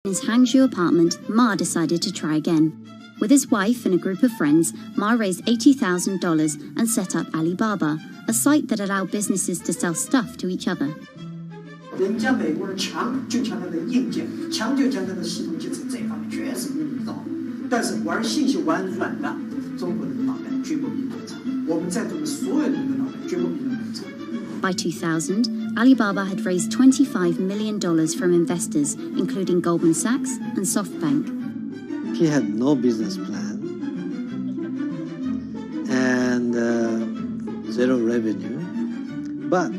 In his Hangzhou apartment, Ma decided to try again. With his wife and a group of friends, Ma raised $80,000 and set up Alibaba, a site that allowed businesses to sell stuff to each other. 人家美国人强就强它的硬件，强就强它的系统基础，这方面确实比你高。但是玩信息玩软的，中国人的脑袋绝不比你们差。我们在座的所有人的脑袋绝不比你们差。By 2000, Alibaba had raised $25 million from investors, including Goldman Sachs and SoftBank. He had no business plan and zero revenue, but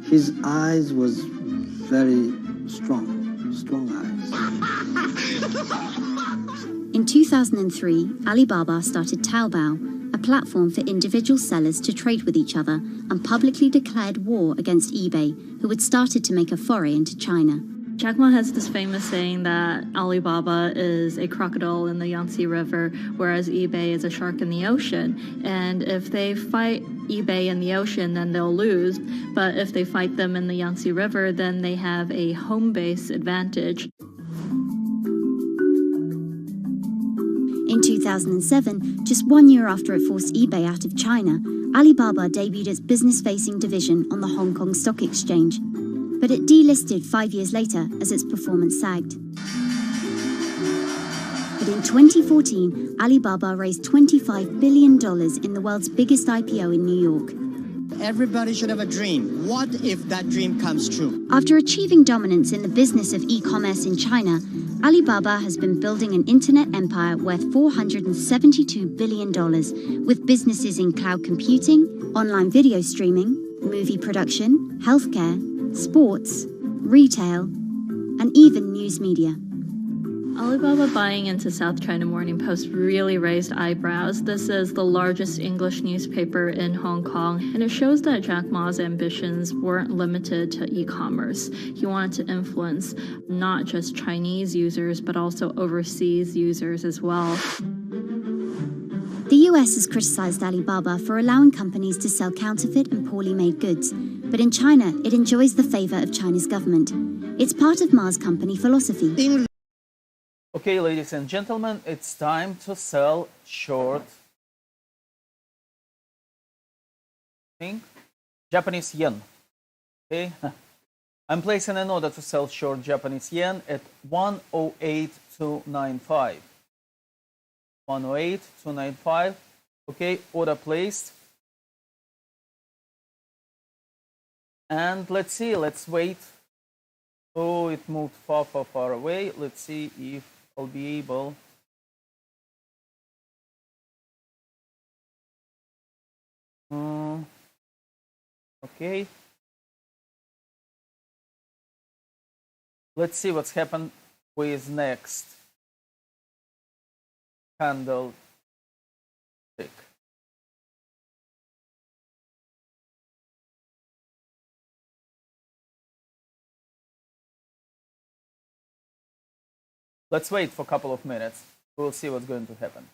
his eyes was very strong eyes. In 2003, Alibaba started Taobao, a platform for individual sellers to trade with each other, and publicly declared war against eBay, who had started to make a foray into China. Jack Ma has this famous saying that Alibaba is a crocodile in the Yangtze River, whereas eBay is a shark in the ocean. And if they fight eBay in the ocean, then they'll lose. But if they fight them in the Yangtze River, then they have a home base advantage. In 2007, just 1 year after it forced eBay out of China, Alibaba debuted its business-facing division on the Hong Kong Stock Exchange. But it delisted 5 years later as its performance sagged. But in 2014, Alibaba raised $25 billion in the world's biggest IPO in New York. Everybody should have a dream. What if that dream comes true? After achieving dominance in the business of e-commerce in China, Alibaba has been building an internet empire worth $472 billion, with businesses in cloud computing, online video streaming, movie production, healthcare, sports, retail, and even news media. Alibaba buying into South China Morning Post really raised eyebrows. This is the largest English newspaper in Hong Kong, and it shows that Jack Ma's ambitions weren't limited to e-commerce. He wanted to influence not just Chinese users, but also overseas users as well. The US has criticized Alibaba for allowing companies to sell counterfeit and poorly made goods, but in China, it enjoys the favor of China's government. It's part of Ma's company philosophy. Okay, ladies and gentlemen, it's time to sell short Japanese yen. Okay, I'm placing an order to sell short Japanese yen at 108.295. 108.295. Okay, order placed. And let's see, let's wait. Oh, it moved far away. Let's see if I'll be able. Okay. Let's see what's happened with next candle stick. Let's wait for a couple of minutes. We'll see what's going to happen.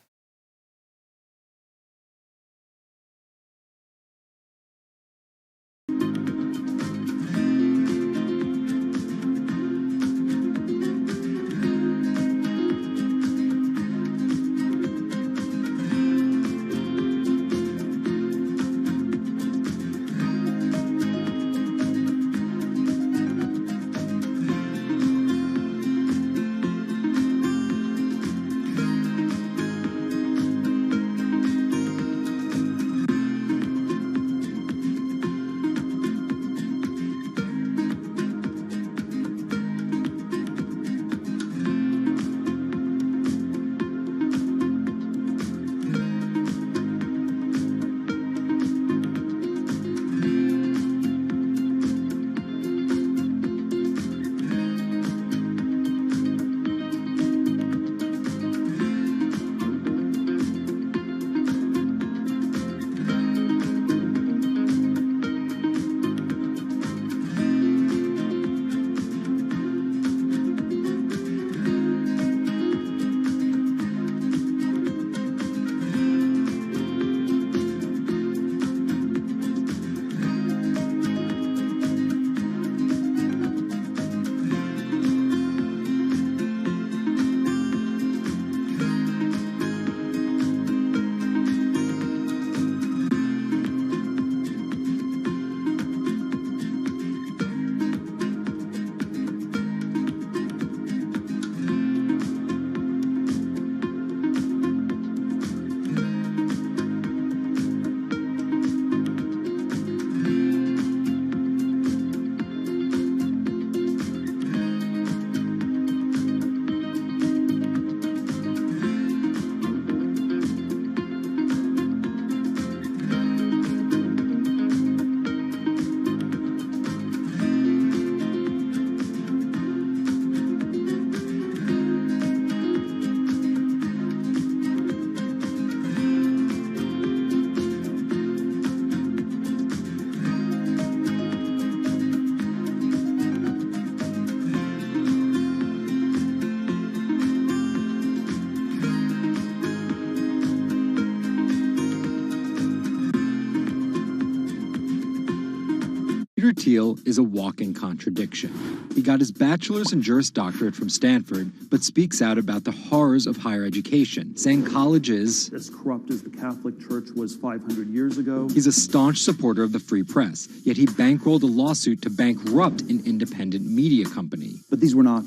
Thiel is a walking contradiction. He got his bachelor's and Juris Doctorate from Stanford, but speaks out about the horrors of higher education, saying college is as corrupt as the Catholic Church was 500 years ago. He's a staunch supporter of the free press, yet he bankrolled a lawsuit to bankrupt an independent media company. But these were not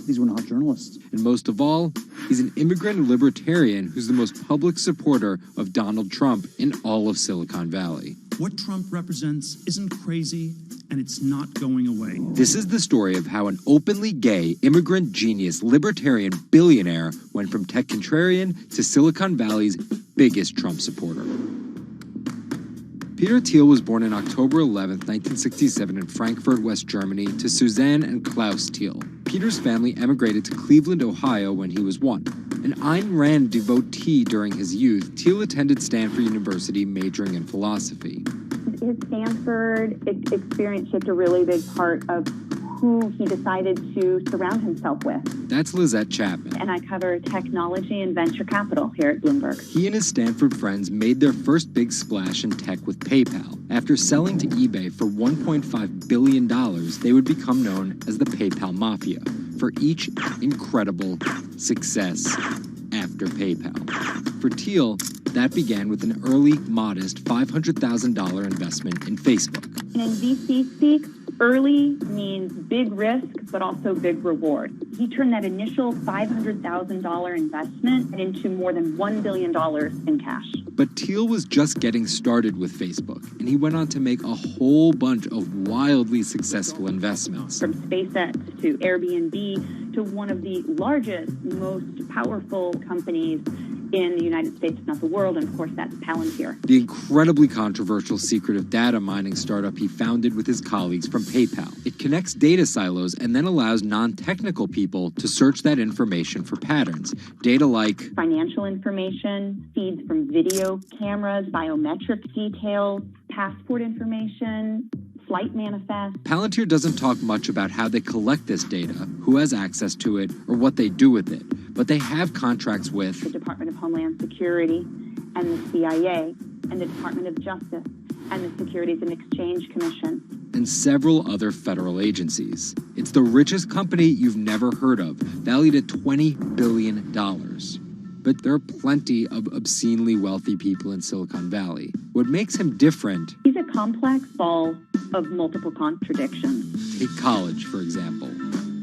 journalists. And most of all, he's an immigrant libertarian who's the most public supporter of Donald Trump in all of Silicon Valley. What Trump represents isn't crazy, and it's not going away. This is the story of how an openly gay, immigrant genius, libertarian billionaire went from tech contrarian to Silicon Valley's biggest Trump supporter. Peter Thiel was born on October 11, 1967 in Frankfurt, West Germany, to Suzanne and Klaus Thiel. Peter's family emigrated to Cleveland, Ohio when he was 1. An Ayn Rand devotee during his youth, Thiel attended Stanford University majoring in philosophy. His Stanford experience shaped a really big part of who he decided to surround himself with. That's Lizette Chapman. And I cover technology and venture capital here at Bloomberg. He and his Stanford friends made their first big splash in tech with PayPal. After selling to eBay for $1.5 billion, they would become known as the PayPal Mafia for each incredible success after PayPal. For Thiel, that began with an early, modest $500,000 investment in Facebook. And in VC speak, early means big risk, but also big reward. He turned that initial $500,000 investment into more than $1 billion in cash. But Thiel was just getting started with Facebook, and he went on to make a whole bunch of wildly successful investments. From SpaceX to Airbnb to one of the largest, most powerful companies in the United States, if not the world, and of course that's Palantir. The incredibly controversial secretive data mining startup he founded with his colleagues from PayPal. It connects data silos and then allows non-technical people to search that information for patterns. Data like financial information, feeds from video cameras, biometric details, passport information, flight manifest. Palantir doesn't talk much about how they collect this data, who has access to it, or what they do with it. But they have contracts with the Department of Homeland Security and the CIA and the Department of Justice and the Securities and Exchange Commission. And several other federal agencies. It's the richest company you've never heard of, valued at $20 billion. But there are plenty of obscenely wealthy people in Silicon Valley. What makes him different... He's a complex ball of multiple contradictions. Take college, for example.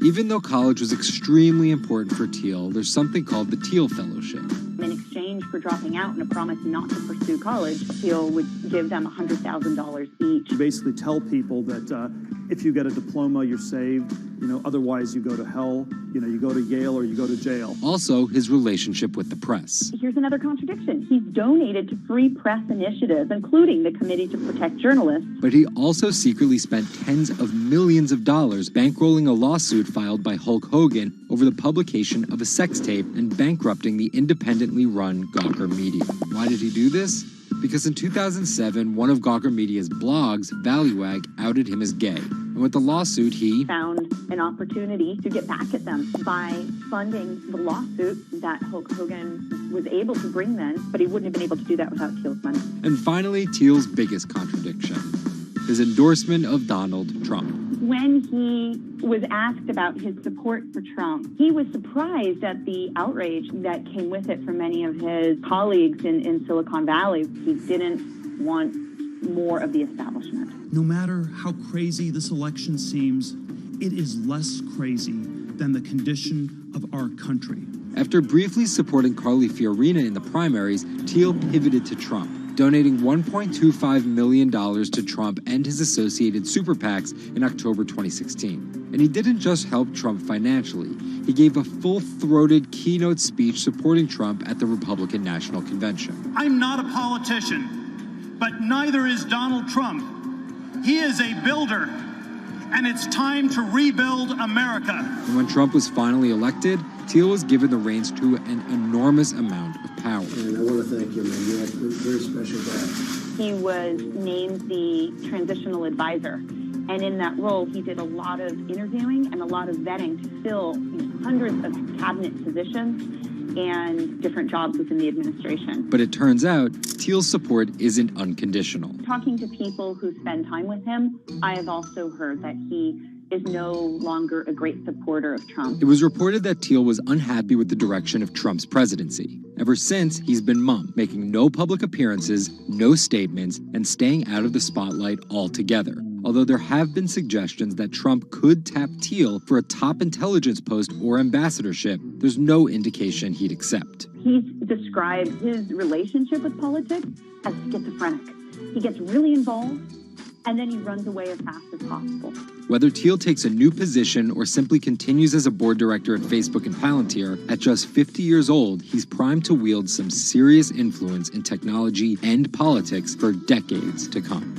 Even though college was extremely important for Thiel, there's something called the Thiel Fellowship. In exchange for dropping out and a promise not to pursue college, Thiel would give them $100,000 each. You basically tell people that if you get a diploma, you're saved. Otherwise you go to hell. You go to Yale or you go to jail. Also, his relationship with the press. Here's another contradiction. He's donated to free press initiatives, including the Committee to Protect Journalists. But he also secretly spent tens of millions of dollars bankrolling a lawsuit filed by Hulk Hogan over the publication of a sex tape and bankrupting the independently run Gawker Media. Why did he do this? Because in 2007, one of Gawker Media's blogs, ValueAg, outed him as gay. And with the lawsuit, he found an opportunity to get back at them by funding the lawsuit that Hulk Hogan was able to bring then, but he wouldn't have been able to do that without Thiel's money. And finally, Thiel's biggest contradiction, his endorsement of Donald Trump. When he was asked about his support for Trump, he was surprised at the outrage that came with it from many of his colleagues in Silicon Valley. He didn't want more of the establishment. No matter how crazy this election seems, it is less crazy than the condition of our country. After briefly supporting Carly Fiorina in the primaries, Thiel pivoted to Trump, donating $1.25 million to Trump and his associated super PACs in October 2016. And he didn't just help Trump financially. He gave a full-throated keynote speech supporting Trump at the Republican National Convention. I'm not a politician, but neither is Donald Trump. He is a builder, and it's time to rebuild America. And when Trump was finally elected, Thiel was given the reins to an enormous amount of power. And I want to thank you, man. You have a very special guy. He was named the transitional advisor. And in that role, he did a lot of interviewing and a lot of vetting to fill hundreds of cabinet positions. and different jobs within the administration. But it turns out Thiel's support isn't unconditional. Talking to people who spend time with him, I have also heard that he is no longer a great supporter of Trump. It was reported that Thiel was unhappy with the direction of Trump's presidency. Ever since, he's been mum, making no public appearances, no statements, and staying out of the spotlight altogether. Although there have been suggestions that Trump could tap Thiel for a top intelligence post or ambassadorship, there's no indication he'd accept. He's described his relationship with politics as schizophrenic. He gets really involved, and then he runs away as fast as possible. Whether Thiel takes a new position or simply continues as a board director at Facebook and Palantir, at just 50 years old, he's primed to wield some serious influence in technology and politics for decades to come.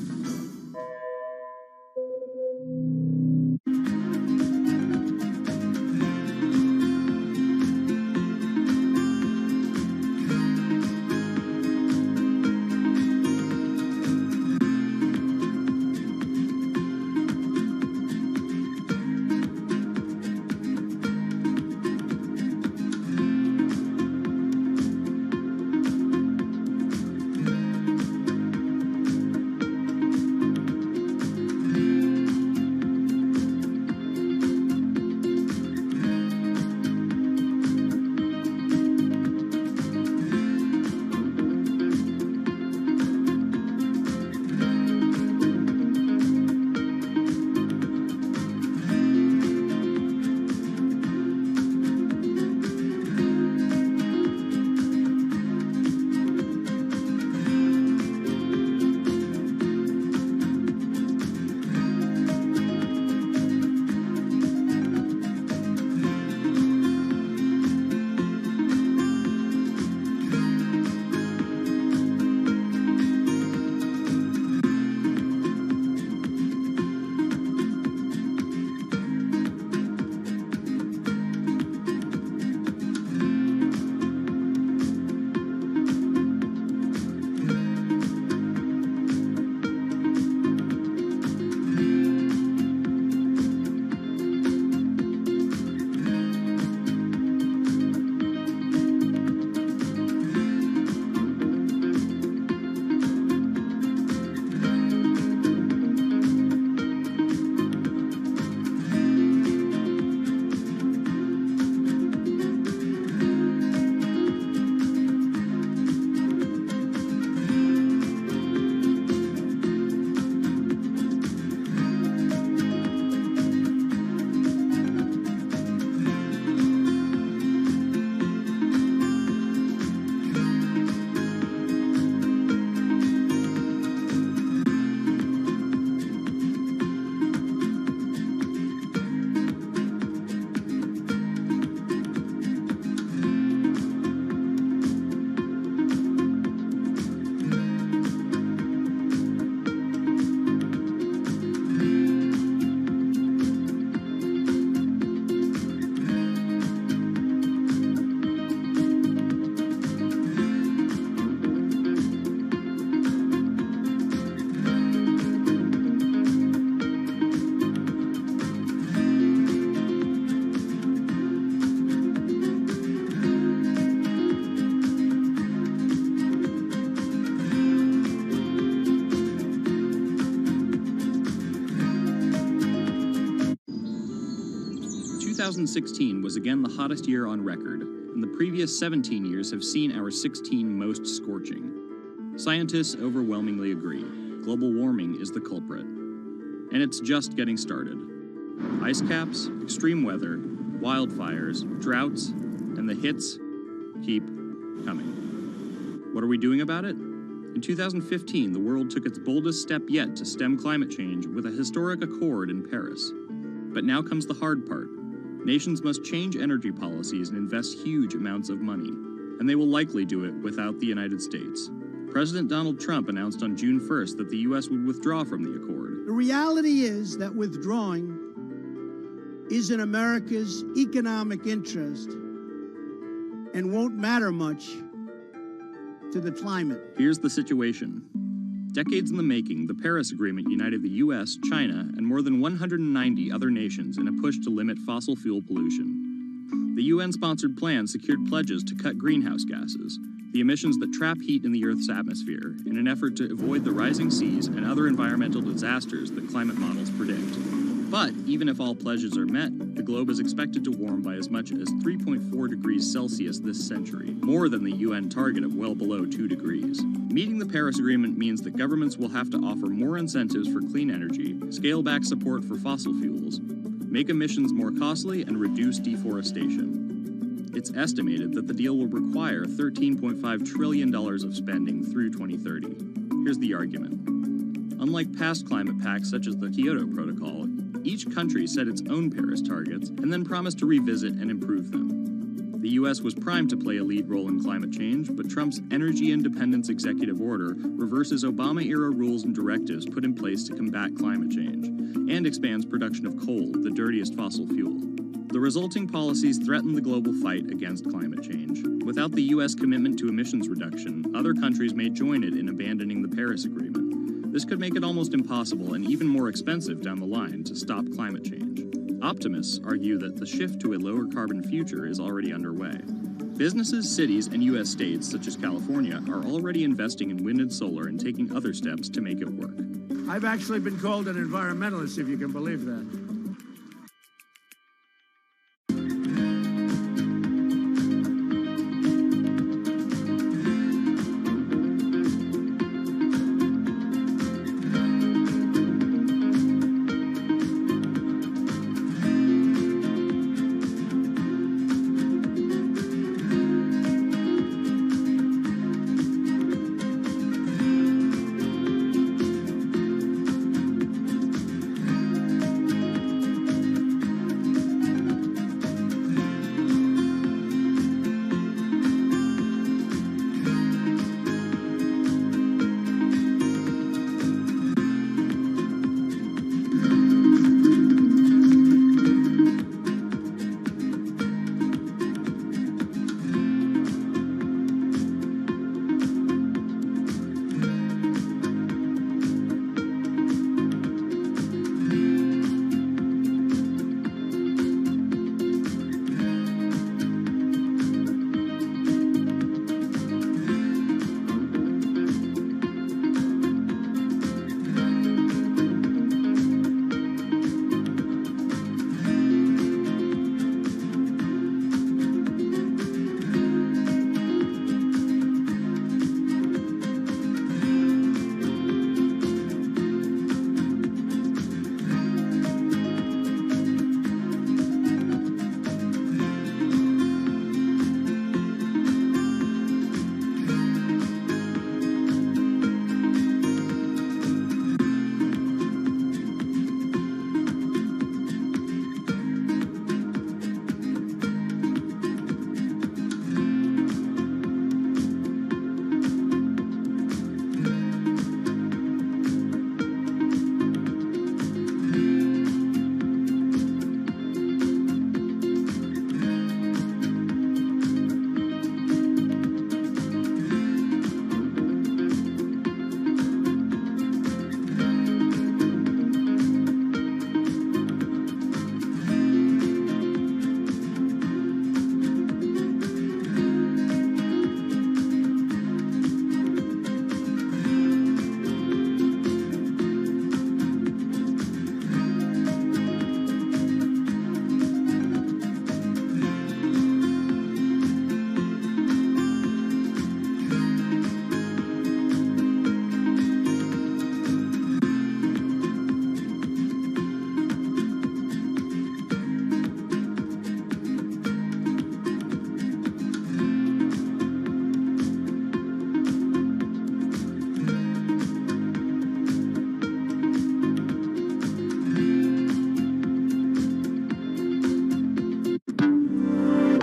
...2016 was again the hottest year on record, and the previous 17 years have seen our 16 most scorching. Scientists overwhelmingly agree. Global warming is the culprit. And it's just getting started. Ice caps, extreme weather, wildfires, droughts, and the hits keep coming. What are we doing about it? In 2015, the world took its boldest step yet to stem climate change with a historic accord in Paris. But now comes the hard part. Nations must change energy policies and invest huge amounts of money, and they will likely do it without the United States. President Donald Trump announced on June 1st that the U.S. would withdraw from the accord. The reality is that withdrawing is in America's economic interest and won't matter much to the climate. Here's the situation. Decades in the making, the Paris Agreement united the U.S., China, and more than 190 other nations in a push to limit fossil fuel pollution. The UN-sponsored plan secured pledges to cut greenhouse gases, the emissions that trap heat in the Earth's atmosphere, in an effort to avoid the rising seas and other environmental disasters that climate models predict. But even if all pledges are met, the globe is expected to warm by as much as 3.4 degrees Celsius this century, more than the UN target of well below 2 degrees. Meeting the Paris Agreement means that governments will have to offer more incentives for clean energy, scale back support for fossil fuels, make emissions more costly, and reduce deforestation. It's estimated that the deal will require $13.5 trillion of spending through 2030. Here's the argument. Unlike past climate pacts such as the Kyoto Protocol, each country set its own Paris targets and then promised to revisit and improve them. The US was primed to play a lead role in climate change, but Trump's Energy Independence Executive Order reverses Obama-era rules and directives put in place to combat climate change, and expands production of coal, the dirtiest fossil fuel. The resulting policies threaten the global fight against climate change. Without the US commitment to emissions reduction, other countries may join it in abandoning the Paris Agreement. This could make it almost impossible and even more expensive down the line to stop climate change. Optimists argue that the shift to a lower carbon future is already underway. Businesses, cities, and US states, such as California, are already investing in wind and solar and taking other steps to make it work. I've actually been called an environmentalist, if you can believe that.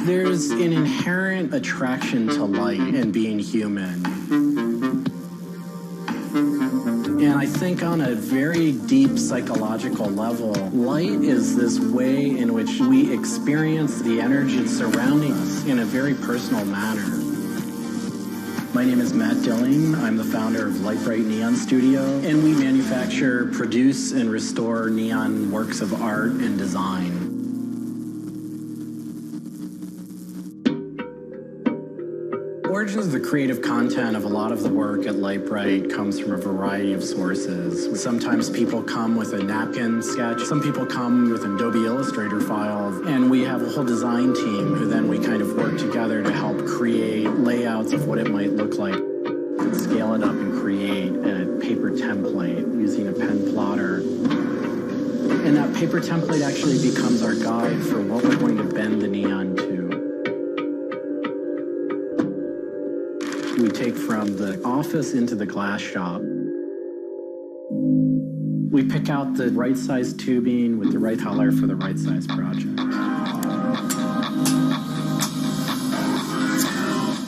There's an inherent attraction to light and being human. And I think on a very deep psychological level, light is this way in which we experience the energy surrounding us in a very personal manner. My name is Matt Dilling. I'm the founder of Light Bright Neon Studio, and we manufacture, produce, and restore neon works of art and design. origins of the creative content of a lot of the work at Lightbright comes from a variety of sources. Sometimes people come with a napkin sketch. Some people come with an Adobe Illustrator file. And we have a whole design team who then we kind of work together to help create layouts of what it might look like. Scale it up and create a paper template using a pen plotter. And that paper template actually becomes our guide for what we're going to bend the neon to. We take from the office into the glass shop. We pick out the right size tubing with the right color for the right size project.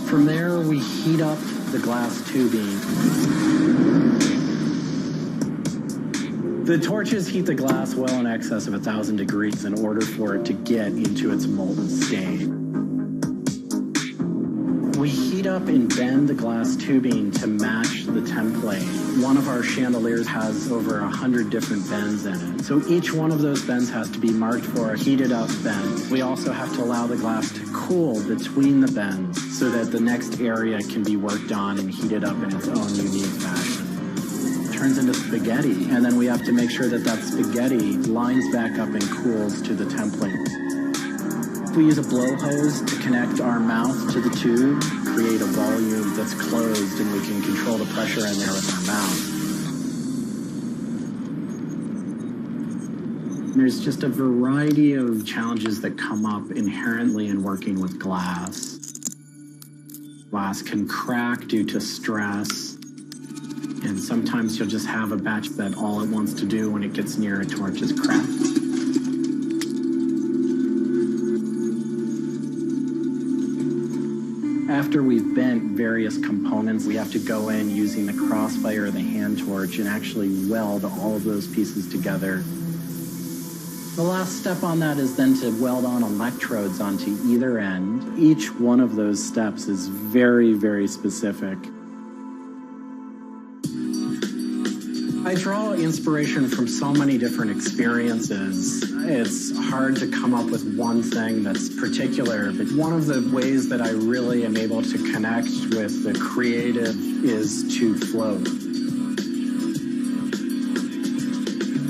From there, we heat up the glass tubing. The torches heat the glass well in excess of 1,000 degrees in order for it to get into its molten state. We heat up and bend the glass tubing to match the template. One of our chandeliers has over 100 different bends in it. So each one of those bends has to be marked for a heated up bend. We also have to allow the glass to cool between the bends so that the next area can be worked on and heated up in its own unique fashion. Turns into spaghetti, and then we have to make sure that that spaghetti lines back up and cools to the template. We use a blow hose to connect our mouth to the tube, create a volume that's closed, and we can control the pressure in there with our mouth. There's just a variety of challenges that come up inherently in working with glass. Glass can crack due to stress. And sometimes you'll just have a batch that all it wants to do when it gets near a torch is crack. After we've bent various components, we have to go in using the crossfire or the hand torch and actually weld all of those pieces together. The last step on that is then to weld on electrodes onto either end. Each one of those steps is very, very specific. I draw inspiration from so many different experiences. It's hard to come up with one thing that's particular, but one of the ways that I really am able to connect with the creative is to float.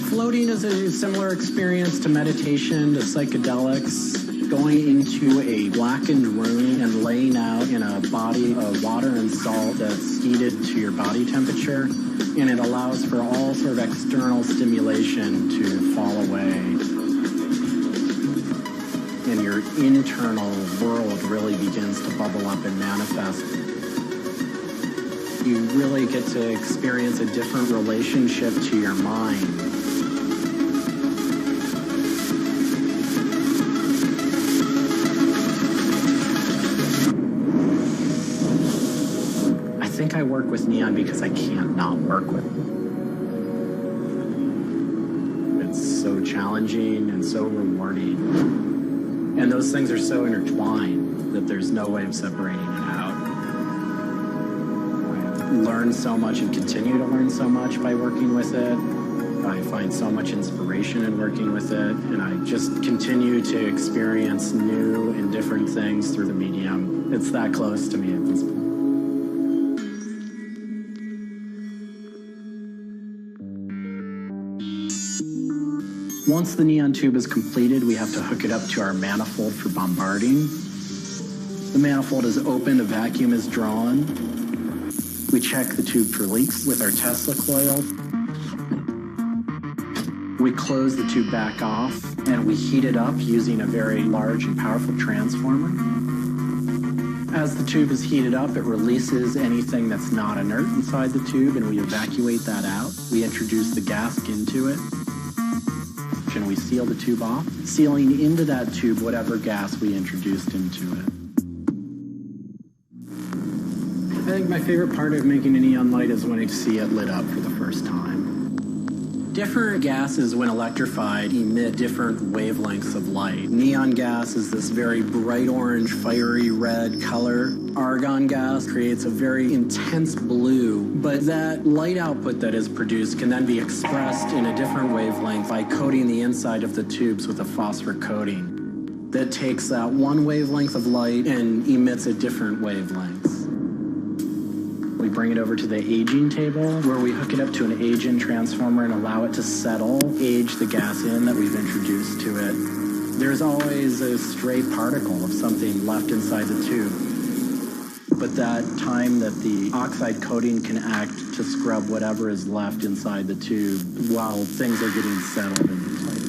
Floating is a similar experience to meditation, to psychedelics. Going into a blackened room and laying out in a body of water and salt that's heated to your body temperature, and it allows for all sort of external stimulation to fall away. And your internal world really begins to bubble up and manifest. You really get to experience a different relationship to your mind. I think I work with neon because I can't not work with it. It's so challenging and so rewarding. And those things are so intertwined that there's no way of separating it out. I've learned so much and continue to learn so much by working with it. I find so much inspiration in working with it, and I just continue to experience new and different things through the medium. It's that close to me at this point. Once the neon tube is completed, we have to hook it up to our manifold for bombarding. The manifold is opened, a vacuum is drawn. We check the tube for leaks with our Tesla coil. We close the tube back off, and we heat it up using a very large and powerful transformer. As the tube is heated up, it releases anything that's not inert inside the tube, and we evacuate that out. We introduce the gas into it, and we seal the tube off, sealing into that tube whatever gas we introduced into it. I think my favorite part of making a neon light is when I see it lit up for the first time. Different gases, when electrified, emit different wavelengths of light. Neon gas is this very bright orange, fiery red color. Argon gas creates a very intense blue, but that light output that is produced can then be expressed in a different wavelength by coating the inside of the tubes with a phosphor coating that takes that one wavelength of light and emits at different wavelengths. We bring it over to the aging table where we hook it up to an age-in transformer and allow it to settle, age the gas in that we've introduced to it. There's always a stray particle of something left inside the tube. But that time that the oxide coating can act to scrub whatever is left inside the tube while things are getting settled into place.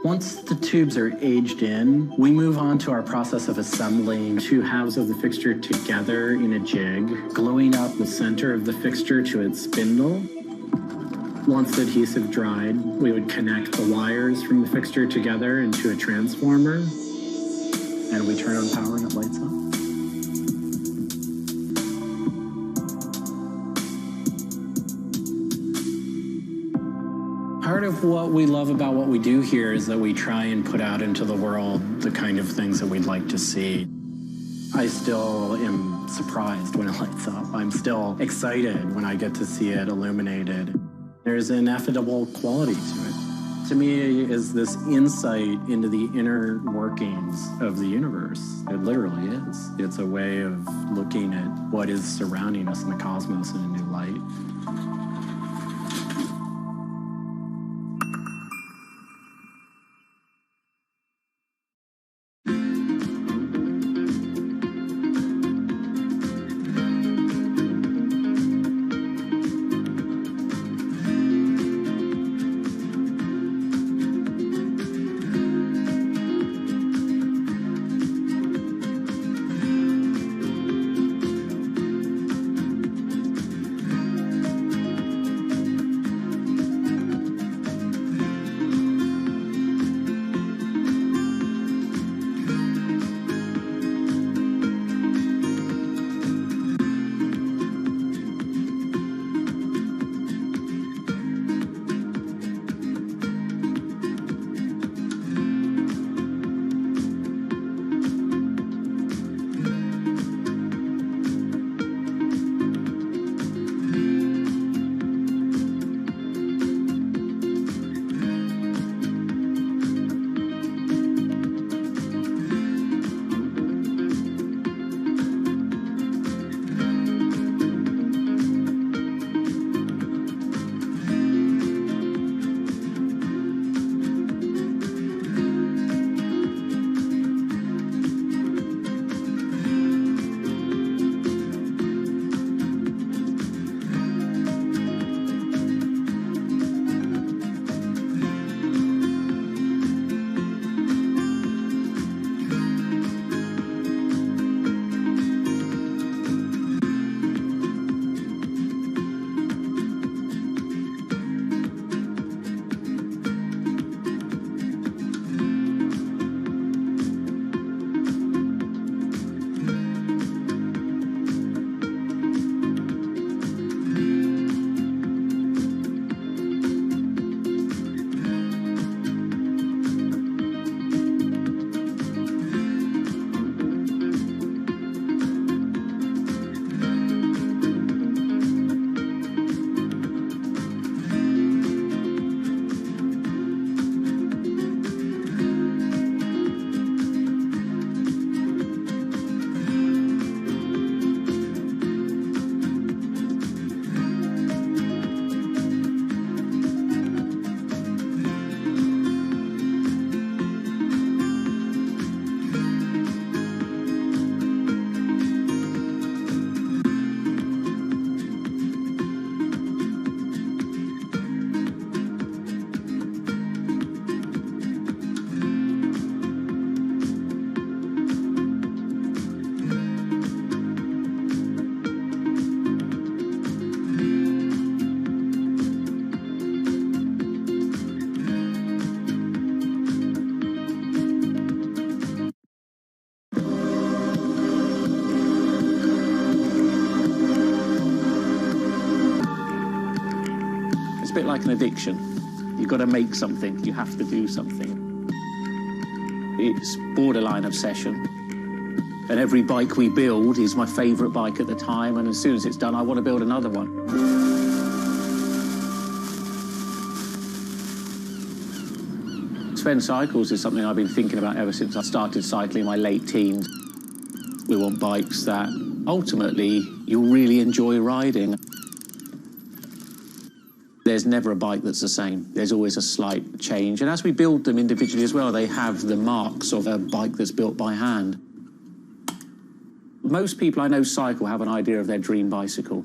Once the tubes are aged in, we move on to our process of assembling two halves of the fixture together in a jig, gluing up the center of the fixture to its spindle. Once the adhesive dried, we would connect the wires from the fixture together into a transformer, and we turn on power and it lights up. Part of what we love about what we do here is that we try and put out into the world the kind of things that we'd like to see. I still am surprised when it lights up. I'm still excited when I get to see it illuminated. There's an ineffable quality to it. To me, is this insight into the inner workings of the universe. It literally is. It's a way of looking at what is surrounding us in the cosmos in a new light. a bit like an addiction. You've got to make something. You have to do something. It's borderline obsession. And every bike we build is my favourite bike at the time, and as soon as it's done, I want to build another one. Sven cycles is something I've been thinking about ever since I started cycling in my late teens. We want bikes that ultimately you'll really enjoy riding. There's never a bike that's the same. There's always a slight change. And as we build them individually as well, they have the marks of a bike that's built by hand. Most people I know cycle have an idea of their dream bicycle.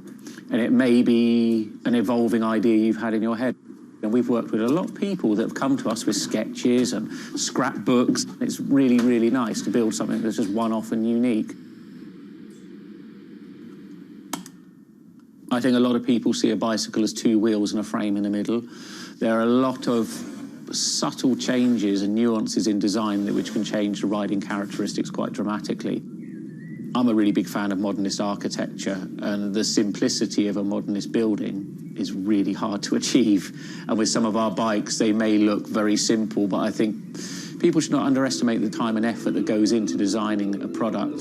And it may be an evolving idea you've had in your head. And we've worked with a lot of people that have come to us with sketches and scrapbooks. It's really, really nice to build something that's just one-off and unique. I think a lot of people see a bicycle as two wheels and a frame in the middle. There are a lot of subtle changes and nuances in design which can change the riding characteristics quite dramatically. I'm a really big fan of modernist architecture, and the simplicity of a modernist building is really hard to achieve. And with some of our bikes, they may look very simple, but I think people should not underestimate the time and effort that goes into designing a product.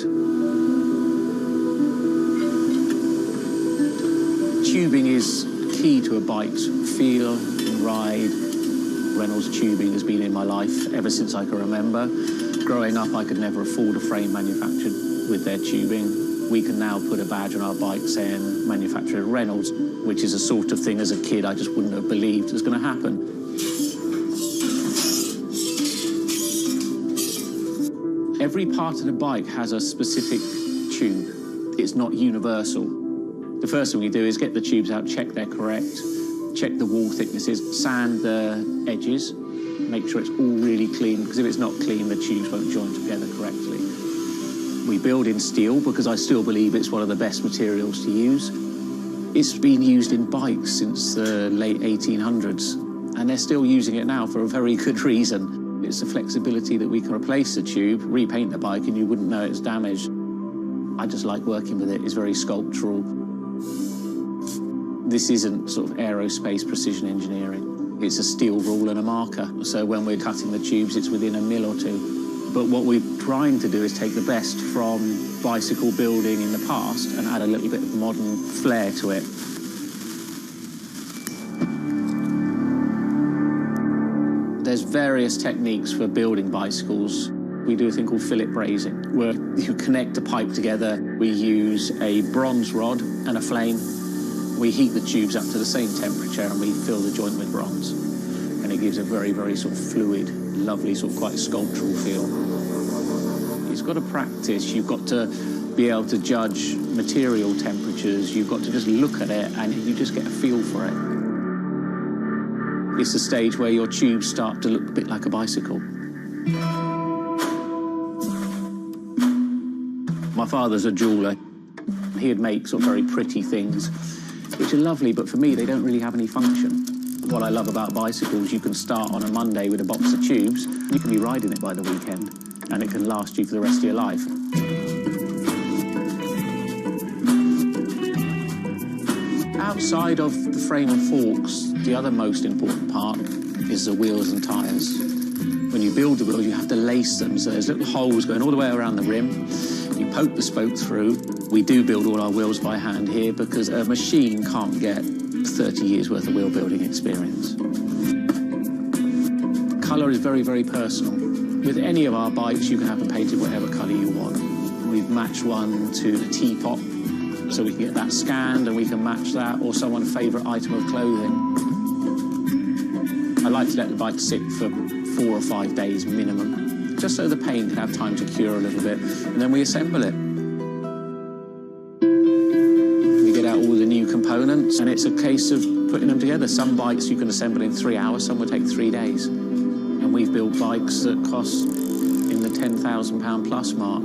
Tubing is key to a bike's feel and ride. Reynolds tubing has been in my life ever since I can remember. Growing up, I could never afford a frame manufactured with their tubing. We can now put a badge on our bike saying manufactured at Reynolds, which is a sort of thing as a kid I just wouldn't have believed was going to happen. Every part of the bike has a specific tube. It's not universal. The first thing we do is get the tubes out, check they're correct, check the wall thicknesses, sand the edges, make sure it's all really clean, because if it's not clean, the tubes won't join together correctly. We build in steel because I still believe it's one of the best materials to use. It's been used in bikes since the late 1800s, and they're still using it now for a very good reason. It's the flexibility that we can replace the tube, repaint the bike, and you wouldn't know it's damaged. I just like working with it. It's very sculptural. This isn't sort of aerospace precision engineering. It's a steel rule and a marker. So when we're cutting the tubes, it's within a mil or two. But what we're trying to do is take the best from bicycle building in the past and add a little bit of modern flair to it. There's various techniques for building bicycles. We do a thing called fillet brazing, where you connect a pipe together. We use a bronze rod and a flame. We heat the tubes up to the same temperature and we fill the joint with bronze. And it gives a very, very sort of fluid, lovely, sort of quite sculptural feel. You've got to practice. You've got to be able to judge material temperatures. You've got to just look at it and you just get a feel for it. It's a stage where your tubes start to look a bit like a bicycle. My father's a jeweller. He'd make sort of very pretty things, which are lovely, but for me, they don't really have any function. What I love about bicycles, you can start on a Monday with a box of tubes. You can be riding it by the weekend, and it can last you for the rest of your life. Outside of the frame and forks, the other most important part is the wheels and tyres. When you build the wheels, you have to lace them, so there's little holes going all the way around the rim. You poke the spoke through. We do build all our wheels by hand here because a machine can't get 30 years worth of wheel building experience. Colour is very, very personal. With any of our bikes, you can have them painted whatever colour you want. We've matched one to a teapot, so we can get that scanned and we can match that, or someone's favourite item of clothing. I like to let the bike sit for 4 or 5 days minimum, just so the paint can have time to cure a little bit, and then we assemble it. We get out all the new components, and it's a case of putting them together. Some bikes you can assemble in 3 hours, some will take 3 days. And we've built bikes that cost in the £10,000 plus mark.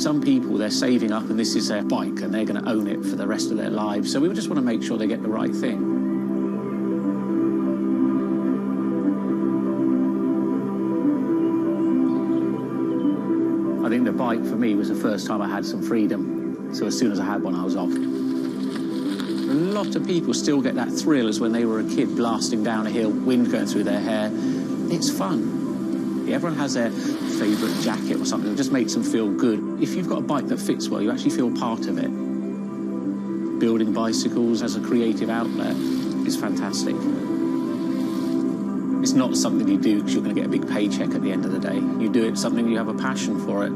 Some people, they're saving up and this is their bike and they're going to own it for the rest of their lives. So we just want to make sure they get the right thing. I think the bike for me was the first time I had some freedom. So as soon as I had one, I was off. A lot of people still get that thrill as when they were a kid blasting down a hill, wind going through their hair. It's fun. Everyone has their favourite jacket or something that just makes them feel good. If you've got a bike that fits well, you actually feel part of it. Building bicycles as a creative outlet is fantastic. It's not something you do because you're going to get a big paycheck at the end of the day. You do it something you have a passion for it.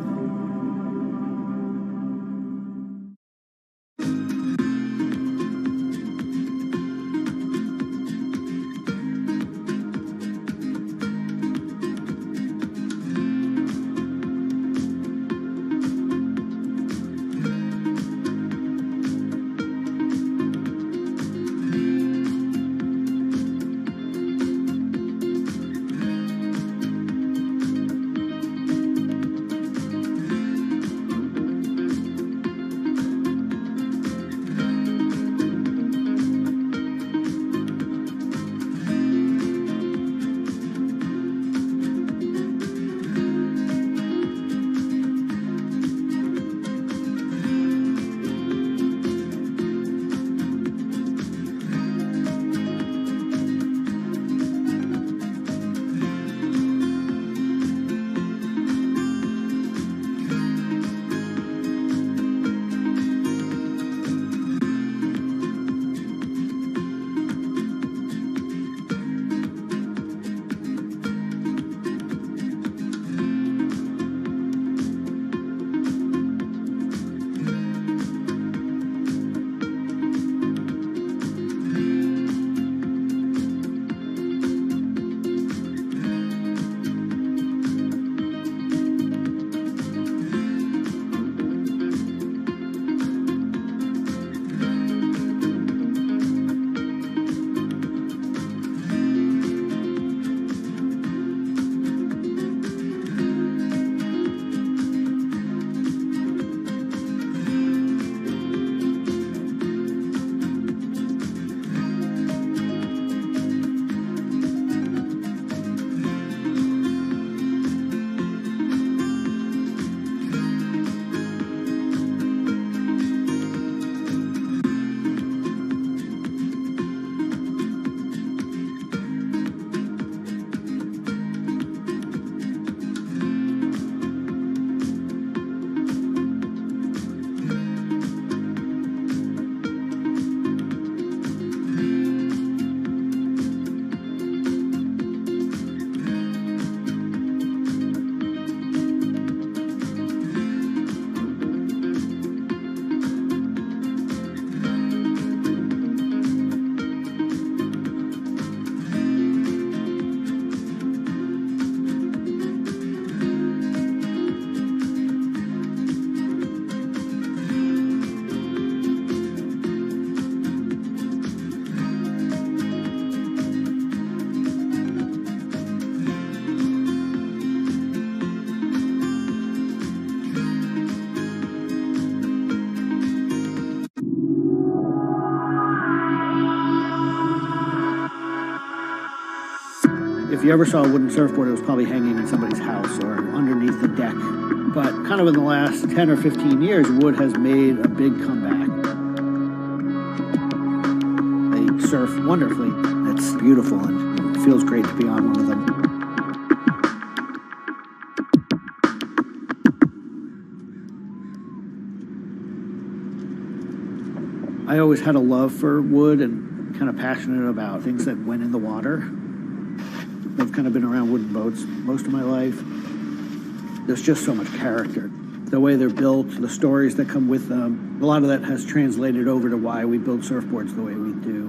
If you ever saw a wooden surfboard, it was probably hanging in somebody's house or underneath the deck. But kind of in the last 10 or 15 years, wood has made a big comeback. They surf wonderfully. It's beautiful and it feels great to be on one of them. I always had a love for wood and kind of passionate about things that went in the water. I've kind of been around wooden boats most of my life. There's just so much character. The way they're built, the stories that come with them, a lot of that has translated over to why we build surfboards the way we do.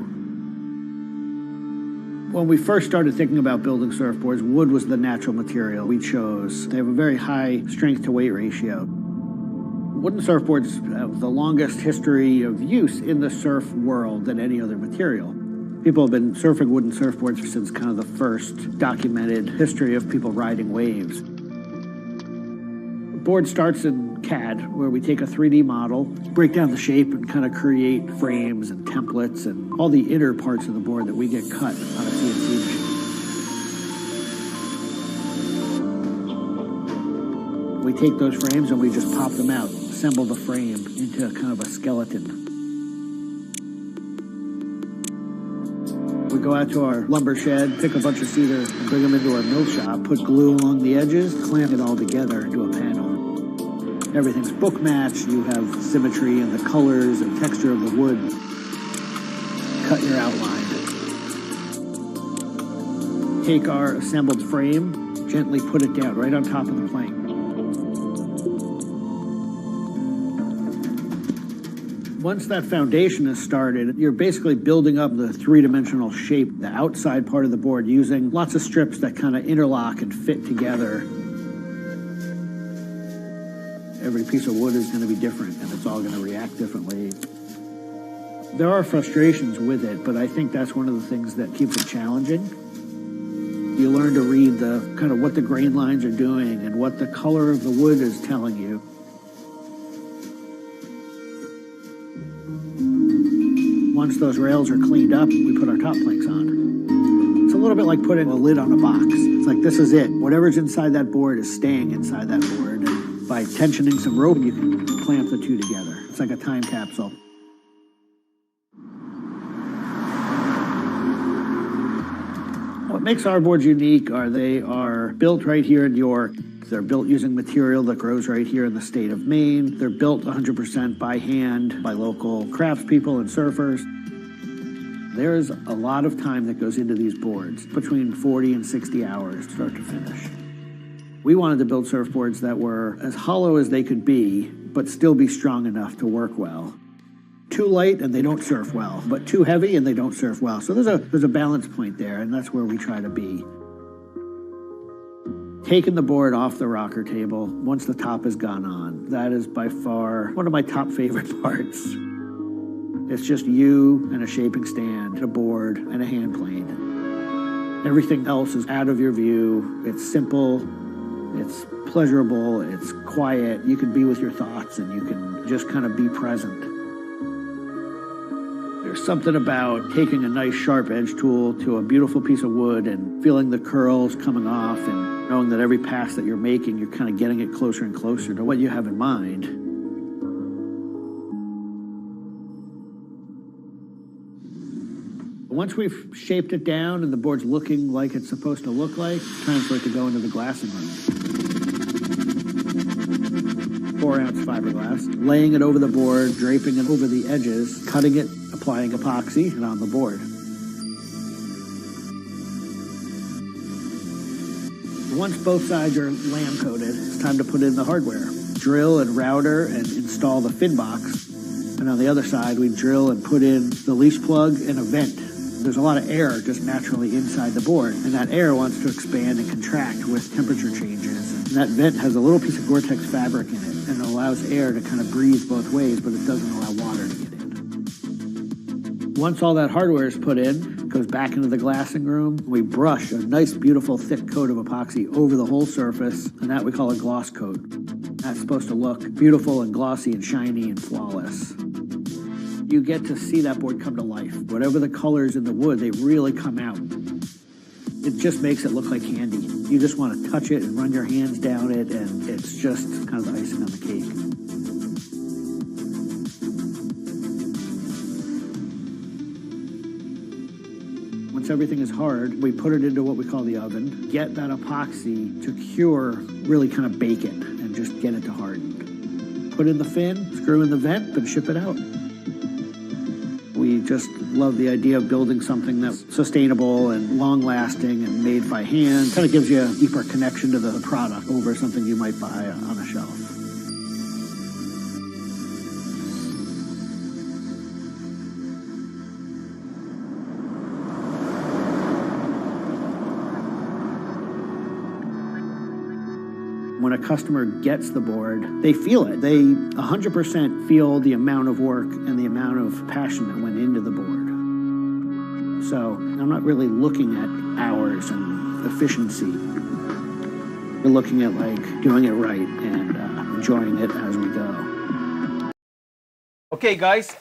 When we first started thinking about building surfboards, wood was the natural material we chose. They have a very high strength to weight ratio. Wooden surfboards have the longest history of use in the surf world than any other material. People have been surfing wooden surfboards since kind of the first documented history of people riding waves. The board starts in CAD, where we take a 3D model, break down the shape, and kind of create frames and templates and all the inner parts of the board that we get cut on a CNC machine. We take those frames and we just pop them out, assemble the frame into kind of a skeleton. We go out to our lumber shed, pick a bunch of cedar, and bring them into our mill shop, put glue along the edges, clamp it all together into a panel. Everything's book matched, you have symmetry in the colors and texture of the wood. Cut your outline. Take our assembled frame, gently put it down right on top of the plank. Once that foundation is started, you're basically building up the three-dimensional shape, the outside part of the board, using lots of strips that kind of interlock and fit together. Every piece of wood is going to be different, and it's all going to react differently. There are frustrations with it, but I think that's one of the things that keeps it challenging. You learn to read the kind of what the grain lines are doing and what the color of the wood is telling you. Once those rails are cleaned up, we put our top planks on. It's a little bit like putting a lid on a box. It's like, this is it. Whatever's inside that board is staying inside that board. And by tensioning some rope, you can clamp the two together. It's like a time capsule. What makes our boards unique are they are built right here in York. They're built using material that grows right here in the state of Maine. They're built 100% by hand by local craftspeople and surfers. There's a lot of time that goes into these boards, between 40 and 60 hours, start to finish. We wanted to build surfboards that were as hollow as they could be, but still be strong enough to work well. Too light and they don't surf well, but too heavy and they don't surf well. So there's a balance point there, and that's where we try to be. Taking the board off the rocker table once the top has gone on, that is by far one of my top favorite parts. It's just you and a shaping stand, a board, and a hand plane. Everything else is out of your view. It's simple, it's pleasurable, it's quiet. You can be with your thoughts and you can just kind of be present. There's something about taking a nice sharp edge tool to a beautiful piece of wood and feeling the curls coming off and knowing that every pass that you're making, you're kind of getting it closer and closer to what you have in mind. Once we've shaped it down and the board's looking like it's supposed to look like, it's time for it to go into the glassing room. 4-ounce fiberglass, laying it over the board, draping it over the edges, cutting it, applying epoxy, and on the board. Once both sides are lamb coated, it's time to put in the hardware. Drill and router and install the fin box. And on the other side, we drill and put in the leash plug and a vent. There's a lot of air just naturally inside the board, and that air wants to expand and contract with temperature changes. And that vent has a little piece of Gore-Tex fabric in it, and it allows air to kind of breathe both ways, but it doesn't allow water to get in. Once all that hardware is put in, it goes back into the glassing room. We brush a nice, beautiful, thick coat of epoxy over the whole surface, and that we call a gloss coat. That's supposed to look beautiful and glossy and shiny and flawless. You get to see that board come to life. Whatever the colors in the wood, they really come out. It just makes it look like candy. You just want to touch it and run your hands down it, and it's just kind of the icing on the cake. Once everything is hard, we put it into what we call the oven, get that epoxy to cure, really kind of bake it, and just get it to harden. Put in the fin, screw in the vent, and ship it out. We just love the idea of building something that's sustainable and long-lasting and made by hand. Kind of gives you a deeper connection to the product over something you might buy on a shelf. When a customer gets the board, they feel it. They 100% feel the amount of work and the amount of passion that went into the board. So I'm not really looking at hours and efficiency. We're looking at like doing it right and enjoying it as we go. Okay, guys.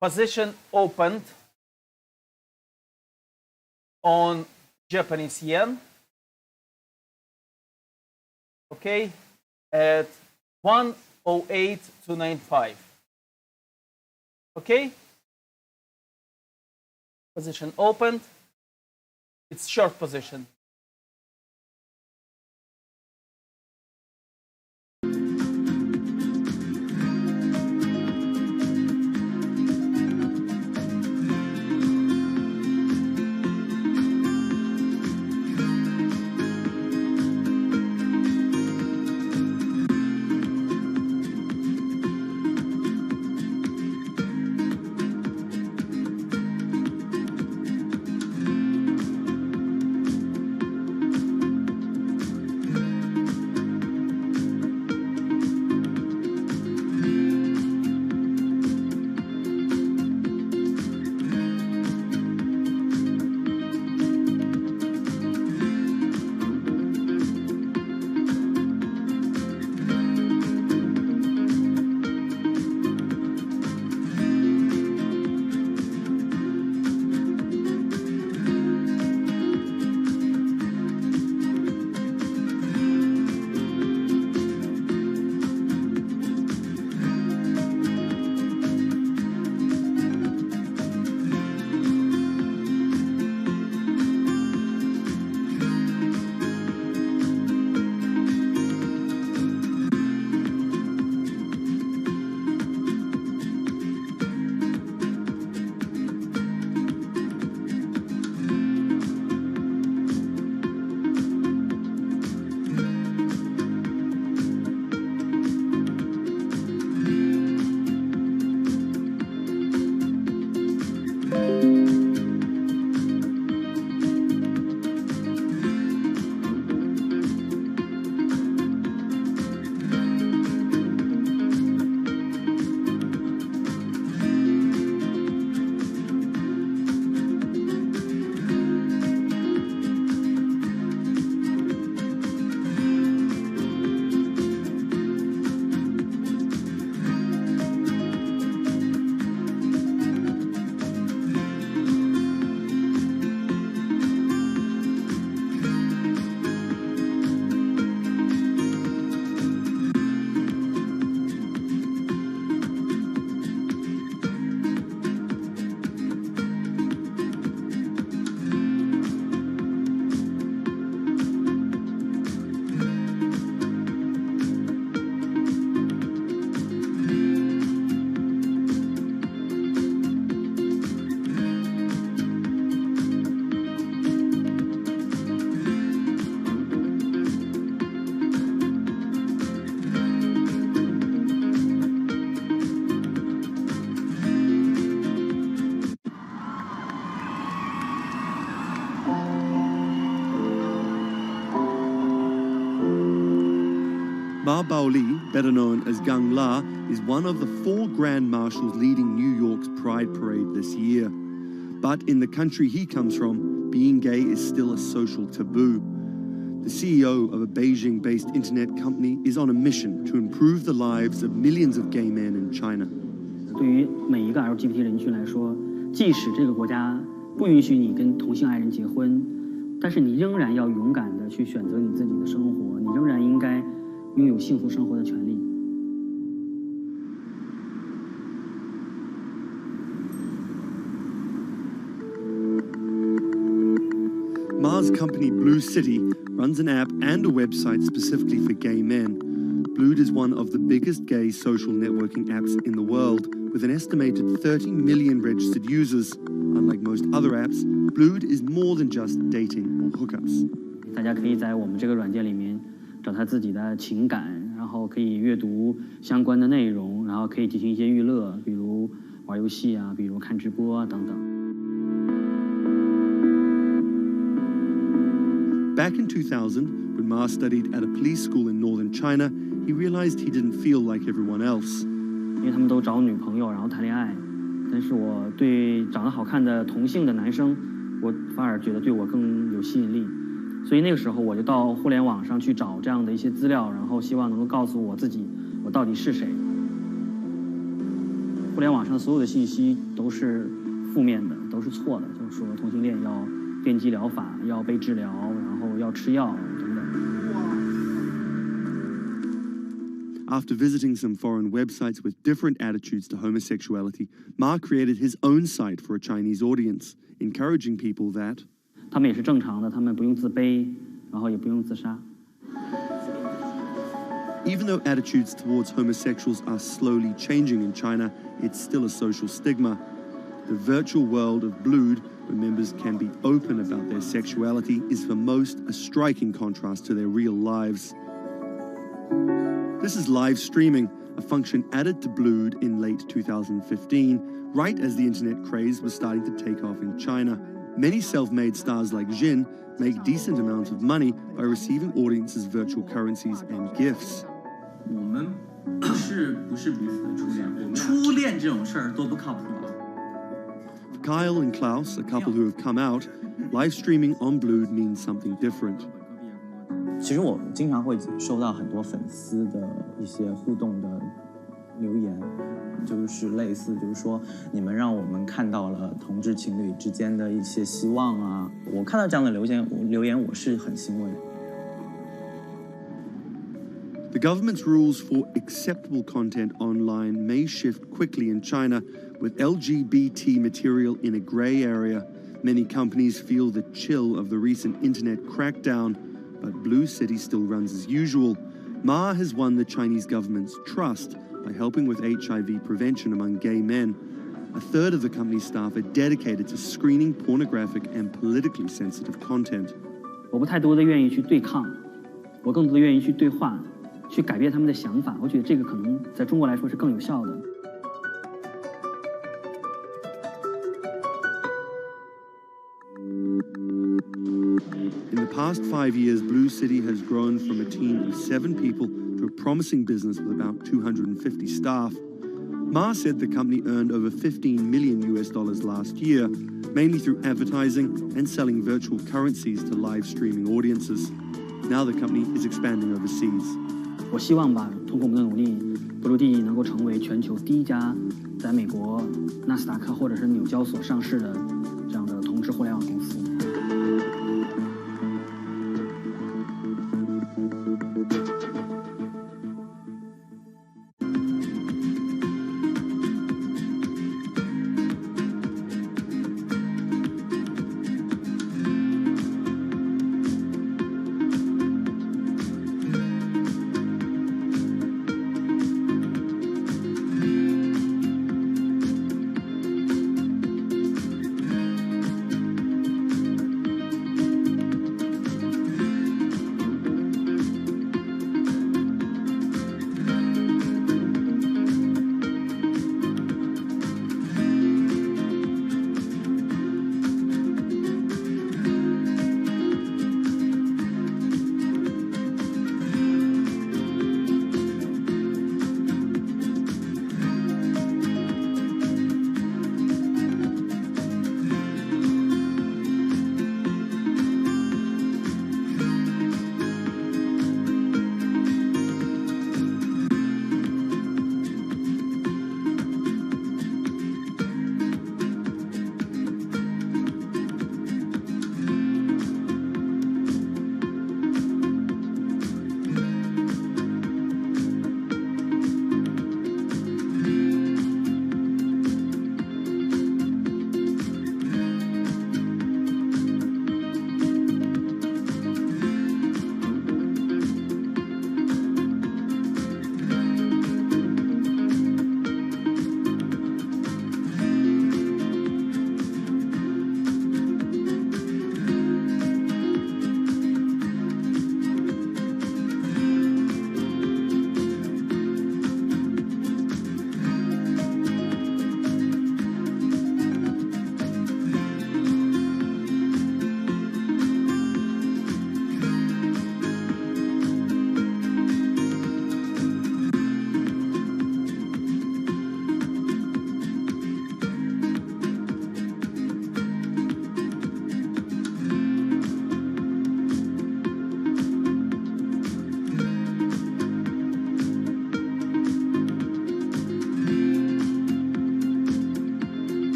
Position opened on Japanese yen, okay, at 108.295. Okay, position opened. It's short position. Ma Baoli, better known as Gang La, is one of the 4 Grand Marshals leading New York's Pride Parade this year. But in the country he comes from, being gay is still a social taboo. The CEO of a Beijing-based internet company is on a mission to improve the lives of millions of gay men in China. 对于每一个 LGBT 人群来说，即使这个国家不允许你跟同性爱人结婚，但是你仍然要勇敢地去选择你自己的生活，你仍然应该拥有幸福生活的权利。Ma's company Blue City runs an app and a website specifically for gay men. Blued is one of the biggest gay social networking apps in the world, with an estimated 30 million registered users. Unlike most other apps, Blued is more than just dating or hookups. 大家可以在我们这个软件里面找他自己的情感，然后可以阅读相关的内容，然后可以进行一些娱乐，比如玩游戏啊，比如看直播啊等等。Back in 2000, when Ma studied at a police school in northern China, he realized he didn't feel like everyone else. 因为他们都找女朋友，然后谈恋爱，但是我对长得好看的同性的男生，我反而觉得对我更有吸引力。所以那个时候我就到互联网上去找这样的一些资料，然后希望能够告诉我自己我到底是谁。互联网上所有的信息都是负面的，都是错的，就是说同性恋要电击疗法，要被治疗，然后要吃药等等。After visiting some foreign websites with different attitudes to homosexuality, Ma created his own site for a Chinese audience, encouraging people that 他们也是正常的，他们不用自卑，然后也不用自杀。Even though attitudes towards homosexuals are slowly changing in China, it's still a social stigma. The virtual world of Blued, where members can be open about their sexuality, is for most a striking contrast to their real lives. This is live streaming, a function added to Blued in late 2015, right as the internet craze was starting to take off in China. Many self-made stars like Jin make decent amounts of money by receiving audiences' virtual currencies and gifts. 我们不是彼此的初恋，初恋这种事儿多不靠谱啊。For Kyle and Klaus, a couple who have come out, live streaming on Blued means something different. 其实我经常会收到很多粉丝的一些互动的留言，就是类似就是说你们让我们看到了同志情侣之间的一些希望啊，我看到这样的留言我是很欣慰。The government's rules for acceptable content online may shift quickly in China, with LGBT material in a grey area. Many companies feel the chill of the recent internet crackdown, but Blue City still runs as usual. Ma has won the Chinese government's trust by helping with HIV prevention among gay men. A third of the company's staff are dedicated to screening pornographic and politically sensitive content. 我不太多的愿意去对抗，我更多的愿意去对话，去改变他们的想法。我觉得这个可能在中国来说是更有效的。In the past 5 years, Blue City has grown from a team of 7 people to a promising business with about 250 staff. Ma said the company earned over $15 million last year, mainly through advertising and selling virtual currencies to live streaming audiences. Now the company is expanding overseas. 我希望吧，通过我们的努力，Blue能够成为全球第一家在美国纳斯达克或者是纽交所上市的这样的同志互联网公司。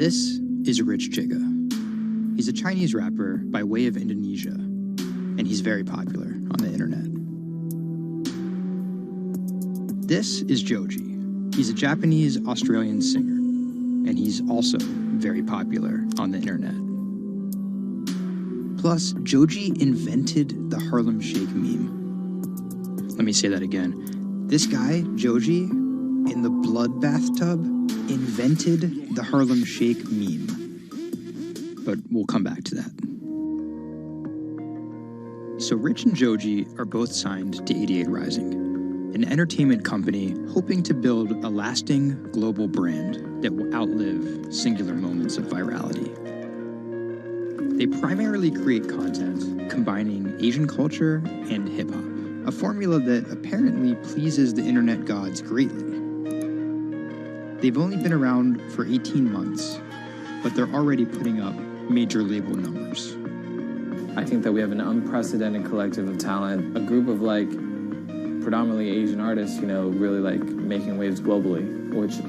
This is Rich Chiga. He's a Chinese rapper by way of Indonesia, and he's very popular on the internet. This is Joji. He's a Japanese-Australian singer, and he's also very popular on the internet. Plus, Joji invented the Harlem Shake meme. Let me say that again. This guy, Joji, in the blood bathtub, invented the Harlem Shake meme. But we'll come back to that. So Rich and Joji are both signed to 88 Rising, an entertainment company hoping to build a lasting global brand that will outlive singular moments of virality. They primarily create content combining Asian culture and hip-hop, a formula that apparently pleases the internet gods greatly. They've only been around for 18 months, but they're already putting up major label numbers. I think that we have an unprecedented collective of talent, a group of predominantly Asian artists, really making waves globally, which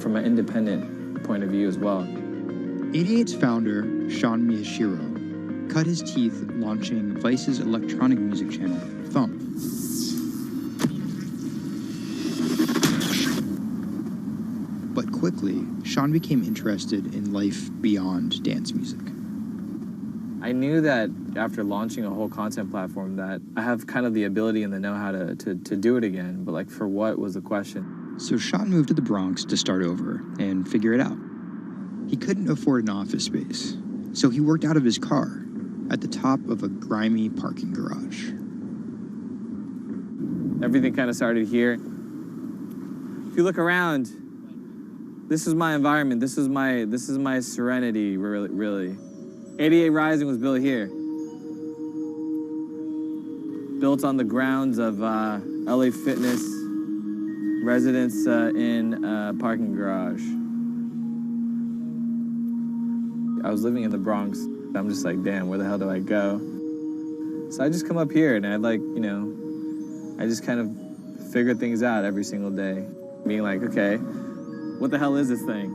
from an independent point of view as well. 88's founder, Sean Miyashiro, cut his teeth launching Vice's electronic music channel, Thump. But quickly, Sean became interested in life beyond dance music. I knew that after launching a whole content platform that I have kind of the ability and the know-how to do it again, but for what was the question? So Sean moved to the Bronx to start over and figure it out. He couldn't afford an office space, so he worked out of his car at the top of a grimy parking garage. Everything kind of started here. If you look around, this is my environment. This is my serenity, really. 88 Rising was built here. Built on the grounds of LA Fitness residence in a parking garage. I was living in the Bronx. I'm just damn, where the hell do I go? So I just come up here and I just kind of figure things out every single day. Being okay, what the hell is this thing?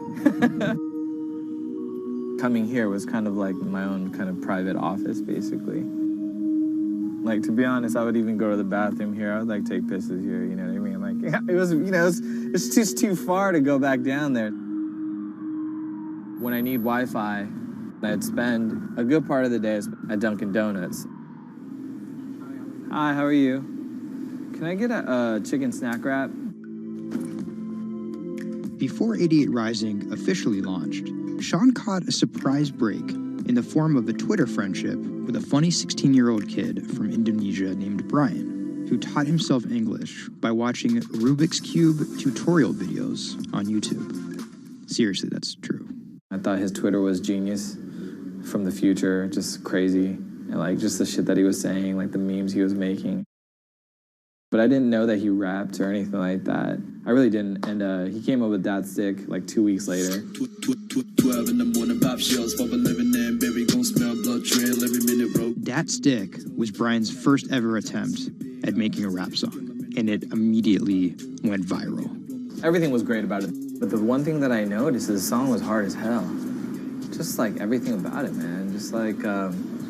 Coming here was kind of my own kind of private office, basically. To be honest, I would even go to the bathroom here. I would take pisses here, you know what I mean? It was, it's just too far to go back down there. When I need Wi-Fi, I'd spend a good part of the day at Dunkin' Donuts. Hi, how are you? Can I get a chicken snack wrap? Before 88 Rising officially launched, Sean caught a surprise break in the form of a Twitter friendship with a funny 16-year-old kid from Indonesia named Brian, who taught himself English by watching Rubik's Cube tutorial videos on YouTube. Seriously, that's true. I thought his Twitter was genius, from the future, just crazy, and just the shit that he was saying, the memes he was making. But I didn't know that he rapped or anything like that. I really didn't, and he came up with that stick 2 weeks later. 12 in the morning, pop shells for a living and baby gon' smell blood trail every minute, bro. Dat Stick was Brian's first ever attempt at making a rap song, and it immediately went viral. Everything was great about it, but the one thing that I noticed is the song was hard as hell. Just everything about it, man. Just it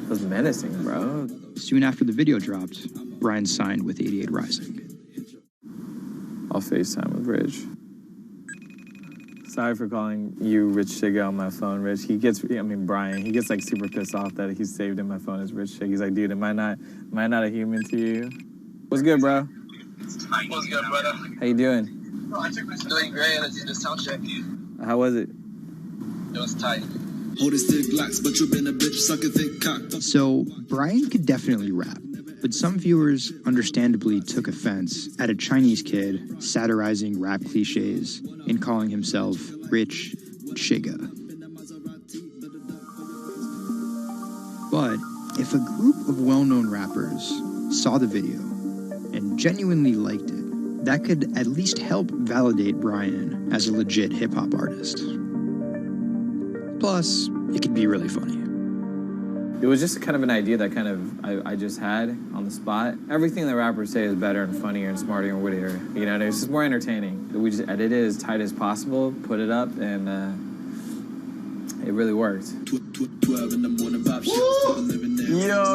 was menacing, bro. Soon after the video dropped, Brian signed with 88 Rising. I'll FaceTime with Rich. Sorry for calling you Rich Chiga on my phone, Rich. Brian, he gets super pissed off that he's saved in my phone as Rich Chiga. He's like, dude, am I not a human to you? What's good, bro? What's good, brother? How you doing? Doing great. Let's do the sound check. How was it? It was tight. So, Brian could definitely rap, but some viewers understandably took offense at a Chinese kid satirizing rap cliches and calling himself Rich Chiga. But if a group of well-known rappers saw the video and genuinely liked it, that could at least help validate Brian as a legit hip-hop artist. Plus, it could be really funny. It was just kind of an idea that I just had on the spot. Everything that rappers say is better and funnier and smarter and wittier. It's just more entertaining. We just edit it as tight as possible, put it up, and it really worked. Yo,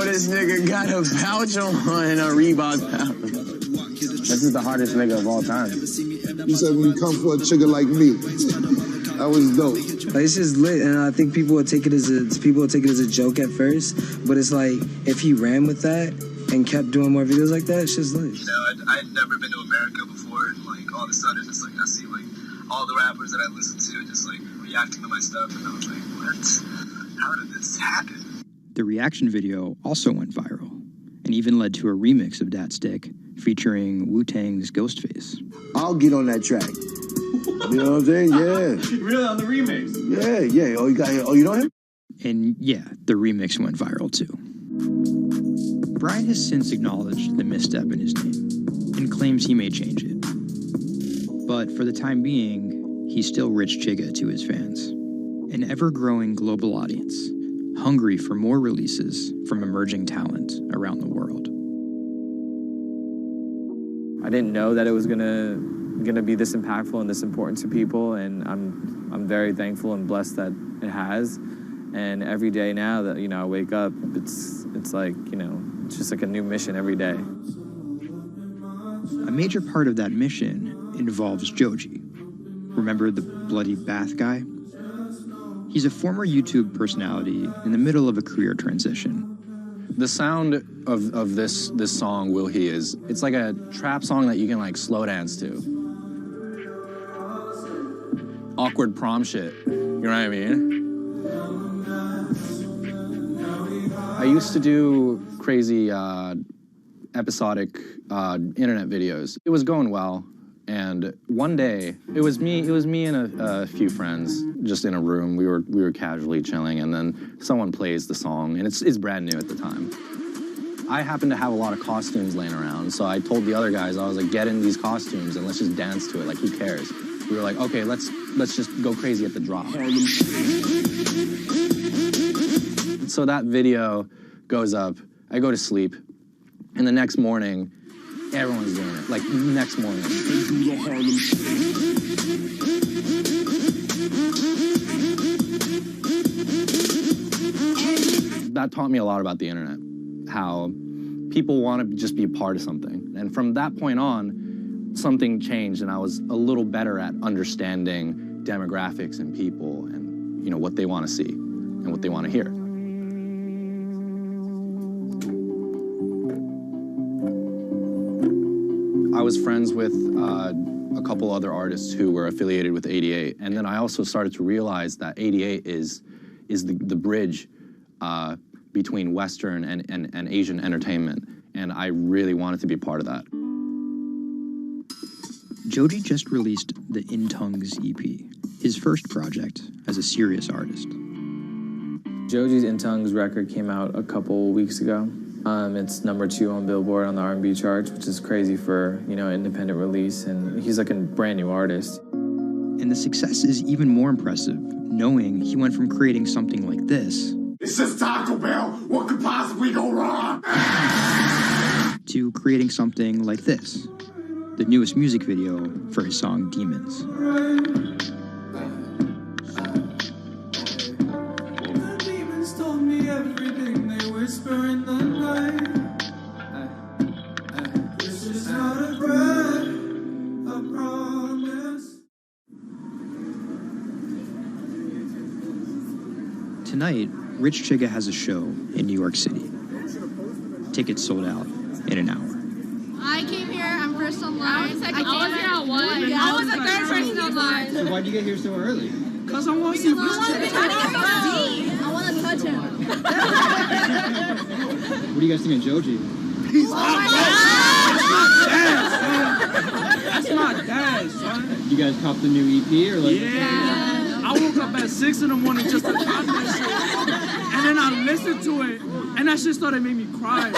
this nigga got a pouch on and a Reebok pouch. This is the hardest nigga of all time. You said when you come for a chigga like me, that was dope. Like, it's just lit, and I think people will take it as a joke at first, but it's like if he ran with that and kept doing more videos like that, it's just lit. You know, I'd never been to America before, and like all of a sudden, just like I see like all the rappers that I listen to just like reacting to my stuff, and I was like, what? How did this happen? The reaction video also went viral, and even led to a remix of Dat Stick featuring Wu-Tang's Ghostface. I'll get on that track. You know what I'm saying? Yeah. Really, on the remix? Yeah. Oh, you know him? And yeah, the remix went viral too. Brian has since acknowledged the misstep in his name and claims he may change it. But for the time being, he's still Rich Chigga to his fans. An ever-growing global audience, hungry for more releases from emerging talent around the world. I didn't know that it was gonna be this impactful and this important to people, and I'm very thankful and blessed that it has. And every day now that I wake up, it's like it's just like a new mission every day. A major part of that mission involves Joji. Remember the bloody bath guy? He's a former YouTube personality in the middle of a career transition. The sound of this song, Will He, it's like a trap song that you can like slow dance to. Awkward prom shit, you know what I mean? I used to do crazy episodic internet videos. It was going well, and one day it was me and a few friends just in a room. We were casually chilling, and then someone plays the song, and it's brand new at the time. I happened to have a lot of costumes laying around, so I told the other guys, I was like, get in these costumes and let's just dance to it. Like, who cares? We were like, okay, let's just go crazy at the drop. So that video goes up. I go to sleep, and the next morning, everyone's doing it. Like, next morning. That taught me a lot about the internet, how people want to just be a part of something. And from that point on, something changed, and I was a little better at understanding demographics and people and, what they want to see and what they want to hear. I was friends with a couple other artists who were affiliated with 88, and then I also started to realize that 88 is the bridge between Western and Asian entertainment, and I really wanted to be a part of that. Joji just released the In Tongues EP, his first project as a serious artist. Joji's In Tongues record came out a couple weeks ago. It's #2 on Billboard on the R&B charts, which is crazy for, independent release, and he's like a brand new artist. And the success is even more impressive, knowing he went from creating something like this, It's just Taco Bell. What could possibly go wrong? to creating something like this, the newest music video for his song Demons. Tonight, Rich Chigga has a show in New York City. Tickets sold out in an hour. I came here, I'm first online. I was here at 1. Yeah, I was the third person online. So why'd you get here so early? Because I want to see Rich Chigga. I want to touch him. What do you guys think of Joji? He's That's my dad, son. You guys cop the new EP or like? Yeah. I woke up at 6 in the morning just to cop that shit. And then I listened to it, and that shit started making me cry.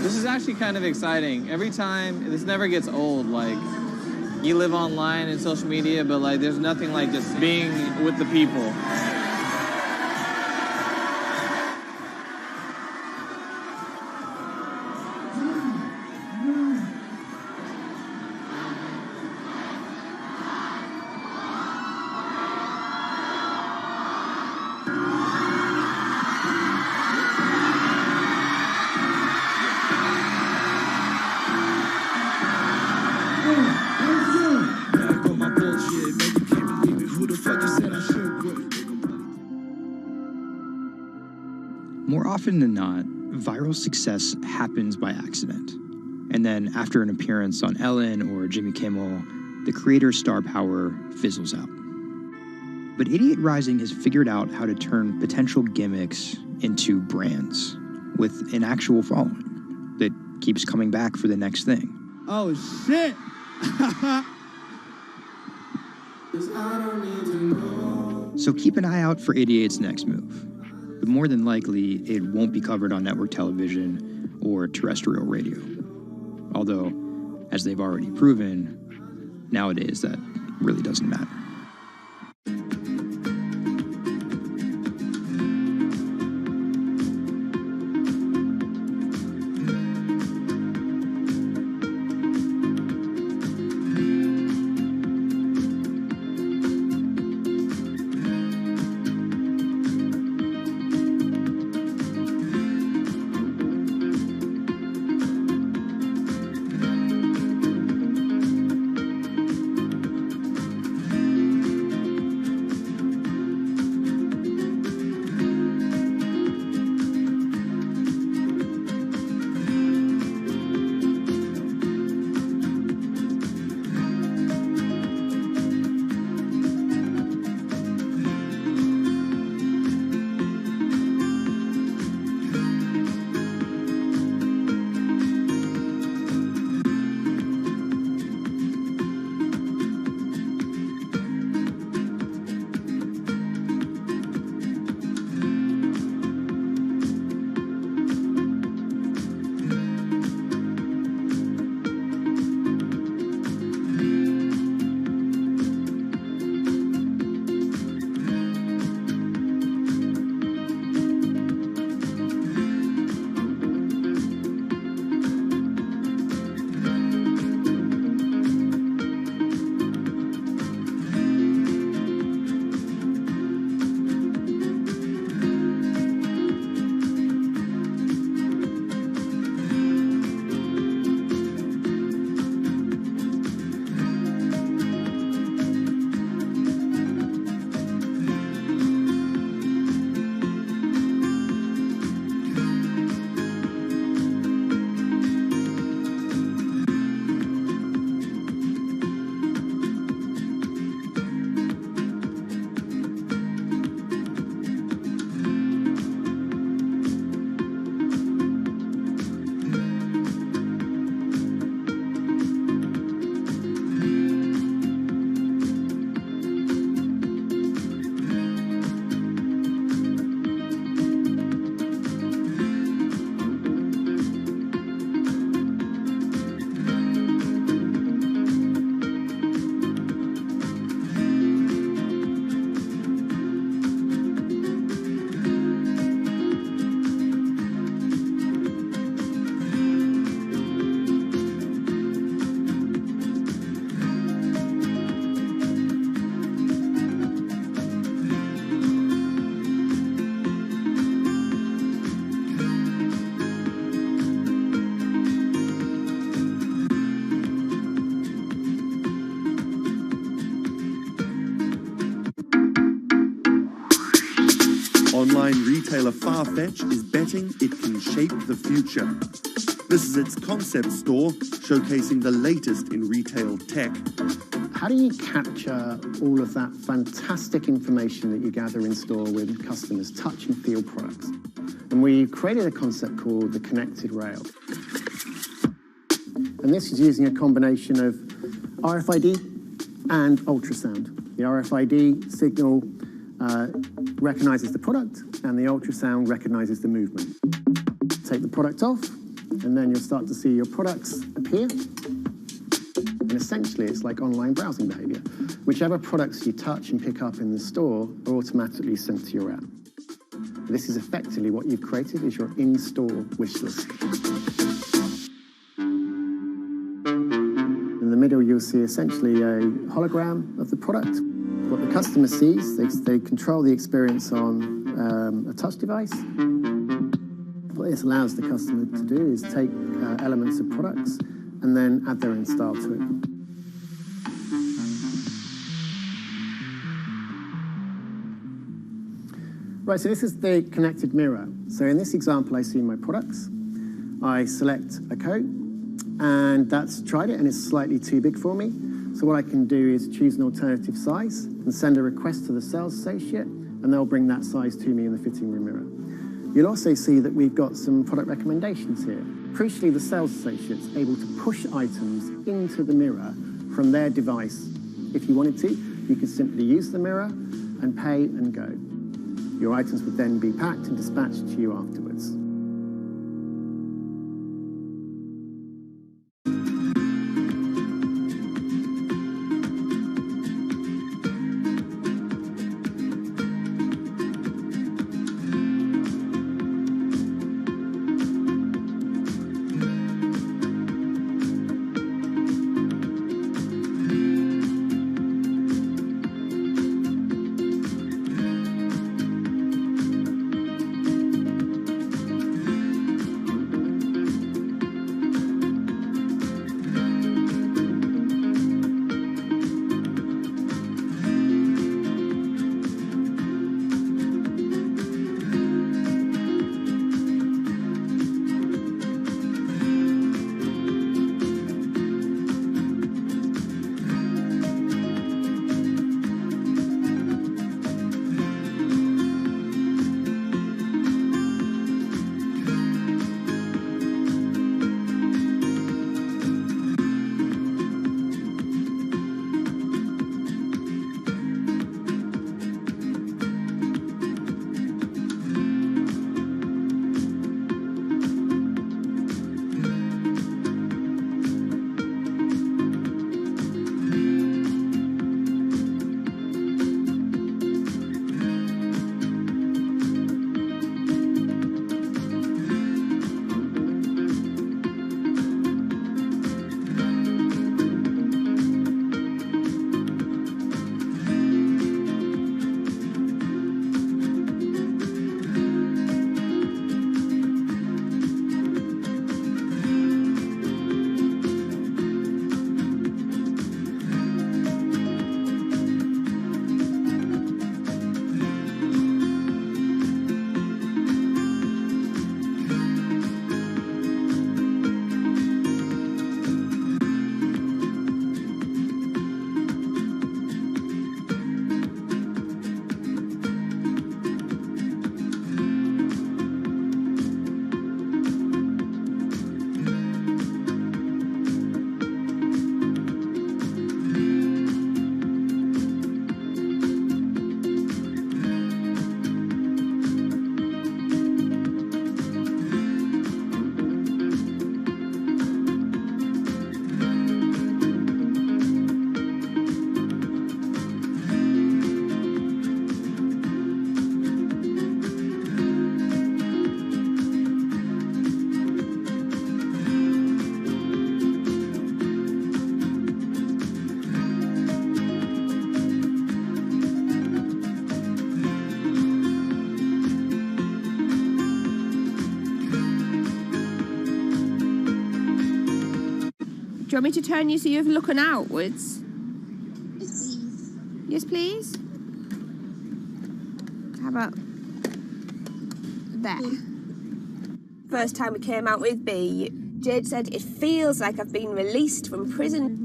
This is actually kind of exciting. Every time, this never gets old. Like, you live online and social media, but like, there's nothing like just being with the people. More often than not, viral success happens by accident. And then after an appearance on Ellen or Jimmy Kimmel, the creator's star power fizzles out. But Idiot Rising has figured out how to turn potential gimmicks into brands with an actual following that keeps coming back for the next thing. Oh, shit! So keep an eye out for Idiot's next move. But more than likely, it won't be covered on network television or terrestrial radio. Although, as they've already proven, nowadays that really doesn't matter. Online retailer Farfetch is betting it can shape the future. This is its concept store, showcasing the latest in retail tech. How do you capture all of that fantastic information that you gather in store with customers, touch and feel products? And we created a concept called the connected rail. And this is using a combination of RFID and ultrasound. The RFID signal recognizes the product, and the ultrasound recognizes the movement. Take the product off, and then you'll start to see your products appear. And essentially, it's like online browsing behavior. Whichever products you touch and pick up in the store are automatically sent to your app. This is effectively what you've created is your in-store wish list. In the middle, you'll see essentially a hologram of the product. What the customer sees, they control the experience on a touch device. What this allows the customer to do is take elements of products and then add their own style to it. Right, so this is the connected mirror. So in this example, I see my products. I select a coat, and that's tried it, and it's slightly too big for me. So what I can do is choose an alternative size and send a request to the sales associate, and they'll bring that size to me in the fitting room mirror. You'll also see that we've got some product recommendations here. Crucially, the sales associate's able to push items into the mirror from their device. If you wanted to, you could simply use the mirror and pay and go. Your items would then be packed and dispatched to you afterwards. Do you want me to turn you so you're looking outwards? Yes, please. How about there? First time we came out with B, Jade said, "It feels like I've been released from prison."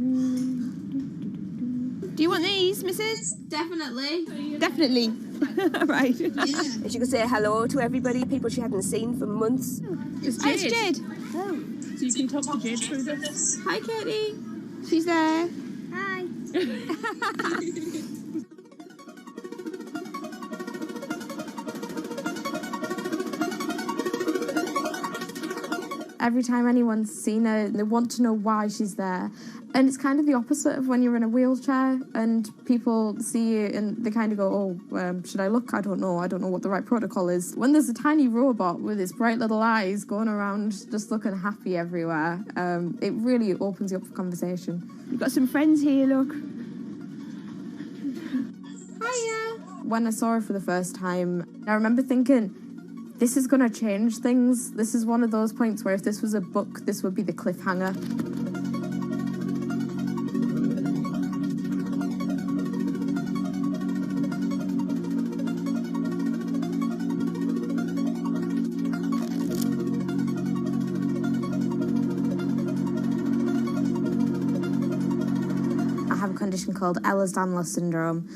Do you want these, Mrs.? Definitely. Definitely. Right. Yeah. And she could say hello to everybody, people she hadn't seen for months. It's Jade. It's Jade. Oh. So you can talk to Jade through this. Hi, Katie. She's there. Hi. Every time anyone's seen her, they want to know why she's there. And it's kind of the opposite of when you're in a wheelchair and people see you and they kind of go, oh, should I look? I don't know what the right protocol is. When there's a tiny robot with its bright little eyes going around just looking happy everywhere, it really opens you up for conversation. You've got some friends here, look. Hiya. When I saw her for the first time, I remember thinking, this is going to change things. This is one of those points where if this was a book, this would be the cliffhanger. condition called Ehlers-Danlos syndrome,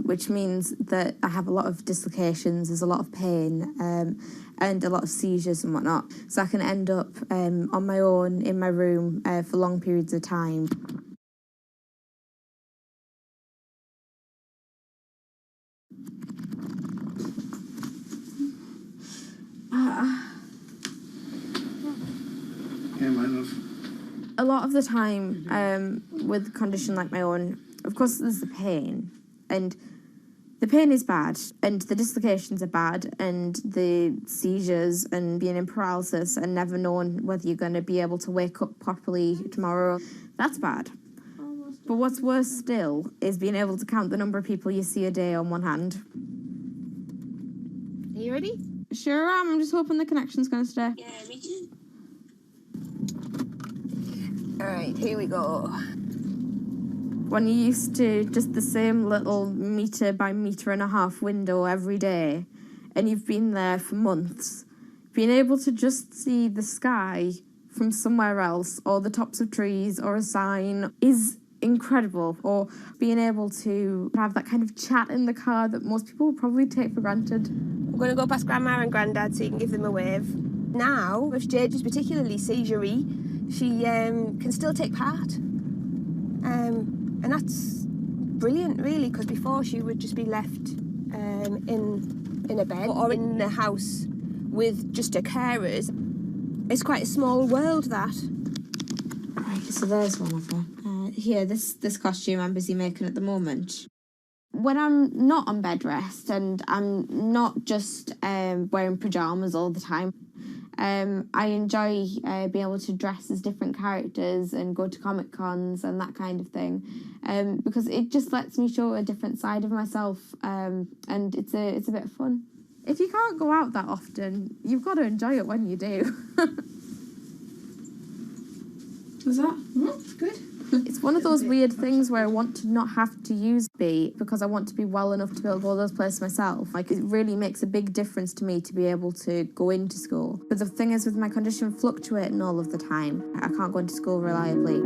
which means that I have a lot of dislocations, there's a lot of pain, and a lot of seizures and whatnot. So I can end up on my own in my room for long periods of time. A lot of the time, with a condition like my own, of course there's the pain, and the pain is bad, and the dislocations are bad, and the seizures and being in paralysis and never knowing whether you're going to be able to wake up properly tomorrow, that's bad. But what's worse still is being able to count the number of people you see a day on one hand. Are you ready? Sure am. I'm just hoping the connection's going to stay. Yeah, me too. Alright, here we go. When you're used to just the same little metre by metre and a half window every day, and you've been there for months, being able to just see the sky from somewhere else, or the tops of trees, or a sign, is incredible. Or being able to have that kind of chat in the car that most people would probably take for granted. I'm going to go past Grandma and Grandad so you can give them a wave. Now, if Jade is particularly seizure-y, she can still take part. And that's brilliant, really, because before she would just be left in a bed or in the house with just her carers. It's quite a small world, that. Right, so there's one of her. Here, this costume I'm busy making at the moment. When I'm not on bed rest and I'm not just wearing pyjamas all the time, I enjoy being able to dress as different characters and go to Comic Cons and that kind of thing, because it just lets me show a different side of myself, and it's a bit of fun. If you can't go out that often, you've got to enjoy it when you do. Was that? Good. It's one of those weird things where I want to not have to use B because I want to be well enough to be able to go to those places myself. Like, it really makes a big difference to me to be able to go into school. But the thing is, with my condition fluctuating all of the time, I can't go into school reliably.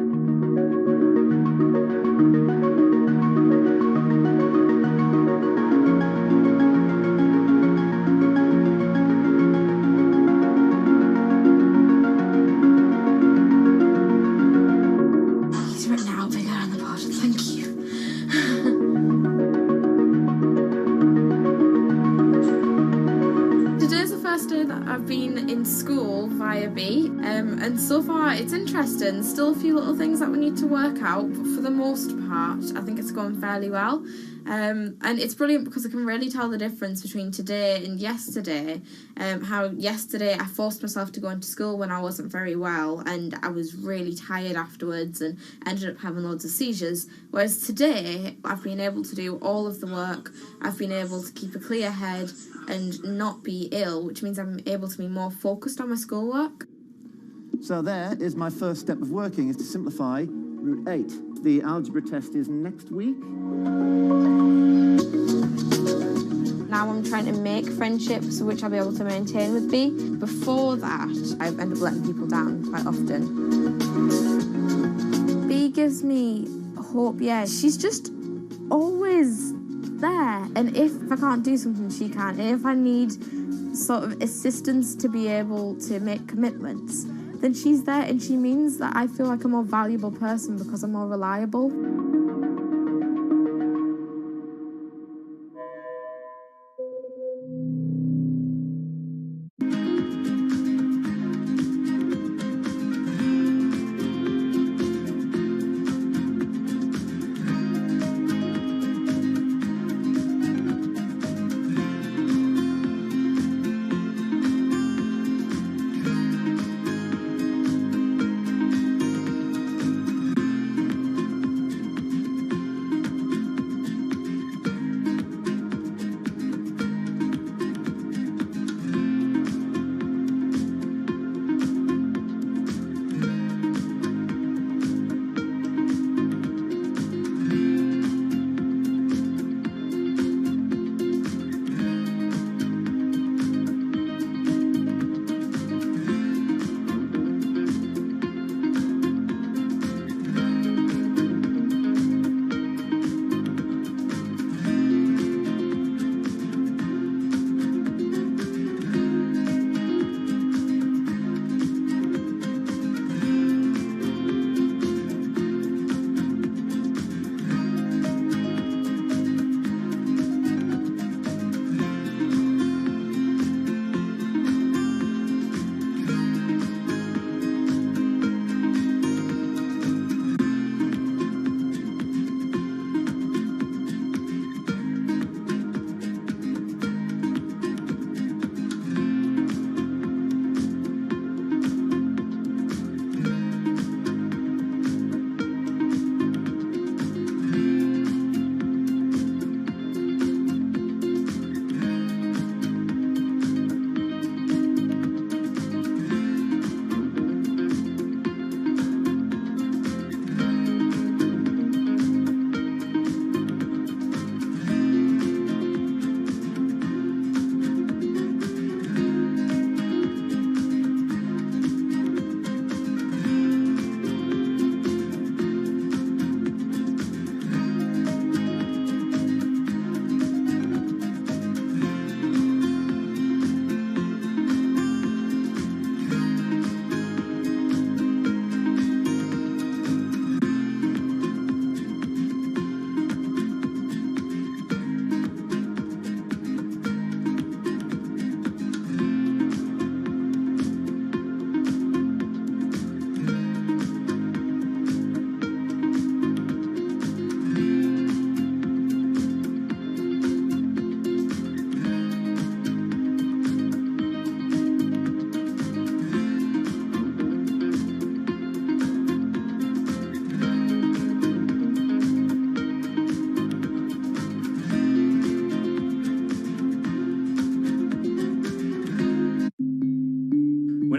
And so far it's interesting, still a few little things that we need to work out, but for the most part I think it's going fairly well, and it's brilliant because I can really tell the difference between today and yesterday. How yesterday I forced myself to go into school when I wasn't very well and I was really tired afterwards and ended up having loads of seizures, whereas today I've been able to do all of the work, I've been able to keep a clear head and not be ill, which means I'm able to be more focused on my schoolwork. So there is my first step of working, is to simplify root 8. The algebra test is next week. Now I'm trying to make friendships which I'll be able to maintain with B. Before that, I end up letting people down quite often. B gives me hope, yeah. She's just always there. And if I can't do something, she can. And if I need sort of assistance to be able to make commitments, then she's there, and she means that I feel like a more valuable person because I'm more reliable.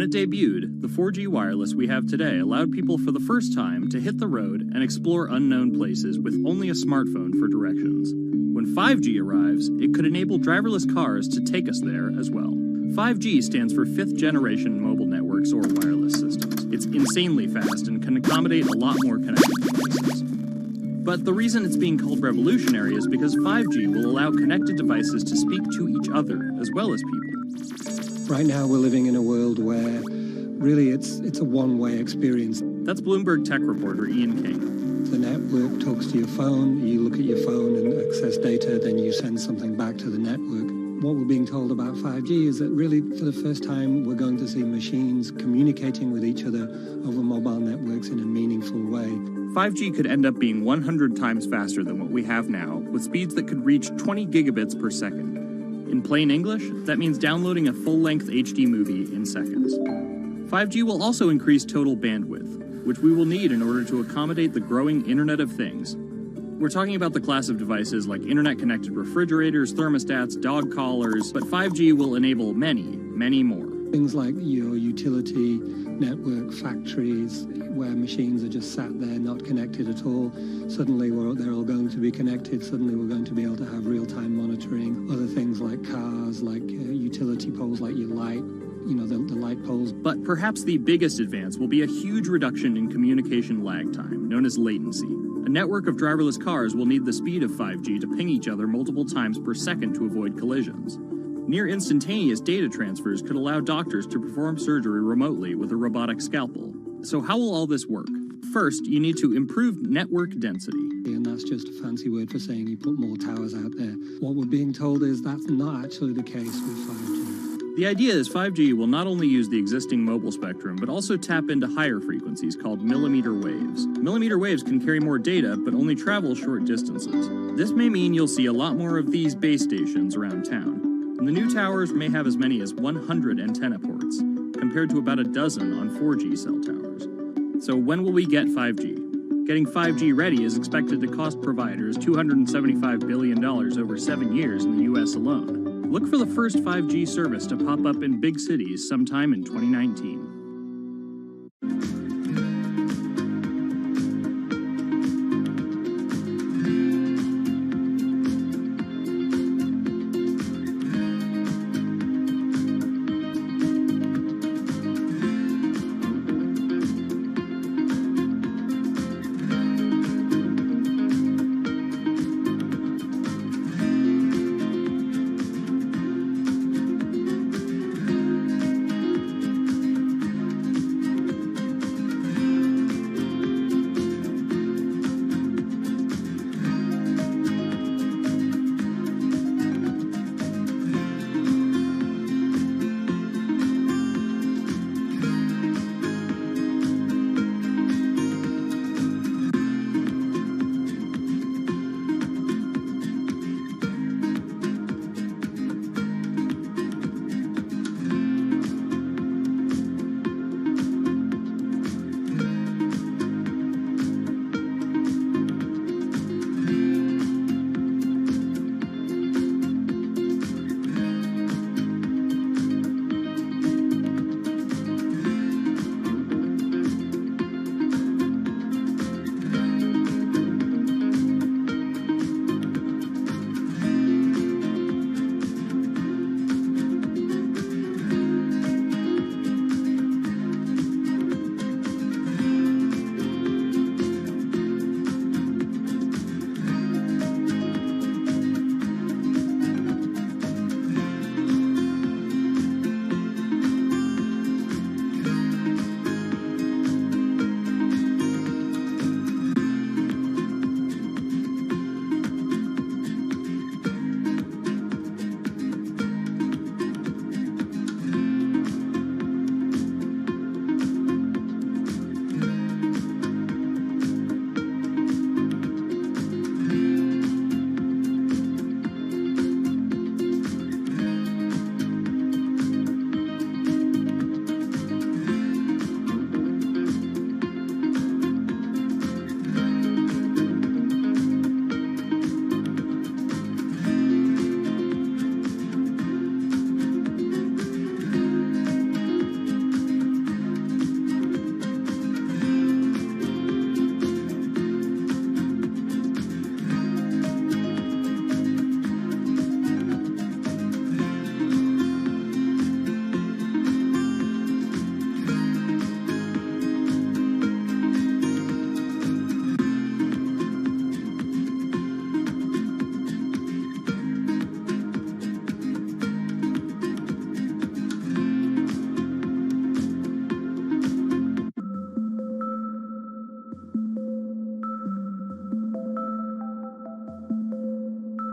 it debuted, the 4G wireless we have today allowed people for the first time to hit the road and explore unknown places with only a smartphone for directions. When 5G arrives, it could enable driverless cars to take us there as well. 5G stands for fifth generation mobile networks or wireless systems. It's insanely fast and can accommodate a lot more connected devices. But the reason it's being called revolutionary is because 5G will allow connected devices to speak to each other as well as people. Right now we're living in a world where really it's a one-way experience. That's Bloomberg tech reporter Ian King. The network talks to your phone, you look at your phone and access data, then you send something back to the network. What we're being told about 5G is that really for the first time we're going to see machines communicating with each other over mobile networks in a meaningful way. 5G could end up being 100 times faster than what we have now, with speeds that could reach 20 gigabits per second. In plain English, that means downloading a full-length HD movie in seconds. 5G will also increase total bandwidth, which we will need in order to accommodate the growing Internet of Things. We're talking about the class of devices like internet-connected refrigerators, thermostats, dog collars, but 5G will enable many, many more. Things like your utility network factories where machines are just sat there not connected at all. Suddenly they're all going to be connected. Suddenly we're going to be able to have real-time monitoring. Other things like cars, like utility poles, like your light, the light poles. But perhaps the biggest advance will be a huge reduction in communication lag time, known as latency. A network of driverless cars will need the speed of 5G to ping each other multiple times per second to avoid collisions. Near instantaneous data transfers could allow doctors to perform surgery remotely with a robotic scalpel. So how will all this work? First, you need to improve network density. And that's just a fancy word for saying you put more towers out there. What we're being told is that's not actually the case with 5G. The idea is 5G will not only use the existing mobile spectrum, but also tap into higher frequencies called millimeter waves. Millimeter waves can carry more data, but only travel short distances. This may mean you'll see a lot more of these base stations around town. And the new towers may have as many as 100 antenna ports, compared to about a dozen on 4G cell towers. So when will we get 5G? Getting 5G ready is expected to cost providers $275 billion over 7 years in the US alone. Look for the first 5G service to pop up in big cities sometime in 2019.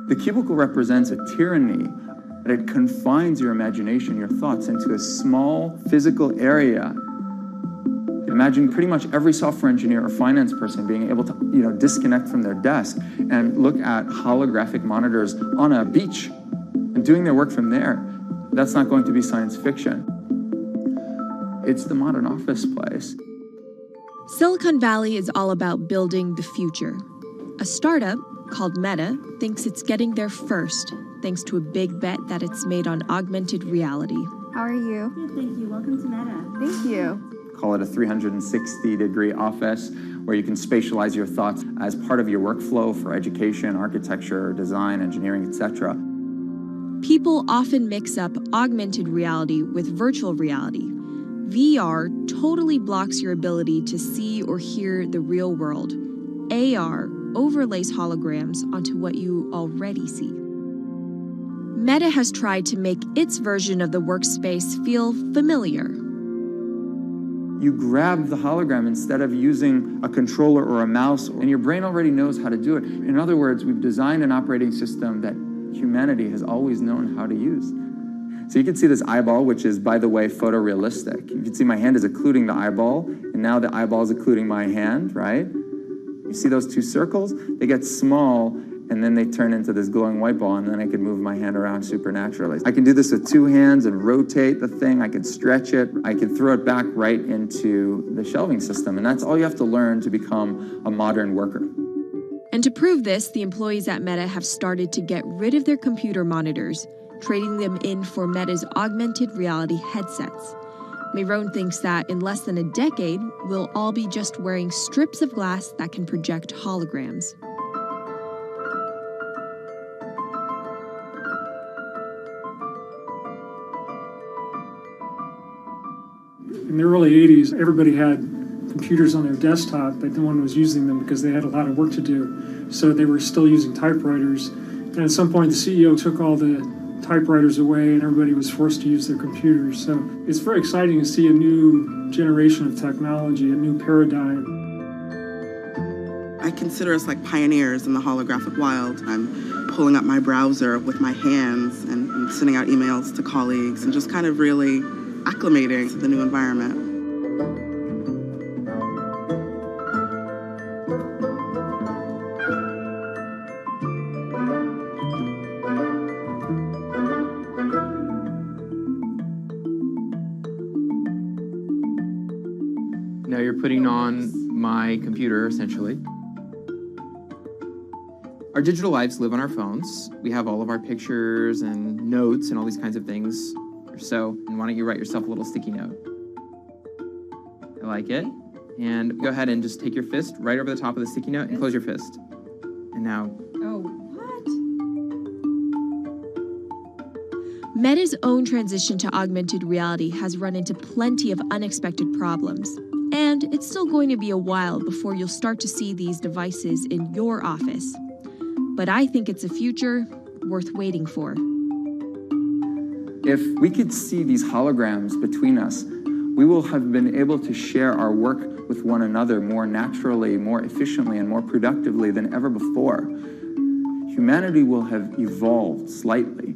The cubicle represents a tyranny. It confines your imagination, your thoughts, into a small physical area. Imagine pretty much every software engineer or finance person being able to, disconnect from their desk and look at holographic monitors on a beach and doing their work from there. That's not going to be science fiction. It's the modern office place. Silicon Valley is all about building the future. A startup called Meta thinks it's getting there first, thanks to a big bet that it's made on augmented reality. How are you? Good, thank you. Welcome to Meta. Thank you. Call it a 360-degree office where you can spatialize your thoughts as part of your workflow for education, architecture, design, engineering, etc. People often mix up augmented reality with virtual reality. VR totally blocks your ability to see or hear the real world. AR overlays holograms onto what you already see. Meta has tried to make its version of the workspace feel familiar. You grab the hologram instead of using a controller or a mouse, and your brain already knows how to do it. In other words, we've designed an operating system that humanity has always known how to use. So you can see this eyeball, which is, by the way, photorealistic. You can see my hand is occluding the eyeball, and now the eyeball is occluding my hand, right? You see those two circles? They get small, and then they turn into this glowing white ball, and then I can move my hand around supernaturally. I can do this with 2 hands and rotate the thing. I can stretch it. I can throw it back right into the shelving system, and that's all you have to learn to become a modern worker. And to prove this, the employees at Meta have started to get rid of their computer monitors, trading them in for Meta's augmented reality headsets. Myron thinks that in less than a decade, we'll all be just wearing strips of glass that can project holograms. In the early 80s, everybody had computers on their desktop, but no one was using them because they had a lot of work to do. So they were still using typewriters. And at some point, the CEO took all the typewriters away and everybody was forced to use their computers. So it's very exciting to see a new generation of technology, a new paradigm. I consider us like pioneers in the holographic wild. I'm pulling up my browser with my hands and sending out emails to colleagues and just kind of really acclimating to the new environment. Now you're putting on my computer, essentially. Our digital lives live on our phones. We have all of our pictures and notes and all these kinds of things. So, and why don't you write yourself a little sticky note? I like it. And go ahead and just take your fist right over the top of the sticky note and close your fist. And now... Oh, what? Meta's own transition to augmented reality has run into plenty of unexpected problems. And it's still going to be a while before you'll start to see these devices in your office. But I think it's a future worth waiting for. If we could see these holograms between us, we will have been able to share our work with one another more naturally, more efficiently, and more productively than ever before. Humanity will have evolved slightly.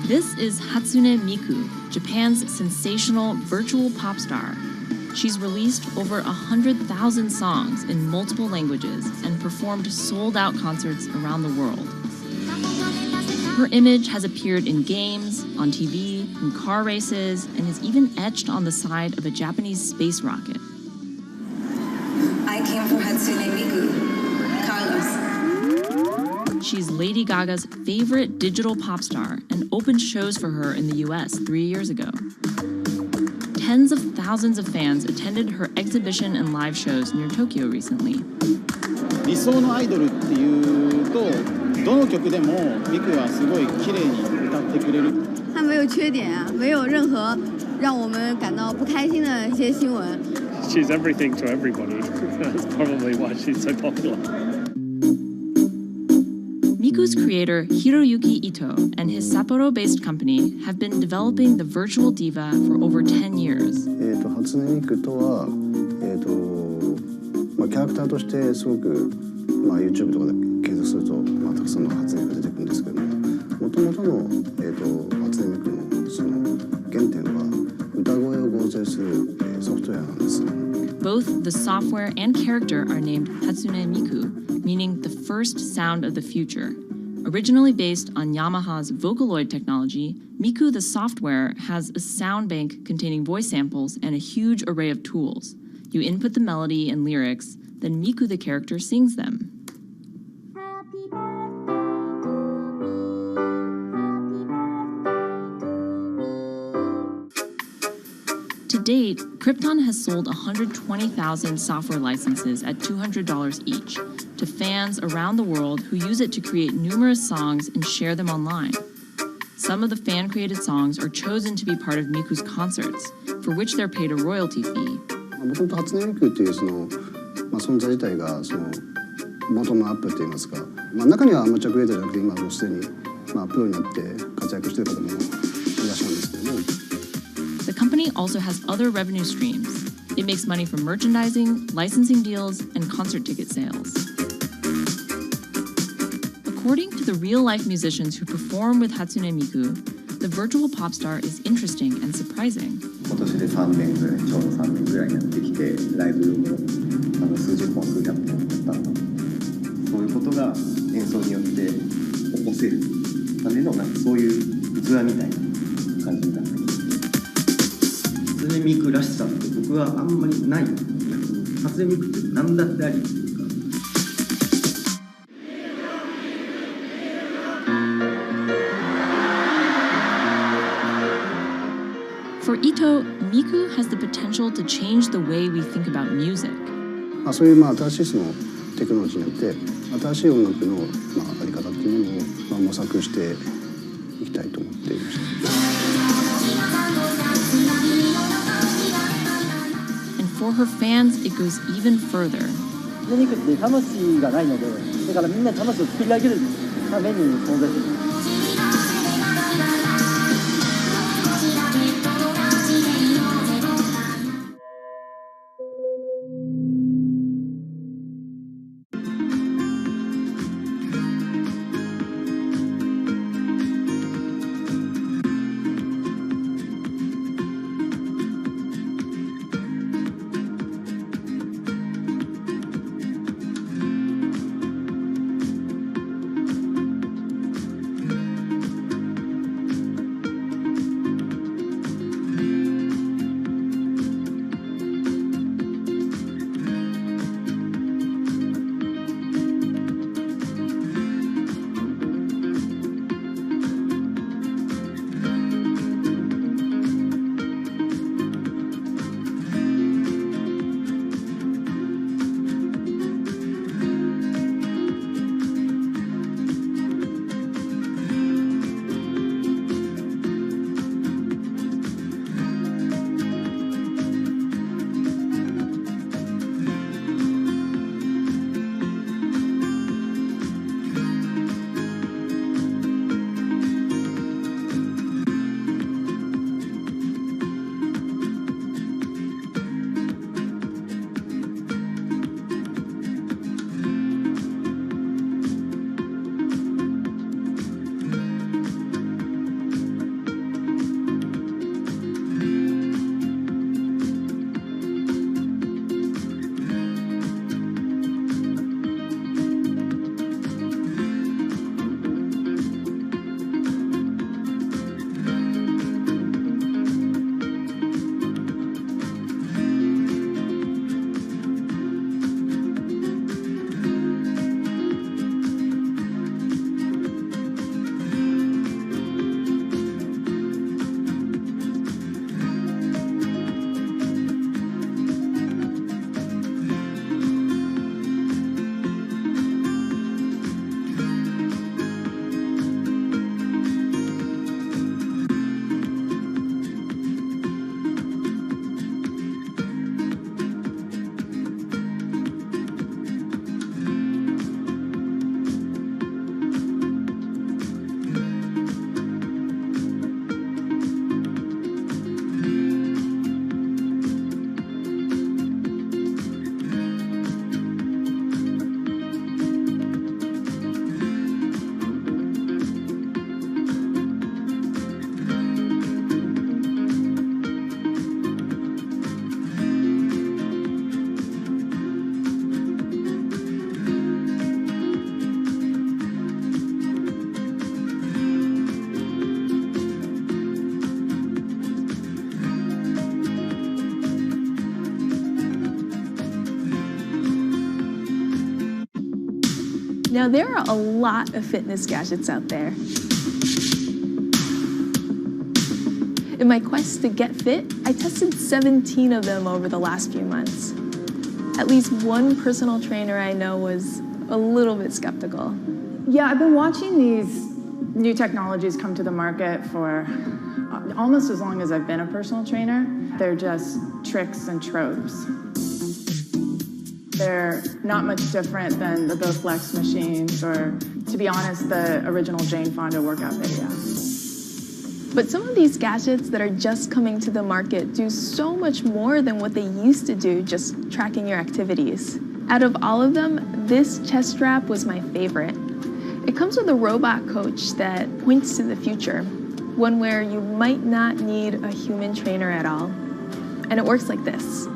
This is Hatsune Miku, Japan's sensational virtual pop star. She's released over 100,000 songs in multiple languages and performed sold-out concerts around the world. Her image has appeared in games, on TV, in car races, and is even etched on the side of a Japanese space rocket. I came for Hatsune Miku, Carlos. She's Lady Gaga's favorite digital pop star and opened shows for her in the US 3 years ago. Tens of thousands of fans attended her exhibition and live shows near Tokyo recently. 理想のアイドルっていうと、どの曲でもミクはすごい綺麗に歌ってくれる。他没有缺点啊，没有任何让我们感到不开心的一些新闻。She's everything to everybody. That's probably why she's so popular. Miku's creator Hiroyuki Ito and his Sapporo-based company have been developing the virtual diva for over 10 years. 初音ミクとは、キャラクターとしてすごく、YouTube とかで検索すると、たくさんの初音ミクが出てくるんですけども、元々の、初音ミクのその原点は歌声を合成する、ソフトウェアなんです。Both the software and character are named Hatsune Miku, meaning the first sound of the future. Originally based on Yamaha's Vocaloid technology, Miku the software has a sound bank containing voice samples and a huge array of tools. You input the melody and lyrics, then Miku the character sings them. To date, Krypton has sold 120,000 software licenses at $200 each to fans around the world who use it to create numerous songs and share them online. Some of the fan-created songs are chosen to be part of Miku's concerts, for which they're paid a royalty fee. もともと初音ミクっていうその、存在自体がそのボトムアップって言いますか、中にはアマチュアクリエイターじゃなくて今もうすでに、プロになって活躍している方もいらっしゃるんですけども。The company also has other revenue streams. It makes money from merchandising, licensing deals, and concert ticket sales. According to the real-life musicians who perform with Hatsune Miku, the virtual pop star is interesting and surprising. 今年で3年ぐらい、ちょうど3年ぐらいになってきて、ライブも数十本、数百本だったの。そういうことが演奏によって起こせるためのそういう器みたいな感じになってきて。初音ミクらしさって僕はあんまりない。初音ミクって何だってあり。For Ito, Miku has the potential to change the way we think about music. そういう新しいそのテクノロジーによって新しい音楽のあり方っていうものを模索していきたいと思っていました。And for her fans, it goes even further. 初音ミクって魂がないので、だからみんな魂を作り上げるために存在する。Now, there are a lot of fitness gadgets out there. In my quest to get fit, I tested 17 of them over the last few months. At least one personal trainer I know was a little bit skeptical. Yeah, I've been watching these new technologies come to the market for almost as long as I've been a personal trainer. They're just tricks and tropes. They're not much different than the BowFlex machines or, to be honest, the original Jane Fonda workout video. But some of these gadgets that are just coming to the market do so much more than what they used to do, just tracking your activities. Out of all of them, this chest strap was my favorite. It comes with a robot coach that points to the future, one where you might not need a human trainer at all. And it works like this.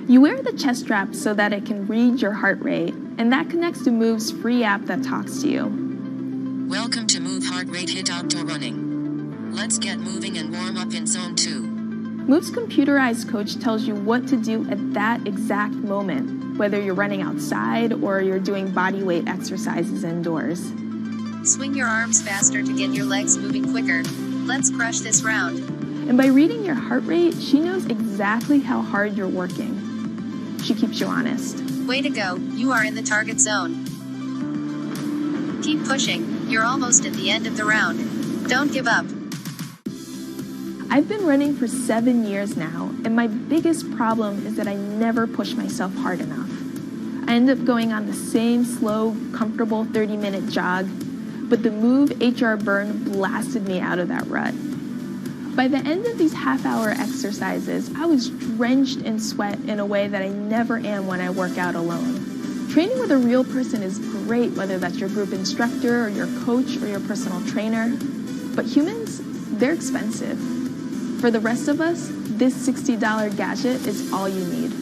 You wear the chest strap so that it can read your heart rate, and that connects to Move's free app that talks to you. Welcome to Move Heart Rate Hit Outdoor Running. Let's get moving and warm up in Zone 2. Move's computerized coach tells you what to do at that exact moment, whether you're running outside or you're doing body weight exercises indoors. Swing your arms faster to get your legs moving quicker. Let's crush this round. And by reading your heart rate, she knows exactly how hard you're working. She keeps you honest. Way to go, you are in the target zone. Keep pushing, you're almost at the end of the round. Don't give up. I've been running for 7 years now, and my biggest problem is that I never push myself hard enough. I end up going on the same slow, comfortable 30-minute jog, but the Move HR Burn blasted me out of that rut. By the end of these half-hour exercises, I was drenched in sweat in a way that I never am when I work out alone. Training with a real person is great, whether that's your group instructor or your coach or your personal trainer, but humans, they're expensive. For the rest of us, this $60 gadget is all you need.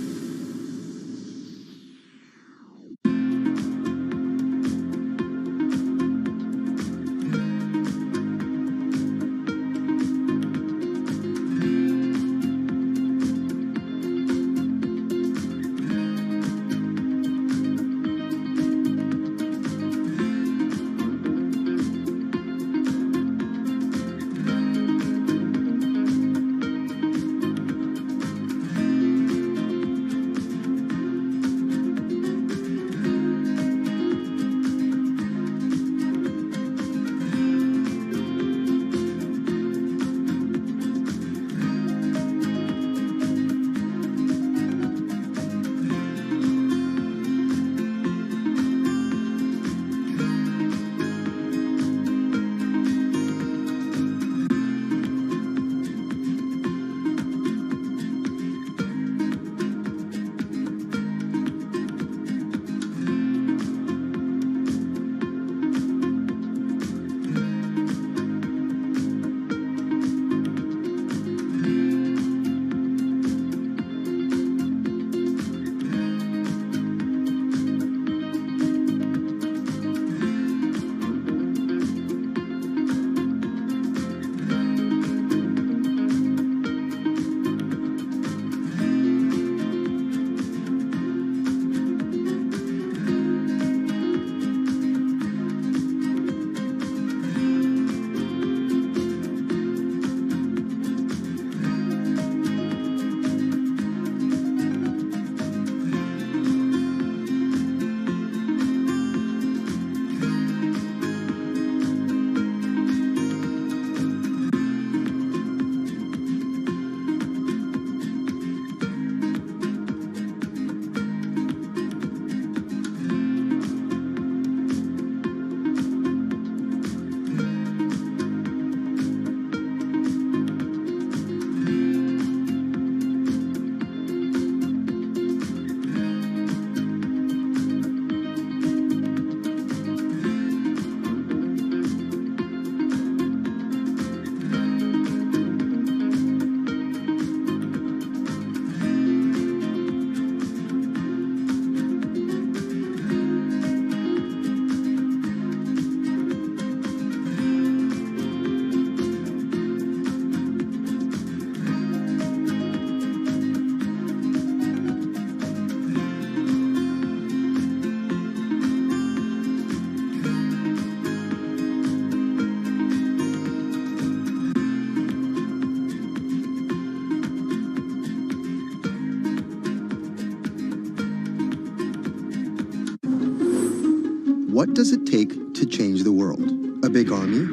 what does it take to change the world? A big army?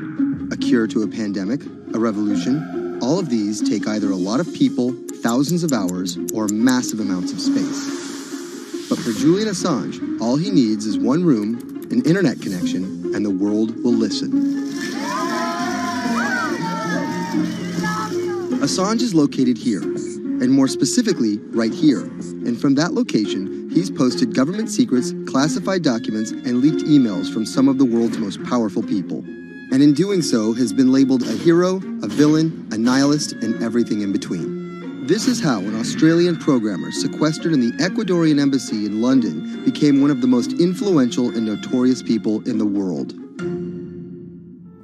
A cure to a pandemic? A revolution? All of these take either a lot of people, thousands of hours, or massive amounts of space. But for Julian Assange, all he needs is one room, an internet connection, and the world will listen. Assange is located here, and more specifically, right here. And from that location, he's posted government secrets, classified documents, and leaked emails from some of the world's most powerful people. And in doing so, has been labeled a hero, a villain, a nihilist, and everything in between. This is how an Australian programmer sequestered in the Ecuadorian embassy in London became one of the most influential and notorious people in the world.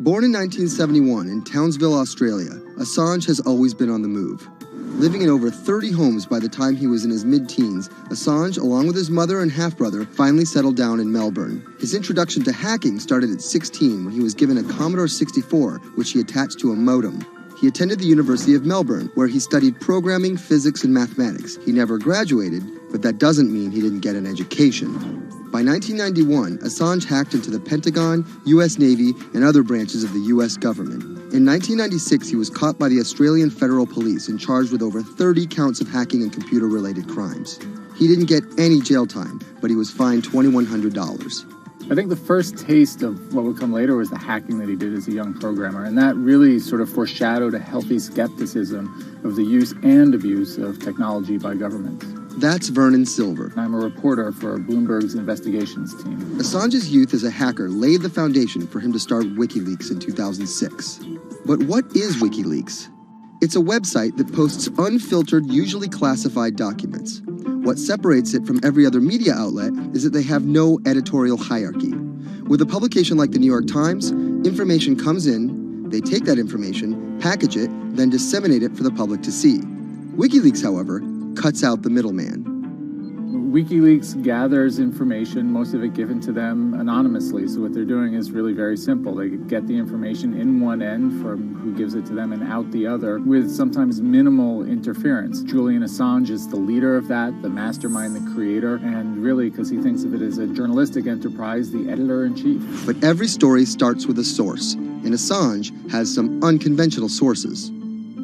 Born in 1971 in Townsville, Australia, Assange has always been on the move. Living in over 30 homes by the time he was in his mid-teens, Assange, along with his mother and half-brother, finally settled down in Melbourne. His introduction to hacking started at 16 when he was given a Commodore 64, which he attached to a modem. He attended the University of Melbourne, where he studied programming, physics, and mathematics. He never graduated, but that doesn't mean he didn't get an education. By 1991, Assange hacked into the Pentagon, U.S. Navy, and other branches of the U.S. government. In 1996, he was caught by the Australian Federal Police and charged with over 30 counts of hacking and computer-related crimes. He didn't get any jail time, but he was fined $2,100. I think the first taste of what would come later was the hacking that he did as a young programmer, and that really sort of foreshadowed a healthy skepticism of the use and abuse of technology by governments. That's Vernon Silver. I'm a reporter for Bloomberg's investigations team. Assange's youth as a hacker laid the foundation for him to start WikiLeaks in 2006. But what is WikiLeaks? It's a website that posts unfiltered, usually classified documents. What separates it from every other media outlet is that they have no editorial hierarchy. With a publication like the New York Times, information comes in, they take that information, package it, then disseminate it for the public to see. WikiLeaks, however, cuts out the middleman. WikiLeaks gathers information, most of it given to them anonymously. So what they're doing is really very simple. They get the information in one end from who gives it to them and out the other with sometimes minimal interference. Julian Assange is the leader of that, the mastermind, the creator, and really, because he thinks of it as a journalistic enterprise, the editor-in-chief. But every story starts with a source, and Assange has some unconventional sources.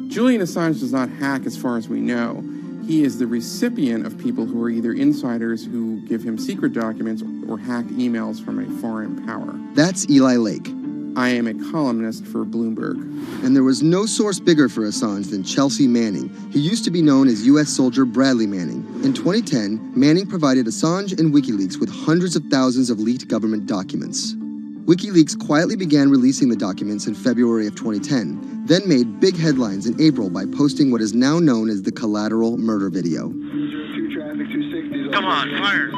Julian Assange does not hack as far as we know. He is the recipient of people who are either insiders who give him secret documents or hacked emails from a foreign power. That's Eli Lake. I am a columnist for Bloomberg. And there was no source bigger for Assange than Chelsea Manning. He used to be known as U.S. soldier Bradley Manning. In 2010, Manning provided Assange and WikiLeaks with hundreds of thousands of leaked government documents. WikiLeaks quietly began releasing the documents in February of 2010, then made big headlines in April by posting what is now known as the collateral murder video. Come on, fire!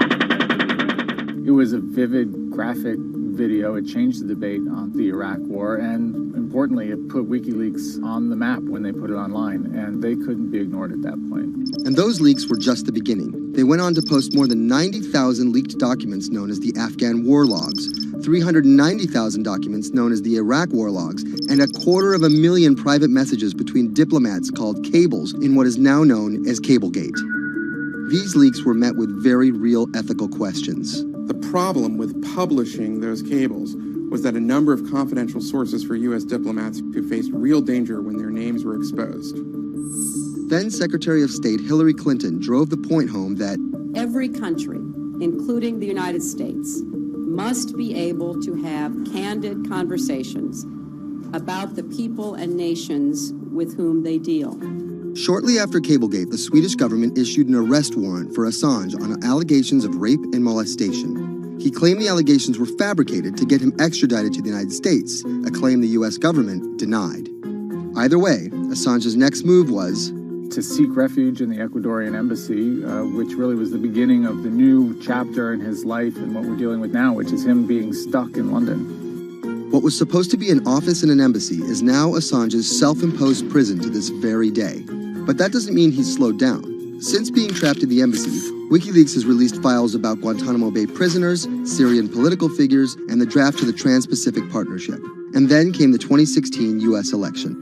It was a vivid, graphic video. It changed the debate on the Iraq War, and importantly, it put WikiLeaks on the map when they put it online, and they couldn't be ignored at that point. And those leaks were just the beginning. They went on to post more than 90,000 leaked documents known as the Afghan war logs, 390,000 documents known as the Iraq war logs, and 250,000 private messages between diplomats called cables in what is now known as Cablegate. These leaks were met with very real ethical questions. The problem with publishing those cables was that a number of confidential sources for U.S. diplomats who faced real danger when their names were exposed. Then Secretary of State Hillary Clinton drove the point home that every country, including the United States, must be able to have candid conversations about the people and nations with whom they deal. Shortly after Cablegate, the Swedish government issued an arrest warrant for Assange on allegations of rape and molestation. He claimed the allegations were fabricated to get him extradited to the United States, a claim the U.S. government denied. Either way, Assange's next move was to seek refuge in the Ecuadorian embassy, which really was the beginning of the new chapter in his life and what we're dealing with now, which is him being stuck in London. What was supposed to be an office in an embassy is now Assange's self-imposed prison to this very day. But that doesn't mean he's slowed down. Since being trapped in the embassy, WikiLeaks has released files about Guantanamo Bay prisoners, Syrian political figures, and the draft to the Trans-Pacific Partnership. And then came the 2016 U.S. election.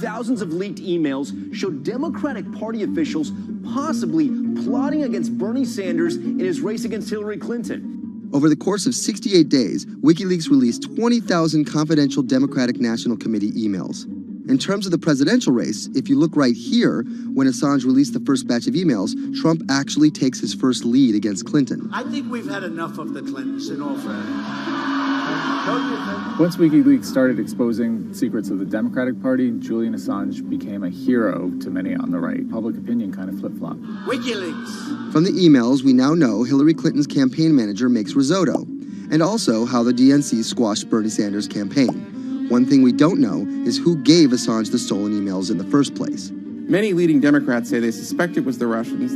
Thousands of leaked emails showed Democratic Party officials possibly plotting against Bernie Sanders in his race against Hillary Clinton. Over the course of 68 days, WikiLeaks released 20,000 confidential Democratic National Committee emails. In terms of the presidential race, if you look right here, when Assange released the first batch of emails, Trump actually takes his first lead against Clinton. I think we've had enough of the Clintons, in all fairness. Don't you think? Once WikiLeaks started exposing secrets of the Democratic Party, Julian Assange became a hero to many on the right. Public opinion kind of flip-flopped. WikiLeaks. From the emails, we now know Hillary Clinton's campaign manager makes risotto, and also how the DNC squashed Bernie Sanders' campaign. One thing we don't know is who gave Assange the stolen emails in the first place. Many leading Democrats say they suspect it was the Russians.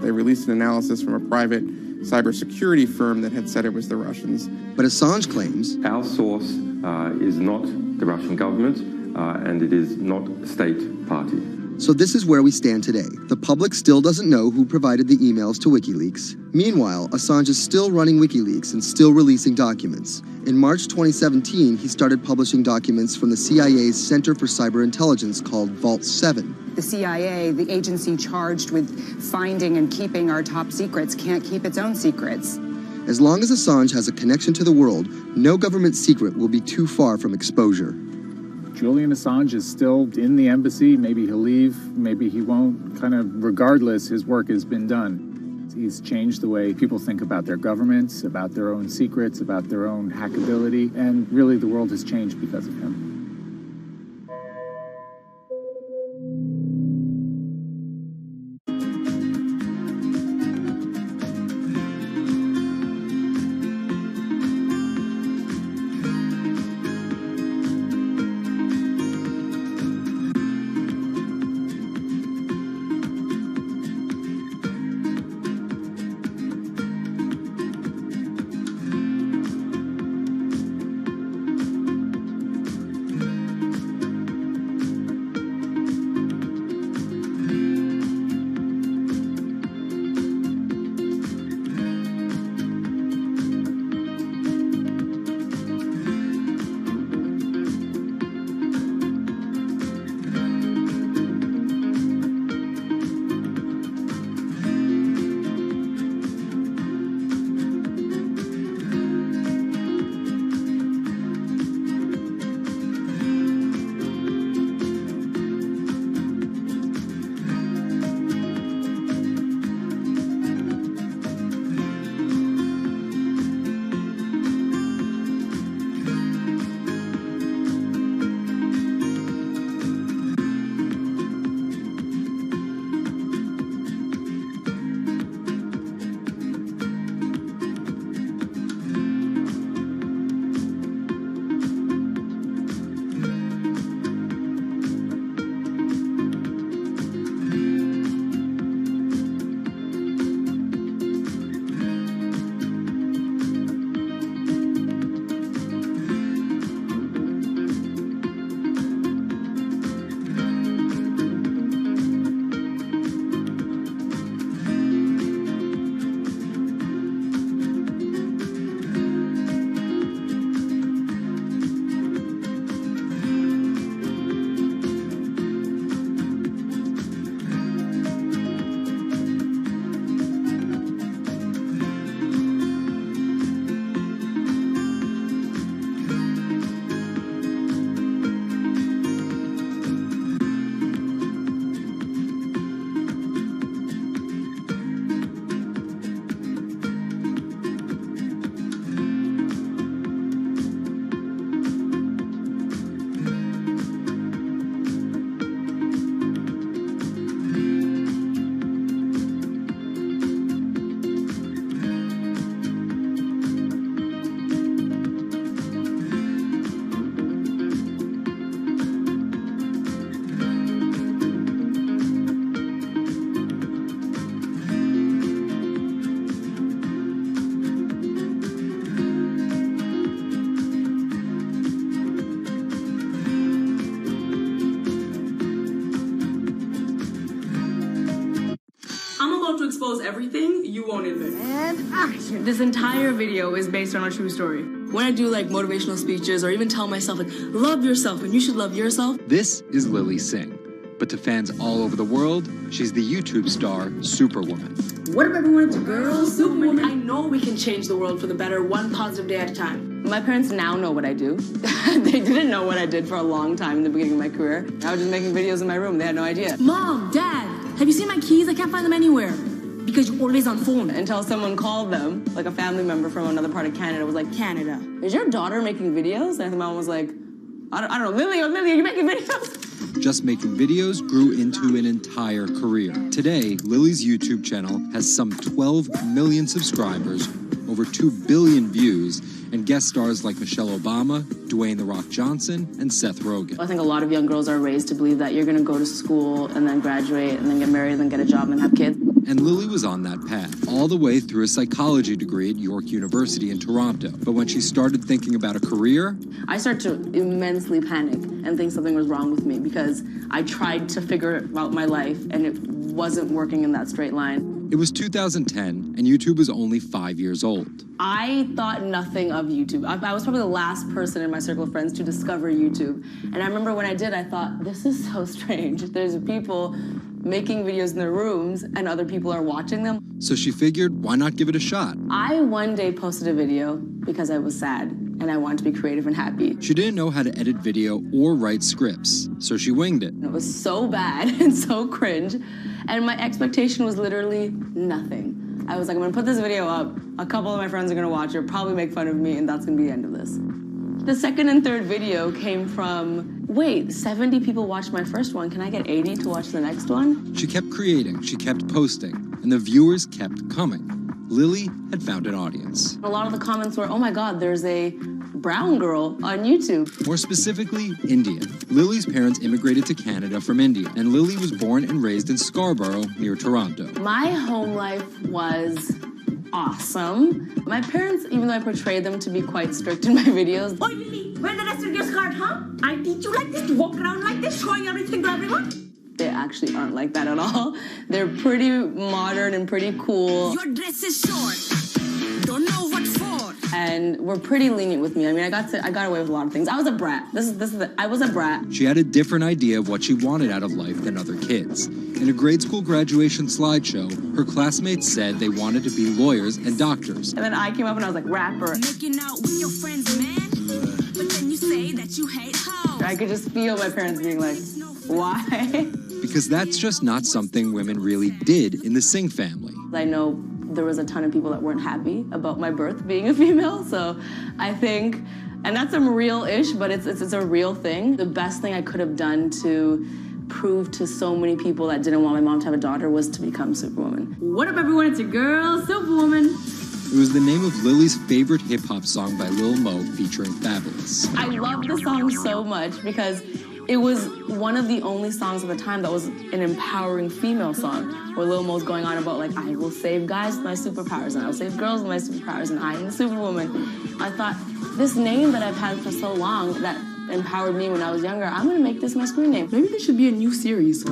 They released an analysis from a private cybersecurity firm that had said it was the Russians. But Assange claims our source is not the Russian government, and it is not a state party. So this is where we stand today. The public still doesn't know who provided the emails to WikiLeaks. Meanwhile, Assange is still running WikiLeaks and still releasing documents. In March 2017, he started publishing documents from the CIA's Center for Cyber Intelligence called Vault 7. The CIA, the agency charged with finding and keeping our top secrets, can't keep its own secrets. As long as Assange has a connection to the world, no government secret will be too far from exposure. Julian Assange is still in the embassy. Maybe he'll leave, maybe he won't. Kind of regardless, his work has been done. He's changed the way people think about their governments, about their own secrets, about their own hackability, and really the world has changed because of him. Expose everything you won't admit. And action. This entire video is based on a true story. When I do like motivational speeches or even tell myself like love yourself and you should love yourself. This is Lily Singh. But to fans all over the world, she's the YouTube star Superwoman. What up, everyone? It's your girl, Superwoman. I know we can change the world for the better, one positive day at a time. My parents now know what I do. They didn't know what I did for a long time in the beginning of my career. I was just making videos in my room. They had no idea. Mom, Dad, have you seen my keys? I can't find them anywhere. Because you're always on phone. Until someone called them, like a family member from another part of Canada, was like, Canada, is your daughter making videos? And the mom was like, I don't know, Lily, are you making videos? Just making videos grew into an entire career. Today, Lily's YouTube channel has some 12 million subscribers, over 2 billion views, and guest stars like Michelle Obama, Dwayne "The Rock" Johnson, and Seth Rogen. I think a lot of young girls are raised to believe that you're going to go to school and then graduate and then get married and then get a job and have kids. And Lily was on that path, all the way through a psychology degree at York University in Toronto. But when she started thinking about a career, I started to immensely panic and think something was wrong with me because I tried to figure out my life and it wasn't working in that straight line. It was 2010, and YouTube was only 5 years old. I thought nothing of YouTube. I was probably the last person in my circle of friends to discover YouTube. And I remember when I did, I thought, this is so strange. There's people making videos in their rooms, and other people are watching them. So she figured, why not give it a shot? I one day posted a video because I was sad, and I wanted to be creative and happy. She didn't know how to edit video or write scripts, so she winged it. It was so bad and so cringe, and my expectation was literally nothing. I was like, I'm gonna put this video up, a couple of my friends are gonna watch it, probably make fun of me, and that's gonna be the end of this. The second and third video came from, wait, 70 people watched my first one, can I get 80 to watch the next one? She kept creating, she kept posting, and the viewers kept coming. Lily had found an audience. A lot of the comments were, oh my God, there's a brown girl on YouTube. More specifically, Indian. Lily's parents immigrated to Canada from India, and Lily was born and raised in Scarborough, near Toronto. My home life was awesome. My parents, even though I portrayed them to be quite strict in my videos. Oh, Lily, wear the rest of your skirt, huh? I teach you like this, to walk around like this, showing everything to everyone. They actually aren't like that at all. They're pretty modern and pretty cool. Your dress is short. Don't know what for. And we're pretty lenient with me. I mean, I got away with a lot of things. I was a brat. I was a brat. She had a different idea of what she wanted out of life than other kids. In a grade school graduation slideshow, her classmates said they wanted to be lawyers and doctors. And then I came up and I was like, rapper. Making out with your friends, man. But then you say that you hate hoes. I could just feel my parents being like, why? Because that's just not something women really did in the Singh family. I know there was a ton of people that weren't happy about my birth being a female, so I think, and that's some real-ish, but it's a real thing. The best thing I could have done to prove to so many people that didn't want my mom to have a daughter was to become Superwoman. What up, everyone? It's your girl, Superwoman. It was the name of Lily's favorite hip-hop song by Lil Mo featuring Fabulous. I love the song so much because it was one of the only songs at the time that was an empowering female song, where Lil Mo's going on about, like, I will save guys with my superpowers, and I will save girls with my superpowers, and I am the Superwoman. I thought, this name that I've had for so long that empowered me when I was younger, I'm gonna make this my screen name. Maybe there should be a new series.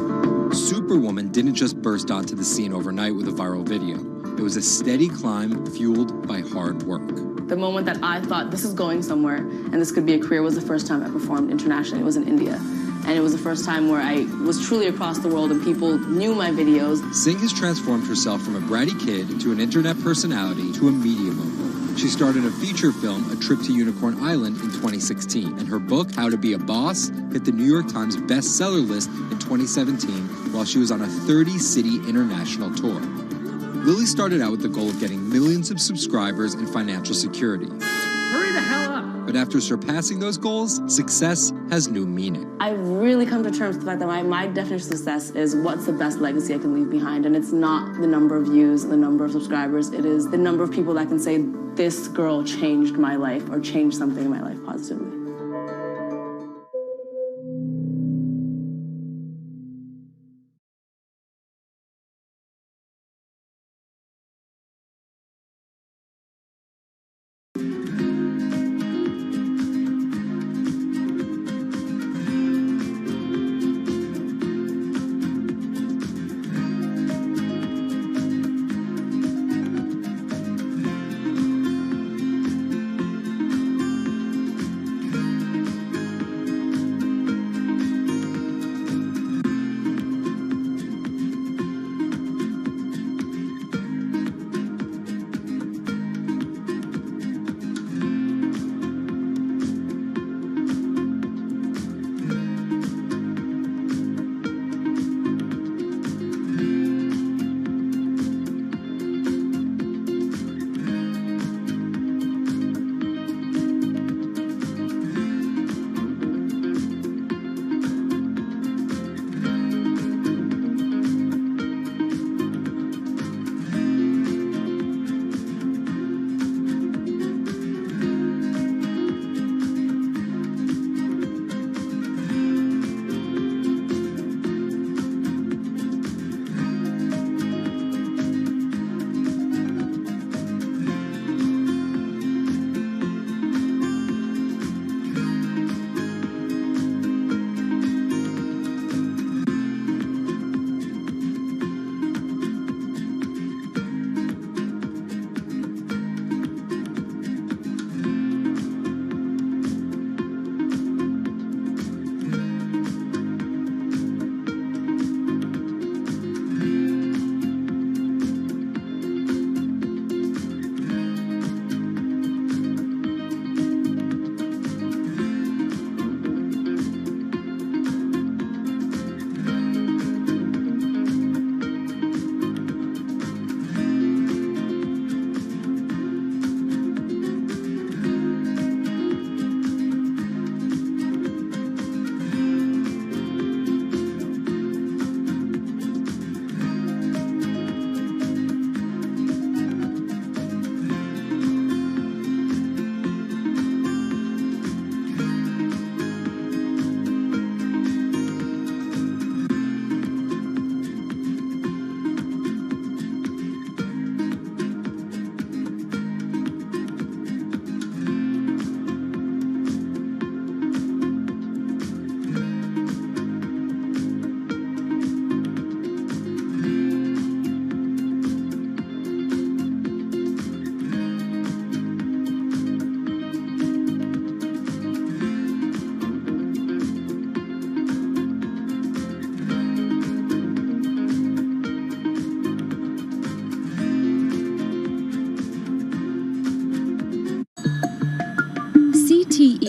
Superwoman didn't just burst onto the scene overnight with a viral video. It was a steady climb fueled by hard work. The moment that I thought this is going somewhere and this could be a career was the first time I performed internationally. It was in India. And it was the first time where I was truly across the world and people knew my videos. Singh has transformed herself from a bratty kid to an internet personality to a media mogul. She starred in a feature film, A Trip to Unicorn Island, in 2016. And her book, How to Be a Boss, hit the New York Times bestseller list in 2017 while she was on a 30-city international tour. Lily started out with the goal of getting millions of subscribers and financial security. Hurry the hell up. But after surpassing those goals, success has new meaning. I've really come to terms with the fact that my definition of success is what's the best legacy I can leave behind. And it's not the number of views and the number of subscribers. It is the number of people that can say, this girl changed my life or changed something in my life positively.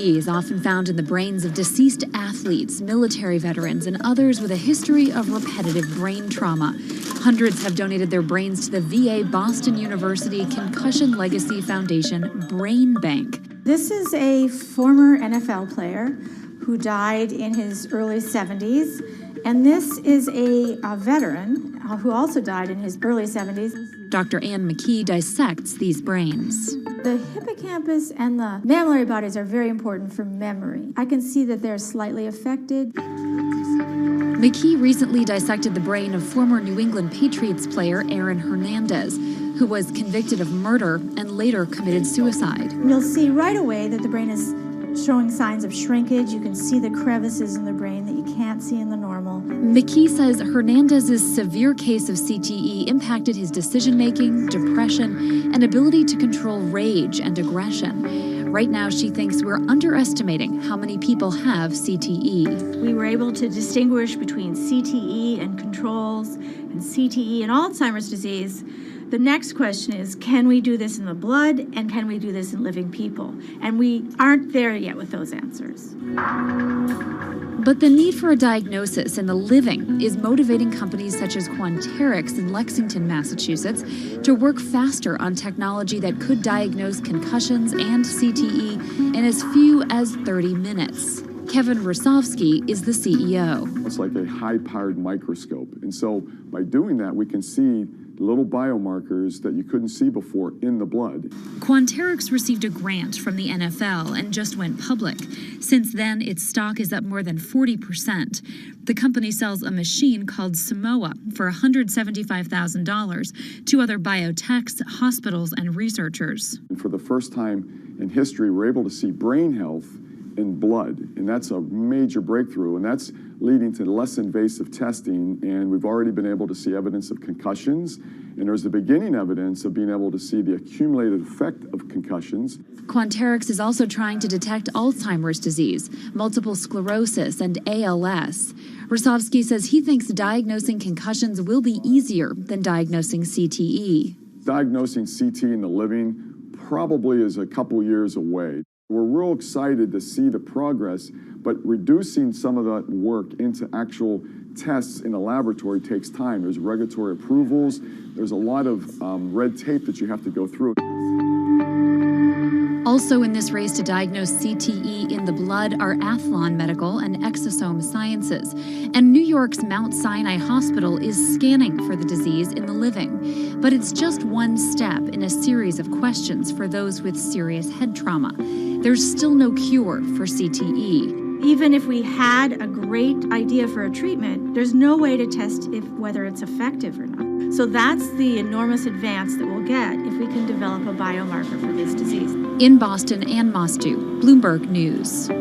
CTE is often found in the brains of deceased athletes, military veterans, and others with a history of repetitive brain trauma. Hundreds have donated their brains to the VA Boston University Concussion Legacy Foundation Brain Bank. This is a former NFL player who died in his early 70s, and this is a veteran who also died in his early 70s. Dr. Ann McKee dissects these brains. The hippocampus and the mammillary bodies are very important for memory. I can see that they're slightly affected. McKee recently dissected the brain of former New England Patriots player Aaron Hernandez, who was convicted of murder and later committed suicide. You'll see right away that the brain is showing signs of shrinkage. You can see the crevices in the brain that you can't see in the normal. McKee says Hernandez's severe case of CTE impacted his decision-making, depression, and ability to control rage and aggression. Right now, she thinks we're underestimating how many people have CTE. We were able to distinguish between CTE and controls and CTE and Alzheimer's disease. The next question is, can we do this in the blood, and can we do this in living people? And we aren't there yet with those answers. But the need for a diagnosis in the living is motivating companies such as Quanterix in Lexington, Massachusetts, to work faster on technology that could diagnose concussions and CTE in as few as 30 minutes. Kevin Rosovsky is the CEO. It's like a high-powered microscope. And so by doing that, we can see little biomarkers that you couldn't see before in the blood. Quanterix received a grant from the NFL and just went public. Since then, its stock is up more than 40%. The company sells a machine called Simoa for $175,000 to other biotechs, hospitals, and researchers. And for the first time in history, we're able to see brain health in blood, and that's a major breakthrough, and that's leading to less invasive testing, and we've already been able to see evidence of concussions, and there's the beginning evidence of being able to see the accumulated effect of concussions. Quanterix is also trying to detect Alzheimer's disease, multiple sclerosis, and ALS. Rosovsky says he thinks diagnosing concussions will be easier than diagnosing CTE. Diagnosing CT in the living probably is a couple years away. We're real excited to see the progress, but reducing some of that work into actual tests in a laboratory takes time. There's regulatory approvals. There's a lot of red tape that you have to go through. Also in this race to diagnose CTE in the blood are Athlon Medical and Exosome Sciences. And New York's Mount Sinai Hospital is scanning for the disease in the living. But it's just one step in a series of questions for those with serious head trauma. There's still no cure for CTE. Even if we had a great idea for a treatment, there's no way to test whether it's effective or not. So that's the enormous advance that we'll get if we can develop a biomarker for this disease. In Boston, Ann Mostu, Bloomberg News.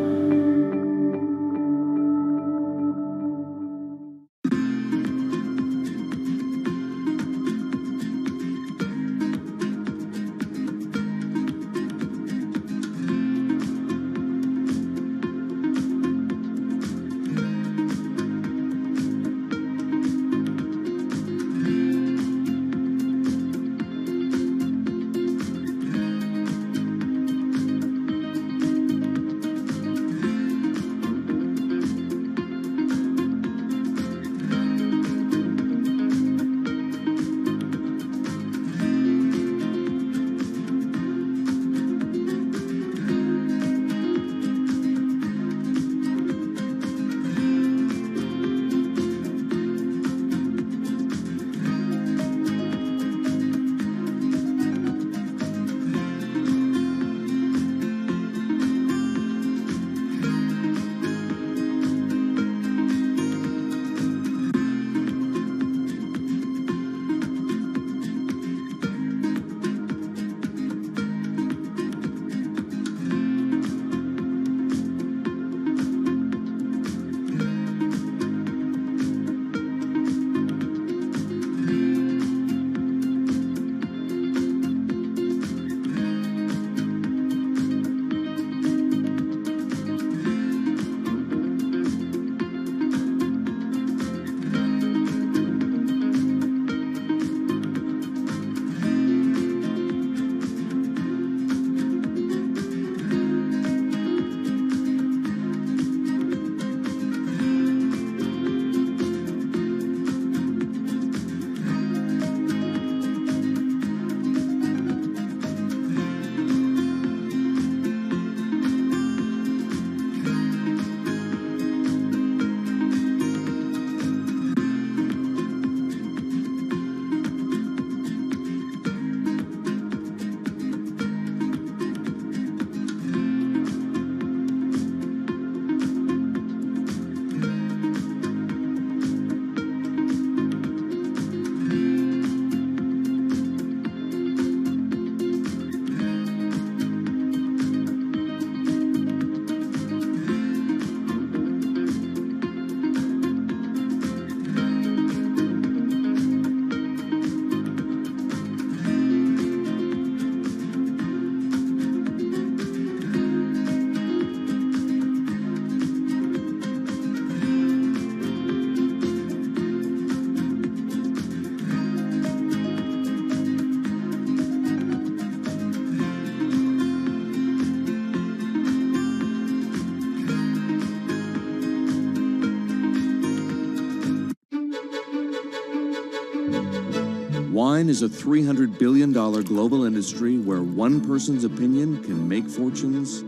Wine is a $300 billion global industry where one person's opinion can make fortunes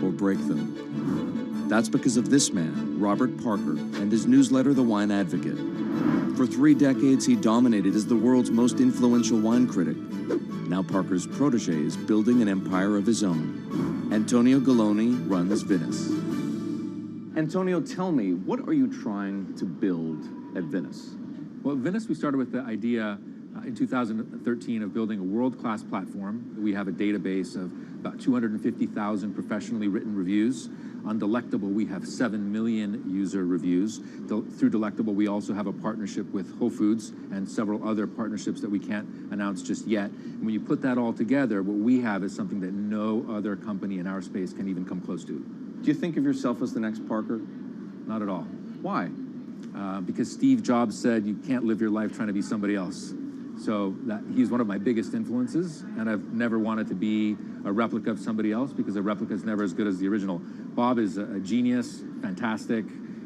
or break them. That's because of this man, Robert Parker, and his newsletter, The Wine Advocate. For 3 decades, he dominated as the world's most influential wine critic. Now Parker's protege is building an empire of his own. Antonio Galloni runs Venice. Antonio, tell me, what are you trying to build at Venice? Well, at Venice, we started with the idea in 2013 of building a world-class platform. We have a database of about 250,000 professionally written reviews. On Delectable, we have 7 million user reviews. Through Delectable, we also have a partnership with Whole Foods and several other partnerships that we can't announce just yet. And when you put that all together, what we have is something that no other company in our space can even come close to. Do you think of yourself as the next Parker? Not at all. Why? Because Steve Jobs said you can't live your life trying to be somebody else. So he's one of my biggest influences, and I've never wanted to be a replica of somebody else because a replica is never as good as the original. Bob is a genius, fantastic,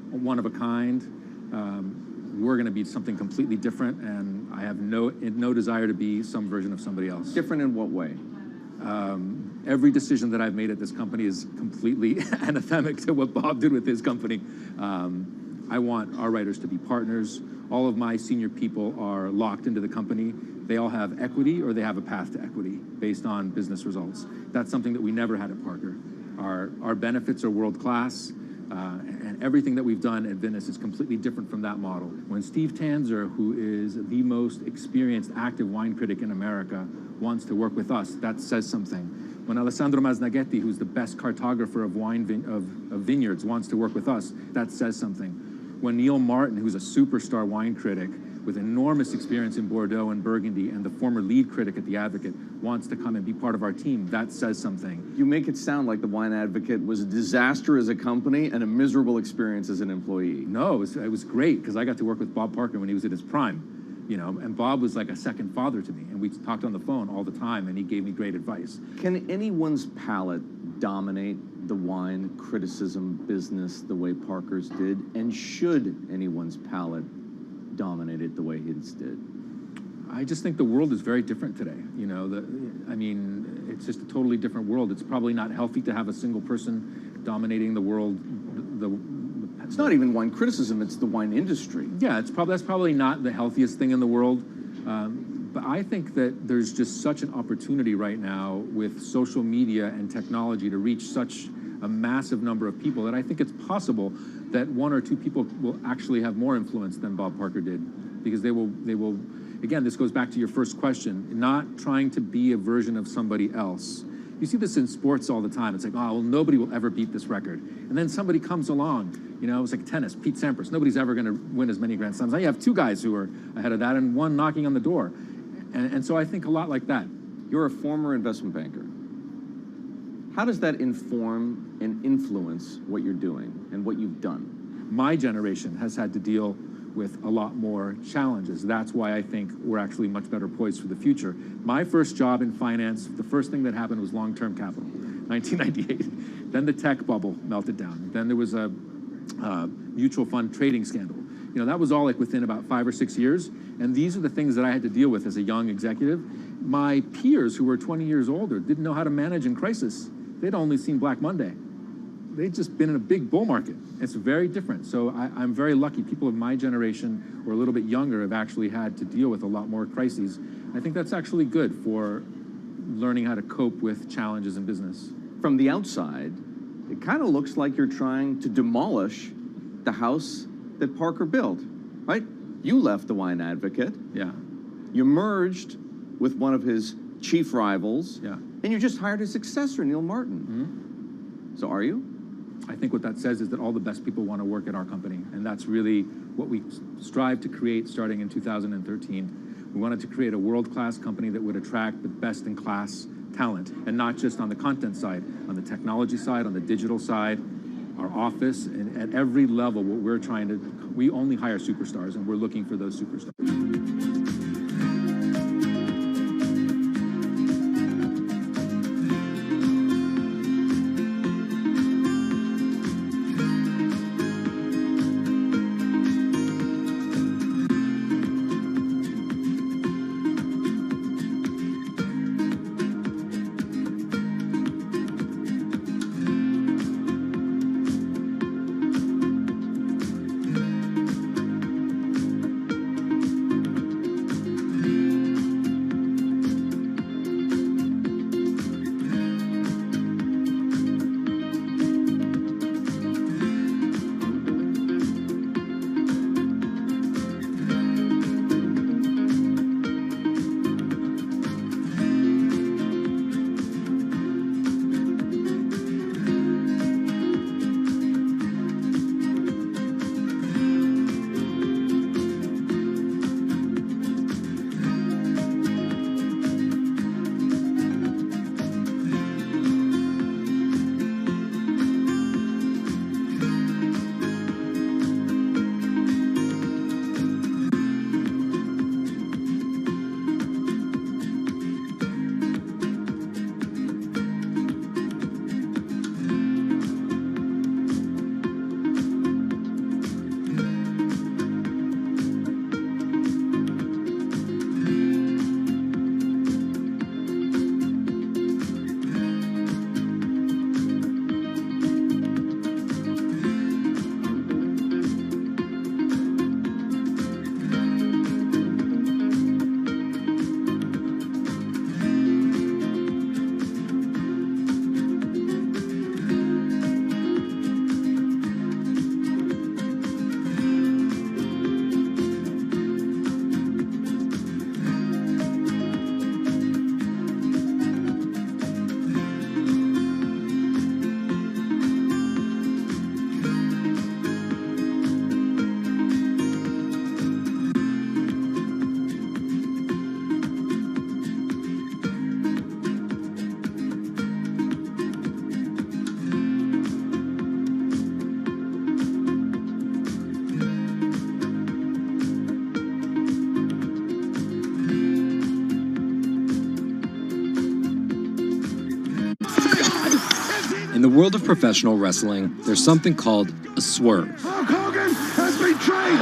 one of a kind. We're going to be something completely different, and I have no desire to be some version of somebody else. Different in what way? Every decision that I've made at this company is completely anathemic to what Bob did with his company. I want our writers to be partners. All of my senior people are locked into the company. They all have equity or they have a path to equity based on business results. That's something that we never had at Parker. Our benefits are world-class, and everything that we've done at Venice is completely different from that model. When Steve Tanzer, who is the most experienced active wine critic in America, wants to work with us, that says something. When Alessandro Masnaghetti, who's the best cartographer of vineyards, wants to work with us, that says something. When Neil Martin, who's a superstar wine critic with enormous experience in Bordeaux and Burgundy and the former lead critic at The Advocate, wants to come and be part of our team, that says something. You make it sound like The Wine Advocate was a disaster as a company and a miserable experience as an employee. No, it was great because I got to work with Bob Parker when he was at his prime. You know, and Bob was like a second father to me, and we talked on the phone all the time, and he gave me great advice. Can anyone's palate dominate the wine criticism business the way Parker's did? And should anyone's palate dominate it the way his did? I just think the world is very different today. You know, I mean, it's just a totally different world. It's probably not healthy to have a single person dominating the world. It's not even wine criticism, it's the wine industry. Yeah, that's probably not the healthiest thing in the world. But I think that there's just such an opportunity right now with social media and technology to reach such a massive number of people that I think it's possible that 1 or 2 people will actually have more influence than Bob Parker did, because they will, again, this goes back to your first question, not trying to be a version of somebody else. You see this in sports all the time. It's like, oh, well, nobody will ever beat this record. And then somebody comes along, you know, it's like tennis, Pete Sampras. Nobody's ever going to win as many Grand Slams. Now you have 2 guys who are ahead of that and 1 knocking on the door. And so I think a lot like that. You're a former investment banker. How does that inform and influence what you're doing and what you've done? My generation has had to deal with a lot more challenges. That's why I think we're actually much better poised for the future. My first job in finance, the first thing that happened was long-term capital, 1998. Then the tech bubble melted down. Then there was a mutual fund trading scandal. You know, that was all like within about 5 or 6 years. And these are the things that I had to deal with as a young executive. My peers who were 20 years older didn't know how to manage in crisis. They'd only seen Black Monday. They'd just been in a big bull market. It's very different. So I'm very lucky. People of my generation or a little bit younger have actually had to deal with a lot more crises. I think that's actually good for learning how to cope with challenges in business. From the outside, it kind of looks like you're trying to demolish the house that Parker built, right? You left The Wine Advocate. Yeah. You merged with one of his chief rivals. Yeah. And you just hired his successor, Neil Martin. Mm-hmm. So are you? I think what that says is that all the best people want to work at our company. And that's really what we strive to create starting in 2013. We wanted to create a world-class company that would attract the best-in-class talent, and not just on the content side, on the technology side, on the digital side, our office, and at every level, what we're trying to, we only hire superstars, and we're looking for those superstars. In the world of professional wrestling, there's something called a swerve. Hulk Hogan has betrayed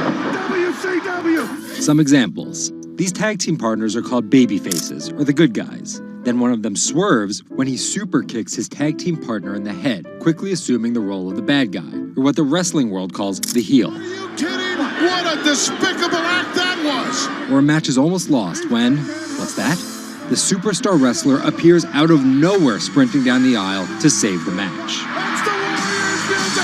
WCW. Some examples. These tag team partners are called baby faces, or the good guys. Then one of them swerves when he super kicks his tag team partner in the head, quickly assuming the role of the bad guy, or what the wrestling world calls the heel. Are you kidding? What a despicable act that was! Or a match is almost lost when, what's that? The superstar wrestler appears out of nowhere sprinting down the aisle to save the match. That's the Warriors music!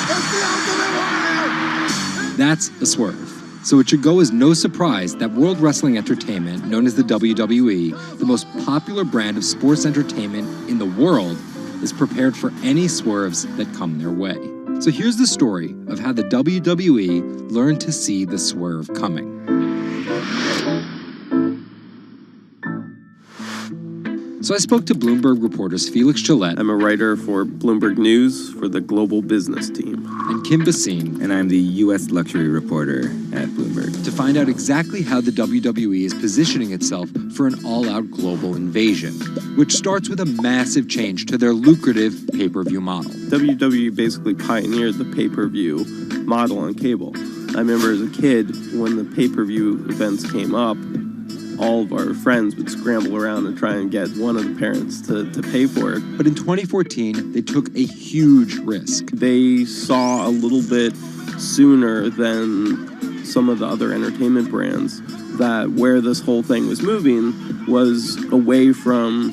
That's the Ultimate Warrior! That's a swerve. So it should go as no surprise that World Wrestling Entertainment, known as the WWE, the most popular brand of sports entertainment in the world, is prepared for any swerves that come their way. So here's the story of how the WWE learned to see the swerve coming. So I spoke to Bloomberg reporters Felix Gillette. I'm a writer for Bloomberg News for the global business team. And Kim Basine. And I'm the U.S. luxury reporter at Bloomberg. To find out exactly how the WWE is positioning itself for an all-out global invasion, which starts with a massive change to their lucrative pay-per-view model. WWE basically pioneered the pay-per-view model on cable. I remember as a kid, when the pay-per-view events came up, all of our friends would scramble around and try and get one of the parents to pay for it. But in 2014, they took a huge risk. They saw a little bit sooner than some of the other entertainment brands that where this whole thing was moving was away from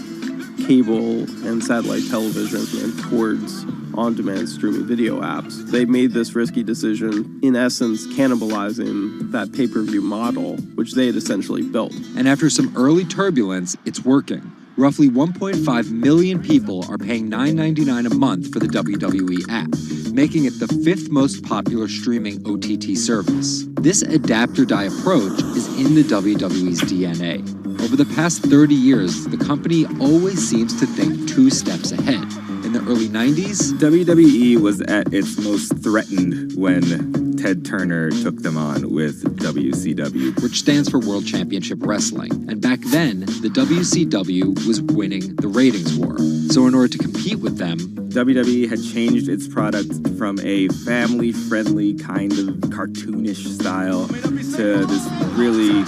cable and satellite television and towards on-demand streaming video apps. They made this risky decision, in essence, cannibalizing that pay-per-view model, which they had essentially built. And after some early turbulence, it's working. Roughly 1.5 million people are paying $9.99 a month for the WWE app, making it the fifth most popular streaming OTT service. This adapt-or-die approach is in the WWE's DNA. Over the past 30 years, the company always seems to think 2 steps ahead. In the early 90s, WWE was at its most threatened when Ted Turner took them on with WCW, which stands for World Championship Wrestling. And back then, the WCW was winning the ratings war. So in order to compete with them, WWE had changed its product from a family-friendly kind of cartoonish style to this really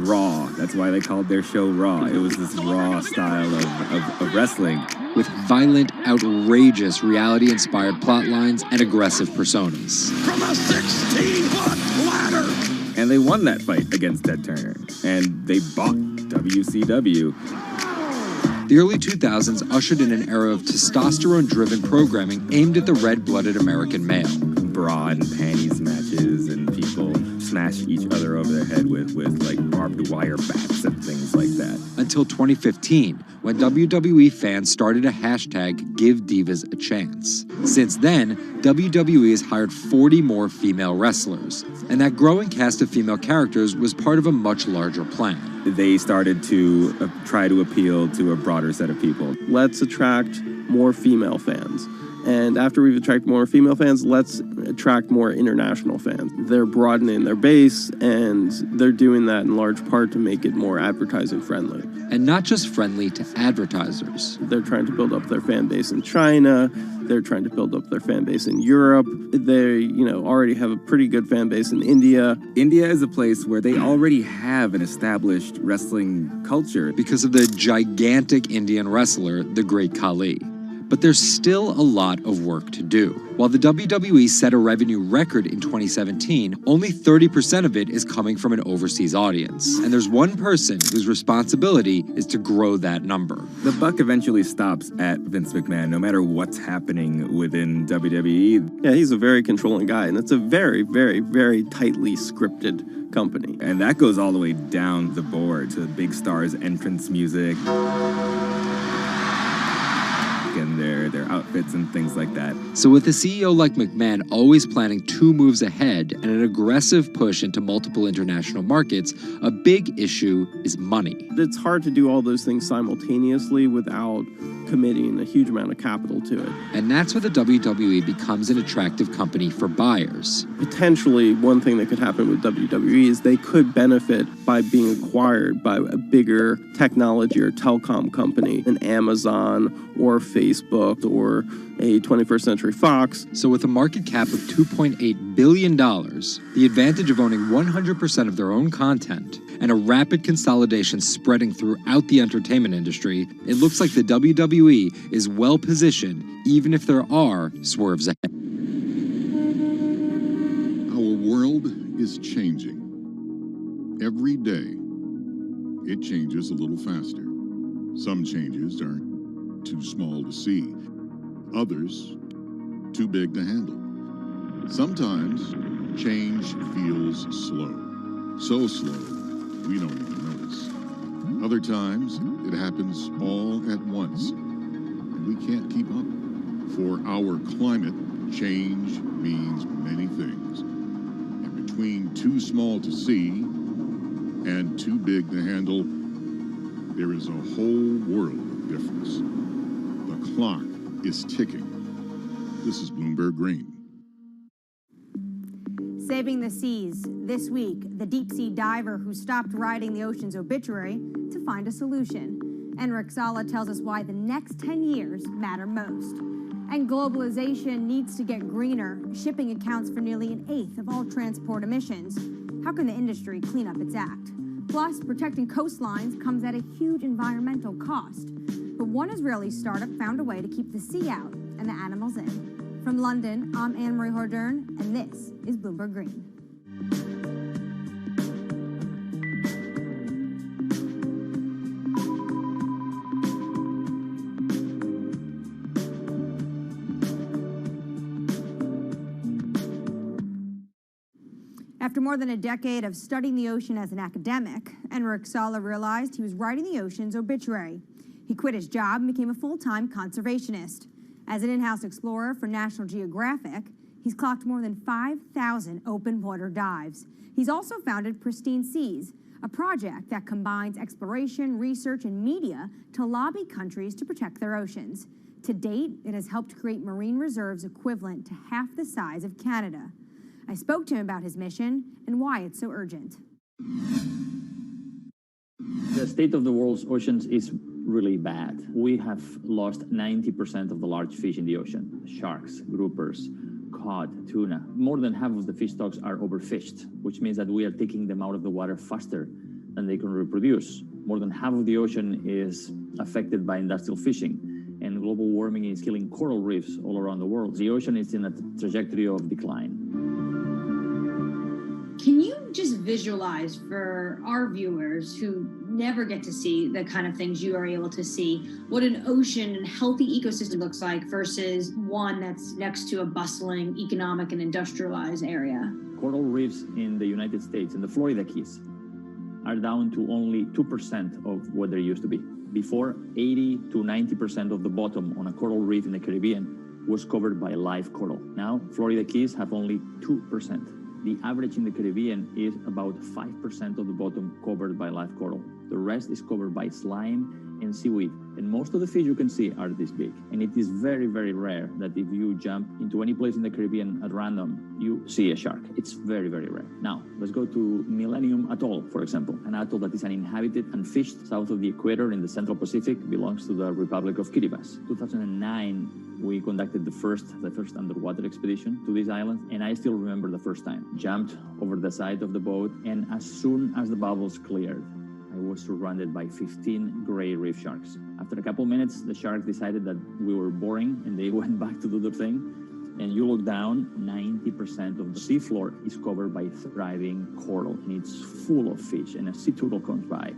raw. That's why they called their show Raw. It was this raw style of wrestling. With violent, outrageous, reality-inspired plot lines and aggressive personas. From a 16-foot ladder! And they won that fight against Ted Turner. And they bought WCW. The early 2000s ushered in an era of testosterone-driven programming aimed at the red-blooded American male. Bra and panties matches, and people smash each other over their head with like barbed wire bats and things like that. Until 2015, when WWE fans started a hashtag Give Divas a Chance. Since then, WWE has hired 40 more female wrestlers, and that growing cast of female characters was part of a much larger plan. They started to try to appeal to a broader set of people. Let's attract more female fans. And after we've attracted more female fans, let's attract more international fans. They're broadening their base, and they're doing that in large part to make it more advertising friendly. And not just friendly to advertisers. They're trying to build up their fan base in China. They're trying to build up their fan base in Europe. They, already have a pretty good fan base in India. India is a place where they already have an established wrestling culture. Because of the gigantic Indian wrestler, the Great Khali. But there's still a lot of work to do. While the WWE set a revenue record in 2017, only 30% of it is coming from an overseas audience. And there's one person whose responsibility is to grow that number. The buck eventually stops at Vince McMahon, no matter what's happening within WWE. Yeah, he's a very controlling guy, and it's a very, very, very tightly scripted company. And that goes all the way down the board to big stars' entrance music. And their outfits and things like that. So with a CEO like McMahon always planning 2 moves ahead and an aggressive push into multiple international markets, a big issue is money. It's hard to do all those things simultaneously without committing a huge amount of capital to it. And that's where the WWE becomes an attractive company for buyers. Potentially, one thing that could happen with WWE is they could benefit by being acquired by a bigger technology or telecom company, an Amazon or Facebook or a 21st Century Fox. So with a market cap of $2.8 billion, the advantage of owning 100% of their own content, and a rapid consolidation spreading throughout the entertainment industry, it looks like the WWE is well positioned, even if there are swerves ahead. Our world is changing. Every day, it changes a little faster. Some changes are too small to see. Others, too big to handle. Sometimes, change feels slow. So slow, we don't even notice. Other times, it happens all at once, and we can't keep up. For our climate, change means many things. And between too small to see and too big to handle, there is a whole world of difference. The clock is ticking. This is Bloomberg Green. Saving the seas. This week, the deep-sea diver who stopped writing the ocean's obituary to find a solution. Enric Sala tells us why the next 10 years matter most. And globalization needs to get greener. Shipping accounts for nearly an eighth of all transport emissions. How can the industry clean up its act? Plus, protecting coastlines comes at a huge environmental cost. But one Israeli startup found a way to keep the sea out and the animals in. From London, I'm Anne-Marie Hordern, and this is Bloomberg Green. After more than a decade of studying the ocean as an academic, Enric Sala realized he was writing the ocean's obituary. He quit his job and became a full-time conservationist. As an in-house explorer for National Geographic, he's clocked more than 5,000 open water dives. He's also founded Pristine Seas, a project that combines exploration, research, and media to lobby countries to protect their oceans. To date, it has helped create marine reserves equivalent to half the size of Canada. I spoke to him about his mission and why it's so urgent. The state of the world's oceans is really bad. We have lost 90% of the large fish in the ocean. Sharks, groupers, cod, tuna. More than half of the fish stocks are overfished, which means that we are taking them out of the water faster than they can reproduce. More than half of the ocean is affected by industrial fishing, and global warming is killing coral reefs all around the world. The ocean is in a trajectory of decline. Can you just visualize for our viewers who never get to see the kind of things you are able to see, what an ocean and healthy ecosystem looks like versus one that's next to a bustling economic and industrialized area? Coral reefs in the United States, in the Florida Keys, are down to only 2% of what they used to be. Before, 80 to 90% of the bottom on a coral reef in the Caribbean was covered by live coral. Now, Florida Keys have only 2%. The average in the Caribbean is about 5% of the bottom covered by live coral. The rest is covered by slime and seaweed. And most of the fish you can see are this big. And it is very, very rare that if you jump into any place in the Caribbean at random, you see a shark. It's very, very rare. Now, let's go to Millennium Atoll, for example. An atoll that is uninhabited and fished south of the equator in the Central Pacific, belongs to the Republic of Kiribati. 2009, we conducted the first underwater expedition to this island, and I still remember the first time. Jumped over the side of the boat, and as soon as the bubbles cleared, I was surrounded by 15 gray reef sharks. After a couple minutes, the sharks decided that we were boring, and they went back to do their thing. And you look down, 90% of the seafloor is covered by thriving coral, and it's full of fish, and a sea turtle comes by.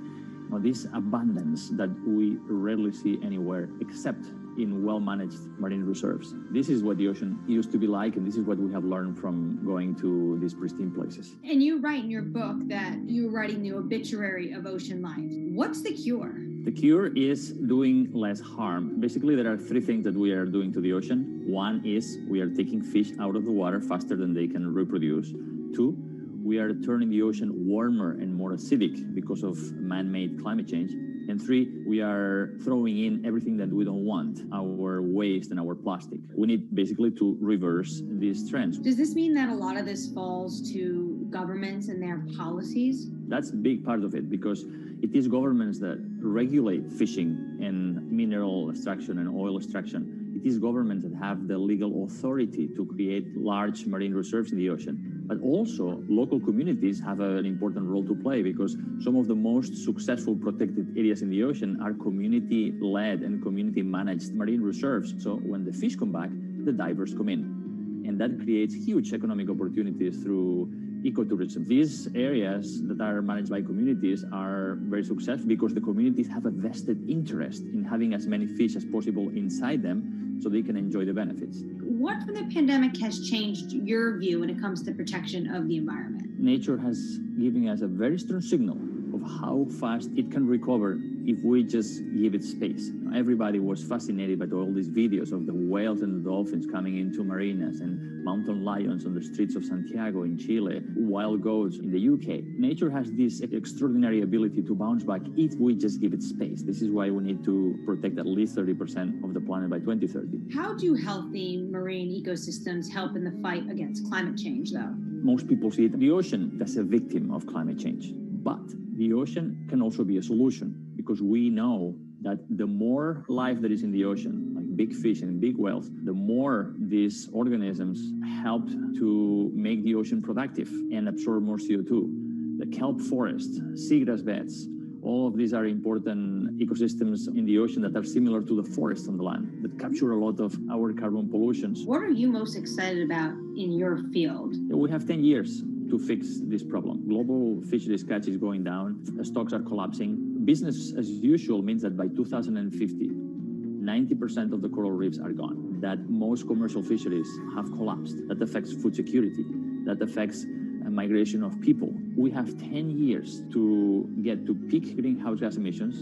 Now, this abundance that we rarely see anywhere except in well-managed marine reserves. This is what the ocean used to be like, and this is what we have learned from going to these pristine places. And you write in your book that you're writing the obituary of ocean life. What's the cure? The cure is doing less harm. Basically, there are three things that we are doing to the ocean. One is we are taking fish out of the water faster than they can reproduce. Two, we are turning the ocean warmer and more acidic because of man-made climate change. And three, we are throwing in everything that we don't want, our waste and our plastic. We need basically to reverse these trends. Does this mean that a lot of this falls to governments and their policies? That's a big part of it, because it is governments that regulate fishing and mineral extraction and oil extraction. It it is governments that have the legal authority to create large marine reserves in the ocean. But also, local communities have an important role to play because some of the most successful protected areas in the ocean are community-led and community-managed marine reserves. So when the fish come back, the divers come in. And that creates huge economic opportunities through ecotourism. These areas that are managed by communities are very successful because the communities have a vested interest in having as many fish as possible inside them so they can enjoy the benefits. What from the pandemic has changed your view when it comes to protection of the environment? Nature has given us a very strong signal of how fast it can recover if we just give it space. Everybody was fascinated by all these videos of the whales and the dolphins coming into marinas and mountain lions on the streets of Santiago in Chile, wild goats in the UK. Nature has this extraordinary ability to bounce back if we just give it space. This is why we need to protect at least 30% of the planet by 2030. How do healthy marine ecosystems help in the fight against climate change, though? Most people see the ocean as a victim of climate change, but the ocean can also be a solution because we know that the more life that is in the ocean, like big fish and big whales, the more these organisms help to make the ocean productive and absorb more CO2. The kelp forest, seagrass beds, all of these are important ecosystems in the ocean that are similar to the forests on the land that capture a lot of our carbon pollutions. What are you most excited about in your field? We have 10 years to fix this problem. Global fisheries catch is going down, stocks are collapsing. Business as usual means that by 2050, 90% of the coral reefs are gone, that most commercial fisheries have collapsed. That affects food security, that affects migration of people. We have 10 years to get to peak greenhouse gas emissions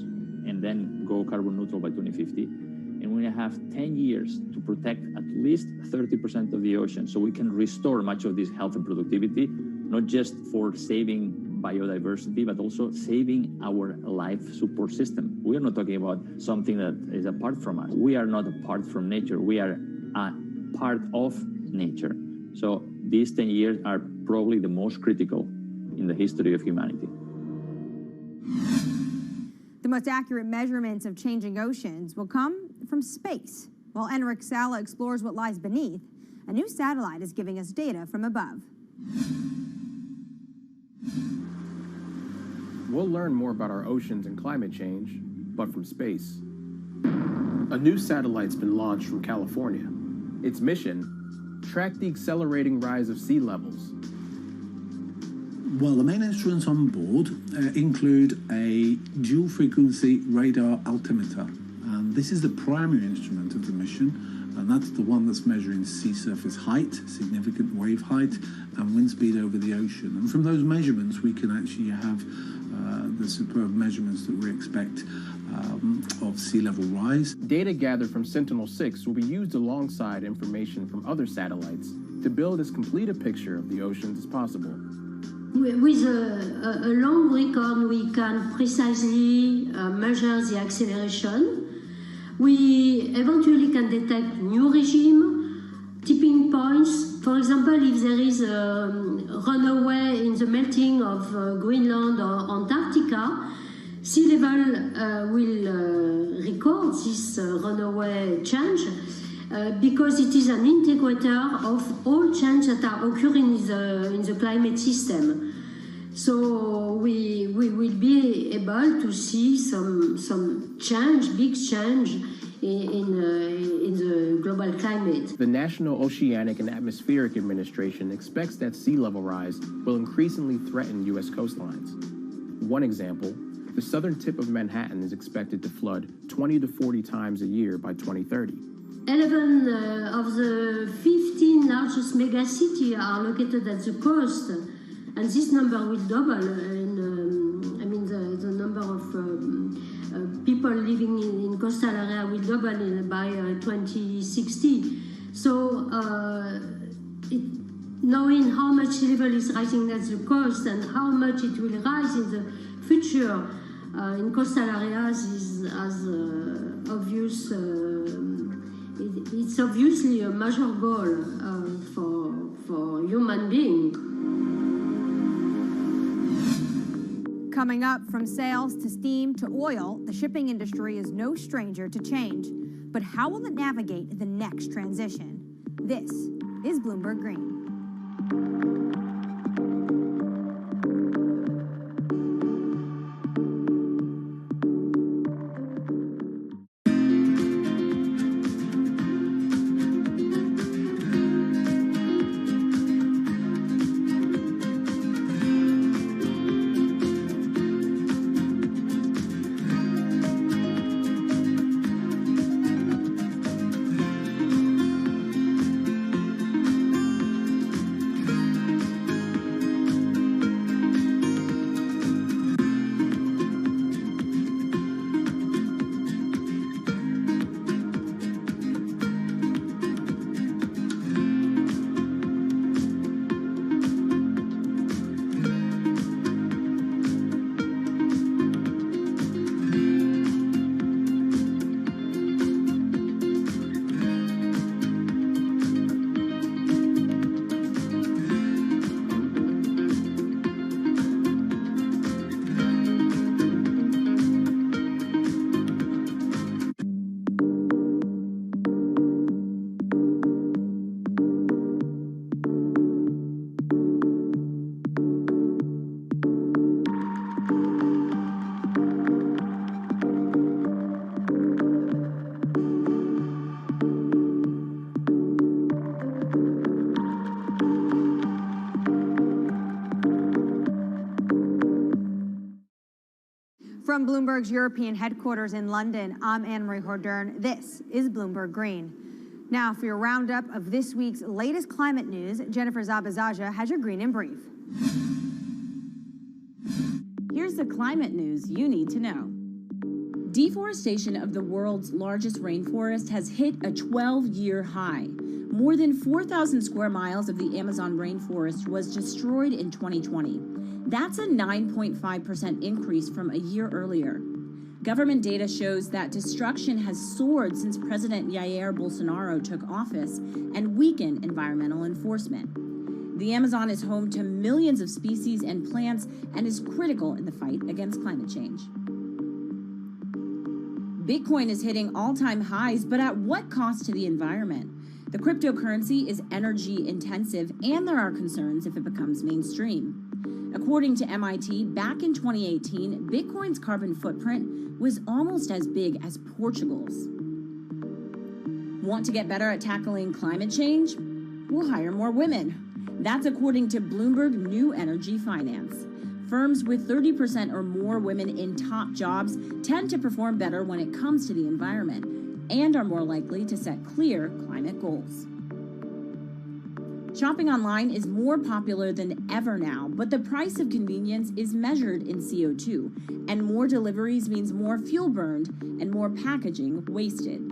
and then go carbon neutral by 2050. And we have 10 years to protect at least 30% of the ocean so we can restore much of this health and productivity, not just for saving biodiversity, but also saving our life support system. We are not talking about something that is apart from us. We are not apart from nature. We are a part of nature. So these 10 years are probably the most critical in the history of humanity. The most accurate measurements of changing oceans will come from space. While Enric Sala explores what lies beneath, a new satellite is giving us data from above. We'll learn more about our oceans and climate change, but from space. A new satellite's been launched from California. Its mission: track the accelerating rise of sea levels. Well, the main instruments on board include a dual-frequency radar altimeter. And this is the primary instrument of the mission, and that's the one that's measuring sea surface height, significant wave height, and wind speed over the ocean. And from those measurements, we can actually have the superb measurements that we expect of sea level rise. Data gathered from Sentinel-6 will be used alongside information from other satellites to build as complete a picture of the oceans as possible. With a long record, we can precisely measure the acceleration. We eventually can detect new regime, tipping points. For example, if there is a runaway in the melting of Greenland or Antarctica, sea level will record this runaway change because it is an integrator of all changes that are occurring in the climate system. So we will be able to see some change, big change in the global climate. The National Oceanic and Atmospheric Administration expects that sea level rise will increasingly threaten U.S. coastlines. One example, the southern tip of Manhattan is expected to flood 20 to 40 times a year by 2030. 11 of the 15 largest megacities are located at the coast, and this number will double. The number of people living in coastal area will double by 2060. So, knowing how much sea level is rising at the coast and how much it will rise in the future in coastal areas is as obvious. It's obviously a major goal for human beings. Coming up, from sails to steam to oil, the shipping industry is no stranger to change. But how will it navigate the next transition? This is Bloomberg Green. From Bloomberg's European headquarters in London, I'm Anne-Marie Hordern. This is Bloomberg Green. Now, for your roundup of this week's latest climate news, Jennifer Zabazaja has your Green in Brief. Here's the climate news you need to know. Deforestation of the world's largest rainforest has hit a 12-year high. More than 4,000 square miles of the Amazon rainforest was destroyed in 2020. That's a 9.5% increase from a year earlier. Government data shows that destruction has soared since President Jair Bolsonaro took office and weakened environmental enforcement. The Amazon is home to millions of species and plants and is critical in the fight against climate change. Bitcoin is hitting all-time highs, but at what cost to the environment? The cryptocurrency is energy intensive, and there are concerns if it becomes mainstream. According to MIT, back in 2018, Bitcoin's carbon footprint was almost as big as Portugal's. Want to get better at tackling climate change? We'll hire more women. That's according to Bloomberg New Energy Finance. Firms with 30% or more women in top jobs tend to perform better when it comes to the environment and are more likely to set clear climate goals. Shopping online is more popular than ever now, but the price of convenience is measured in CO2, and more deliveries means more fuel burned and more packaging wasted.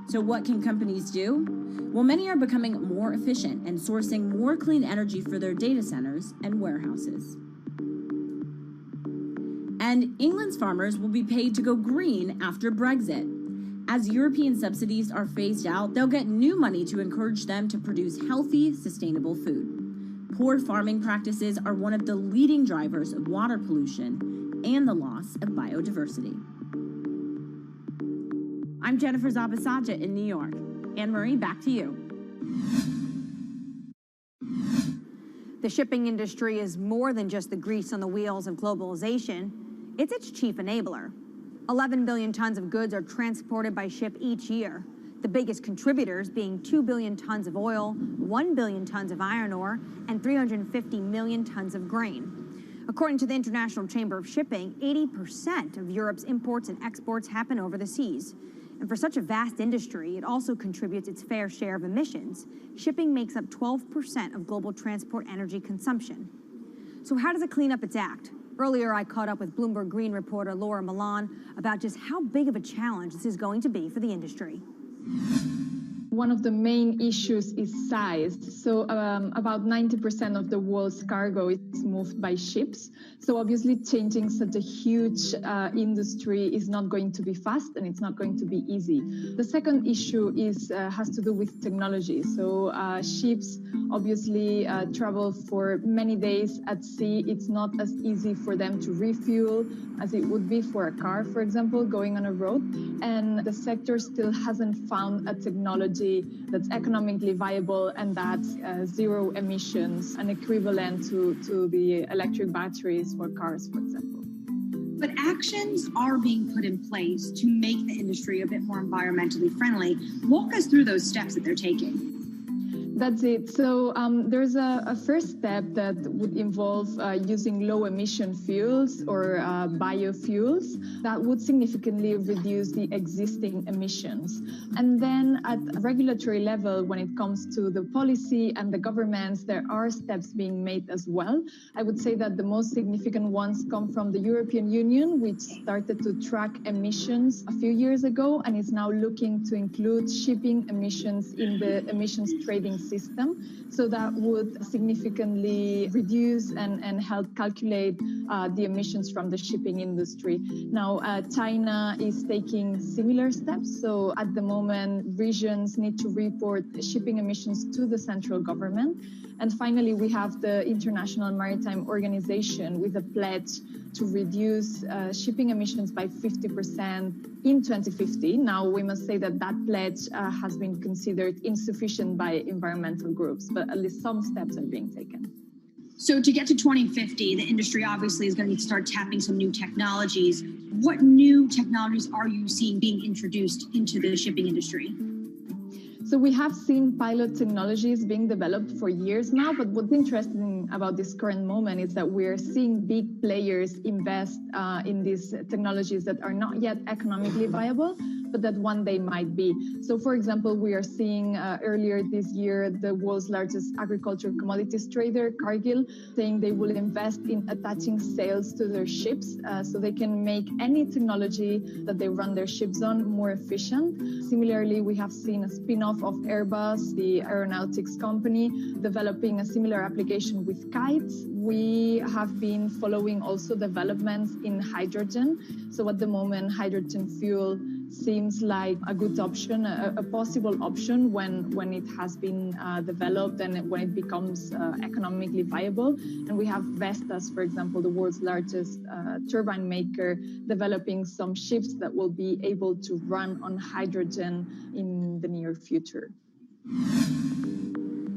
So what can companies do? Well, many are becoming more efficient and sourcing more clean energy for their data centers and warehouses. And England's farmers will be paid to go green after Brexit. As European subsidies are phased out, they'll get new money to encourage them to produce healthy, sustainable food. Poor farming practices are one of the leading drivers of water pollution and the loss of biodiversity. I'm Jennifer Zabazaja in New York. Anne-Marie, back to you. The shipping industry is more than just the grease on the wheels of globalization. It's its chief enabler. 11 billion tons of goods are transported by ship each year, the biggest contributors being 2 billion tons of oil, 1 billion tons of iron ore, and 350 million tons of grain. According to the International Chamber of Shipping, 80% of Europe's imports and exports happen over the seas. And for such a vast industry, it also contributes its fair share of emissions. Shipping makes up 12% of global transport energy consumption. So how does it clean up its act? Earlier, I caught up with Bloomberg Green reporter Laura Milan about just how big of a challenge this is going to be for the industry. One of the main issues is size. So about 90% of the world's cargo is moved by ships. So obviously changing such a huge industry is not going to be fast, and it's not going to be easy. The second issue has to do with technology. So ships obviously travel for many days at sea. It's not as easy for them to refuel as it would be for a car, for example, going on a road. And the sector still hasn't found a technology that's economically viable and that's zero emissions, and equivalent to the electric batteries for cars, for example. But actions are being put in place to make the industry a bit more environmentally friendly. Walk us through those steps that they're taking. That's it. So there's a first step that would involve using low emission fuels or biofuels that would significantly reduce the existing emissions. And then at a regulatory level, when it comes to the policy and the governments, there are steps being made as well. I would say that the most significant ones come from the European Union, which started to track emissions a few years ago and is now looking to include shipping emissions in the emissions trading system. So that would significantly reduce and help calculate the emissions from the shipping industry. Now, China is taking similar steps. So at the moment, regions need to report shipping emissions to the central government. And finally, we have the International Maritime Organization with a pledge to reduce shipping emissions by 50% in 2050. Now, we must say that that pledge has been considered insufficient by environmental groups, but at least some steps are being taken. So to get to 2050, the industry obviously is going to need to start tapping some new technologies. What new technologies are you seeing being introduced into the shipping industry? So we have seen pilot technologies being developed for years now, but what's interesting about this current moment is that we're seeing big players invest in these technologies that are not yet economically viable, but that one day might be. So for example, we are seeing earlier this year, the world's largest agricultural commodities trader, Cargill, saying they will invest in attaching sails to their ships so they can make any technology that they run their ships on more efficient. Similarly, we have seen a spin-off of Airbus, the aeronautics company, developing a similar application with kites. We have been following also developments in hydrogen. So at the moment, hydrogen fuel seems like a good option, a possible option when it has been developed and when it becomes economically viable. And we have Vestas, for example, the world's largest turbine maker, developing some ships that will be able to run on hydrogen in the near future.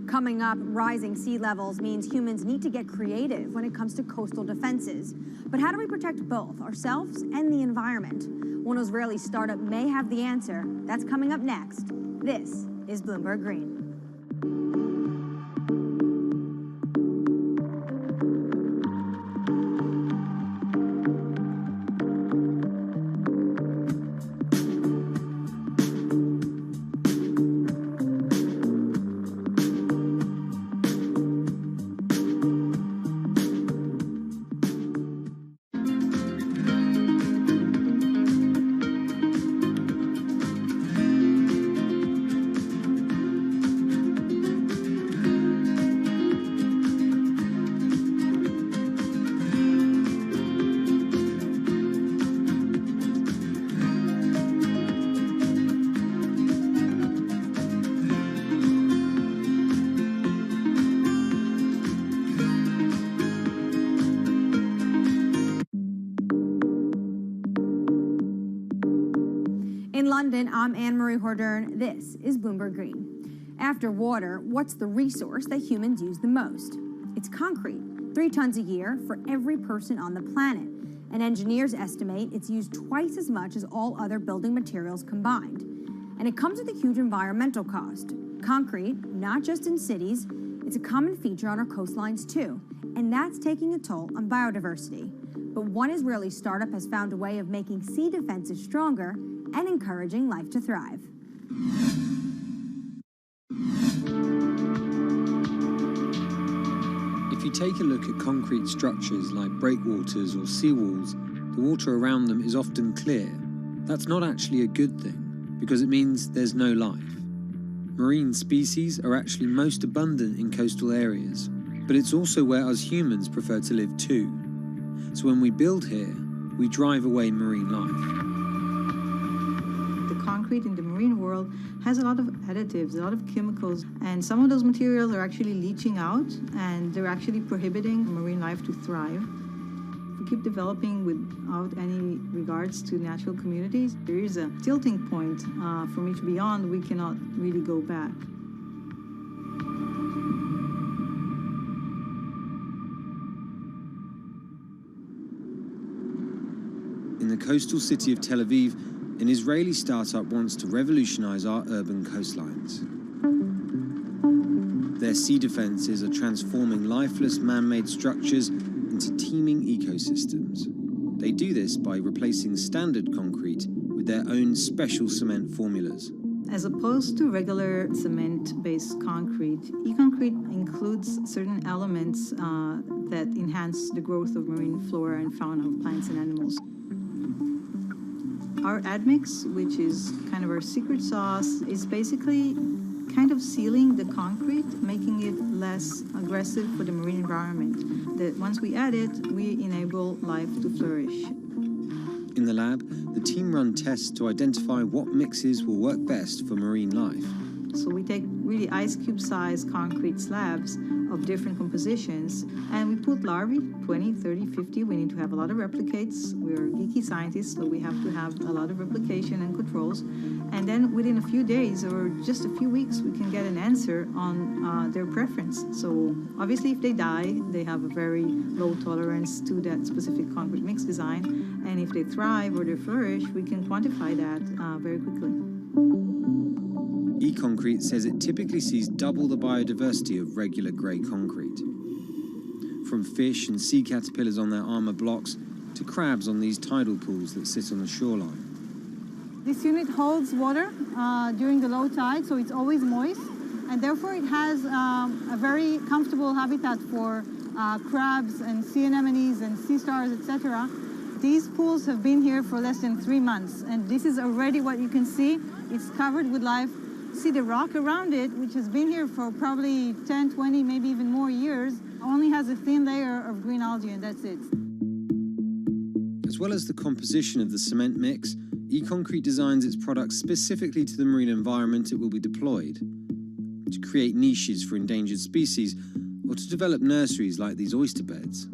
Coming up, rising sea levels means humans need to get creative when it comes to coastal defenses. But how do we protect both ourselves and the environment? One Israeli startup may have the answer. That's coming up next. This is Bloomberg Green. In London, I'm Anne-Marie Hordern. This is Bloomberg Green. After water, what's the resource that humans use the most? It's concrete, 3 tons a year for every person on the planet. And engineers estimate it's used twice as much as all other building materials combined. And it comes with a huge environmental cost. Concrete, not just in cities, it's a common feature on our coastlines too. And that's taking a toll on biodiversity. But one Israeli startup has found a way of making sea defenses stronger and encouraging life to thrive. If you take a look at concrete structures like breakwaters or seawalls, the water around them is often clear. That's not actually a good thing, because it means there's no life. Marine species are actually most abundant in coastal areas, but it's also where us humans prefer to live too. So when we build here, we drive away marine life. The concrete in the marine world has a lot of additives, a lot of chemicals, and some of those materials are actually leaching out, and they're actually prohibiting marine life to thrive. If we keep developing without any regards to natural communities, there is a tilting point from which beyond we cannot really go back. In the coastal city of Tel Aviv, an Israeli startup wants to revolutionize our urban coastlines. Their sea defenses are transforming lifeless man-made structures into teeming ecosystems. They do this by replacing standard concrete with their own special cement formulas. As opposed to regular cement-based concrete, e-concrete includes certain elements that enhance the growth of marine flora and fauna of plants and animals. Our admix, which is kind of our secret sauce, is basically kind of sealing the concrete, making it less aggressive for the marine environment. That once we add it, we enable life to flourish. In the lab, the team run tests to identify what mixes will work best for marine life. So we take really ice cube size concrete slabs of different compositions, and we put larvae, 20, 30, 50. We need to have a lot of replicates. We're geeky scientists, so we have to have a lot of replication and controls. And then within a few days or just a few weeks, we can get an answer on their preference. So obviously, if they die, they have a very low tolerance to that specific concrete mix design. And if they thrive or they flourish, we can quantify that very quickly. E-concrete says it typically sees double the biodiversity of regular grey concrete. From fish and sea caterpillars on their armour blocks to crabs on these tidal pools that sit on the shoreline. This unit holds water during the low tide, so it's always moist, and therefore it has a very comfortable habitat for crabs and sea anemones and sea stars, etc. These pools have been here for less than 3 months, and this is already what you can see. It's covered with life. See the rock around it, which has been here for probably 10, 20, maybe even more years, only has a thin layer of green algae, and that's it. As well as the composition of the cement mix, e-concrete designs its products specifically to the marine environment it will be deployed, to create niches for endangered species, or to develop nurseries like these oyster beds.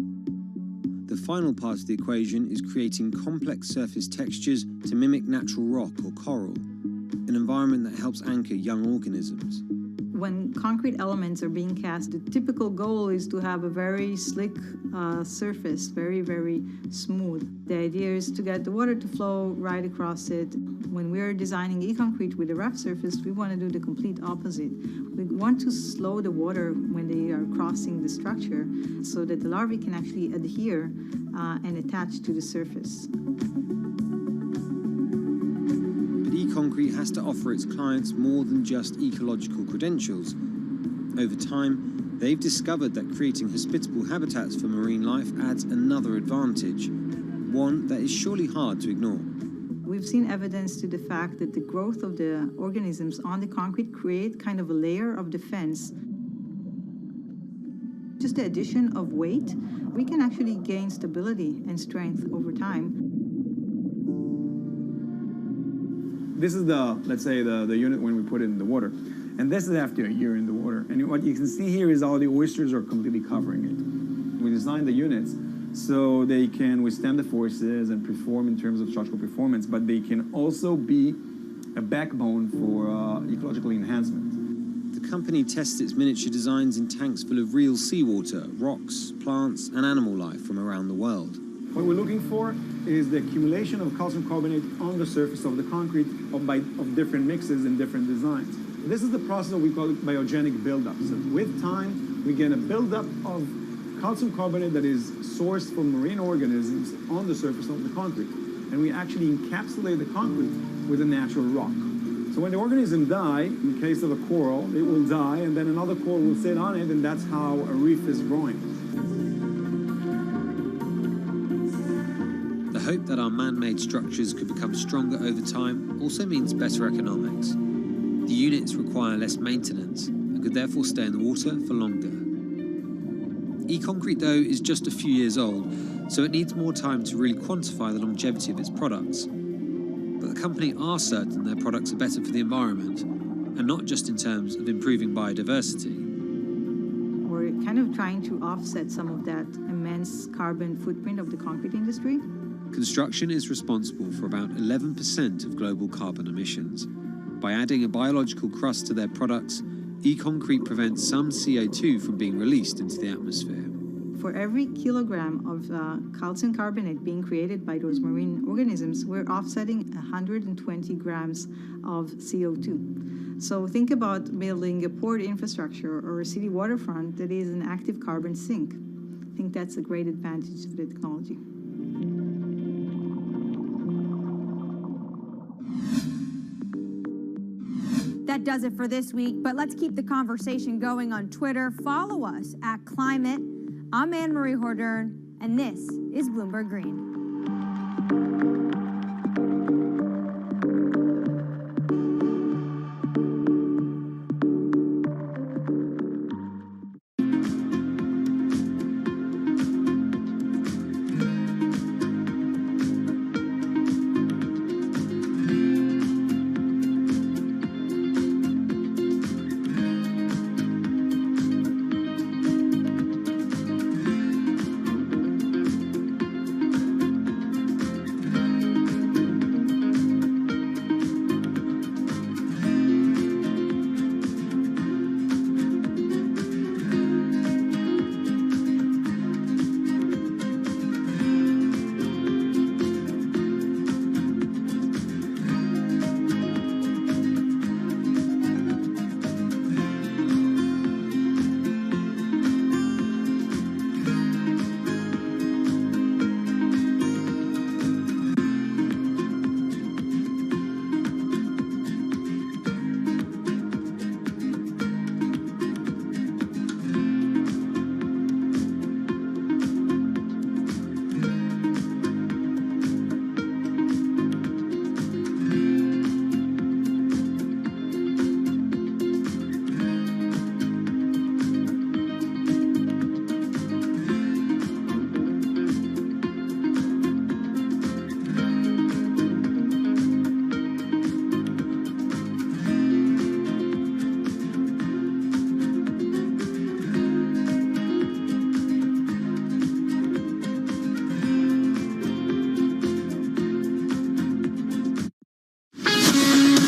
The final part of the equation is creating complex surface textures to mimic natural rock or coral, an environment that helps anchor young organisms. When concrete elements are being cast, the typical goal is to have a very slick surface, very, very smooth. The idea is to get the water to flow right across it. When we're designing e-concrete with a rough surface, we want to do the complete opposite. We want to slow the water when they are crossing the structure so that the larvae can actually adhere and attach to the surface. E-concrete has to offer its clients more than just ecological credentials. Over time, they've discovered that creating hospitable habitats for marine life adds another advantage, one that is surely hard to ignore. We've seen evidence to the fact that the growth of the organisms on the concrete create kind of a layer of defense. Just the addition of weight, we can actually gain stability and strength over time. This is let's say the unit when we put it in the water. And this is after a year in the water. And what you can see here is all the oysters are completely covering it. We designed the units so they can withstand the forces and perform in terms of structural performance, but they can also be a backbone for ecological enhancement. The company tests its miniature designs in tanks full of real seawater, rocks, plants, and animal life from around the world. What we're looking for is the accumulation of calcium carbonate on the surface of the concrete of different mixes and different designs. This is the process that we call biogenic buildup. So with time, we get a buildup of calcium carbonate that is sourced from marine organisms on the surface of the concrete. And we actually encapsulate the concrete with a natural rock. So when the organism die, in the case of a coral, it will die, and then another coral will sit on it, and that's how a reef is growing. The hope that our man-made structures could become stronger over time also means better economics. The units require less maintenance and could therefore stay in the water for longer. E-concrete, though, is just a few years old, so it needs more time to really quantify the longevity of its products. But the company are certain their products are better for the environment, and not just in terms of improving biodiversity. We're kind of trying to offset some of that immense carbon footprint of the concrete industry. Construction is responsible for about 11% of global carbon emissions. By adding a biological crust to their products, e-concrete prevents some CO2 from being released into the atmosphere. For every kilogram of calcium carbonate being created by those marine organisms, we're offsetting 120 grams of CO2. So think about building a port infrastructure or a city waterfront that is an active carbon sink. I think that's a great advantage of the technology. That does it for this week, but let's keep the conversation going on Twitter. Follow us at Climate. I'm Anne-Marie Hordern, and this is Bloomberg Green.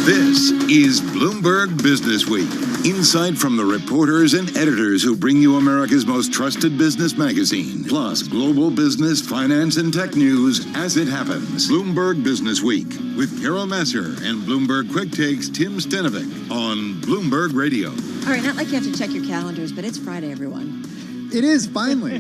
This is Bloomberg Business Week. Insight from the reporters and editors who bring you America's most trusted business magazine. Plus, global business, finance, and tech news as it happens. Bloomberg Business Week with Carol Masser and Bloomberg Quick Takes Tim Stenovic on Bloomberg Radio. All right, not like you have to check your calendars, but it's Friday, everyone. It is, finally.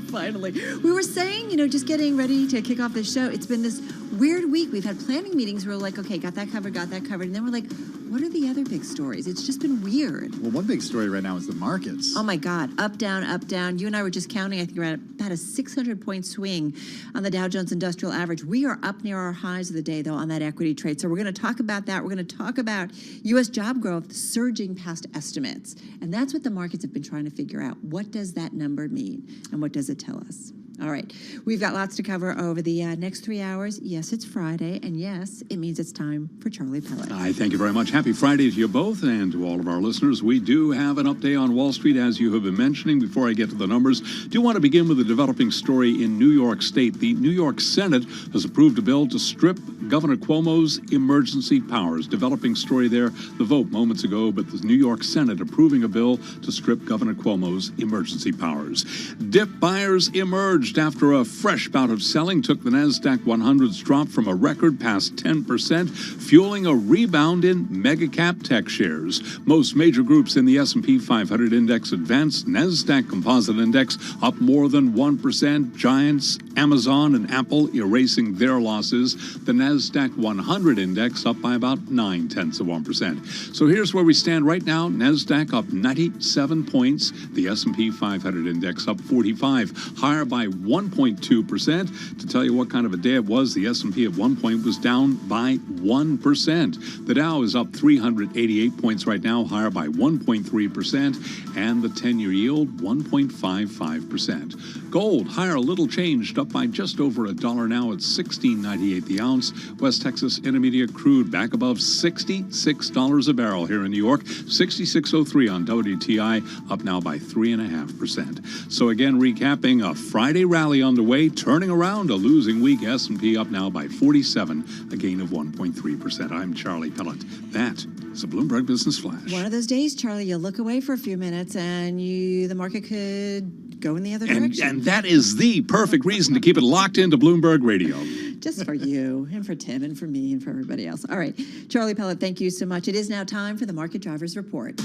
Finally. We were saying, just getting ready to kick off this show. It's been this weird week. We've had planning meetings where we're like, okay, got that covered. And then we're like, what are the other big stories? It's just been weird. Well, one big story right now is the markets. Oh, my God. Up, down, up, down. You and I were just counting. I think we're at about a 600-point swing on the Dow Jones Industrial Average. We are up near our highs of the day, though, on that equity trade. So we're going to talk about that. We're going to talk about U.S. job growth surging past estimates. And that's what the markets have been trying to figure out. What does that number mean? And what does it tell us? All right. We've got lots to cover over the next 3 hours. Yes, it's Friday. And yes, it means it's time for Charlie Pellet. Hi, thank you very much. Happy Friday to you both and to all of our listeners. We do have an update on Wall Street, as you have been mentioning. Before I get to the numbers, do want to begin with a developing story in New York State. The New York Senate has approved a bill to strip Governor Cuomo's emergency powers. Developing story there. The vote moments ago, but the New York Senate approving a bill to strip Governor Cuomo's emergency powers. Dip buyers emerged after a fresh bout of selling took the NASDAQ 100's drop from a record past 10%, fueling a rebound in mega-cap tech shares. Most major groups in the S&P 500 index advanced. NASDAQ Composite Index up more than 1%. Giants Amazon and Apple erasing their losses. The NASDAQ NASDAQ 100 index up by about 0.9%. So here's where we stand right now. NASDAQ up 97 points. The S&P 500 index up 45, higher by 1.2%. To tell you what kind of a day it was, the S&P at one point was down by 1%. The Dow is up 388 points right now, higher by 1.3%, and the 10-year yield 1.55%. Gold higher, a little changed, up by just over $1 now at $16.98 the ounce. West Texas Intermediate crude back above $66 a barrel here in New York. 66.03 on WTI, up now by 3.5%. So again, recapping, a Friday rally underway, turning around a losing week. S&P up now by 47, a gain of 1.3%. I'm Charlie Pellet. That is a Bloomberg Business Flash. One of those days, Charlie, you look away for a few minutes and the market could go in the other direction. And that is the perfect reason to keep it locked into Bloomberg Radio. Just for you and for Tim and for me and for everybody else. All right, Charlie Pellet, thank you so much. It is now time for the Market Drivers Report.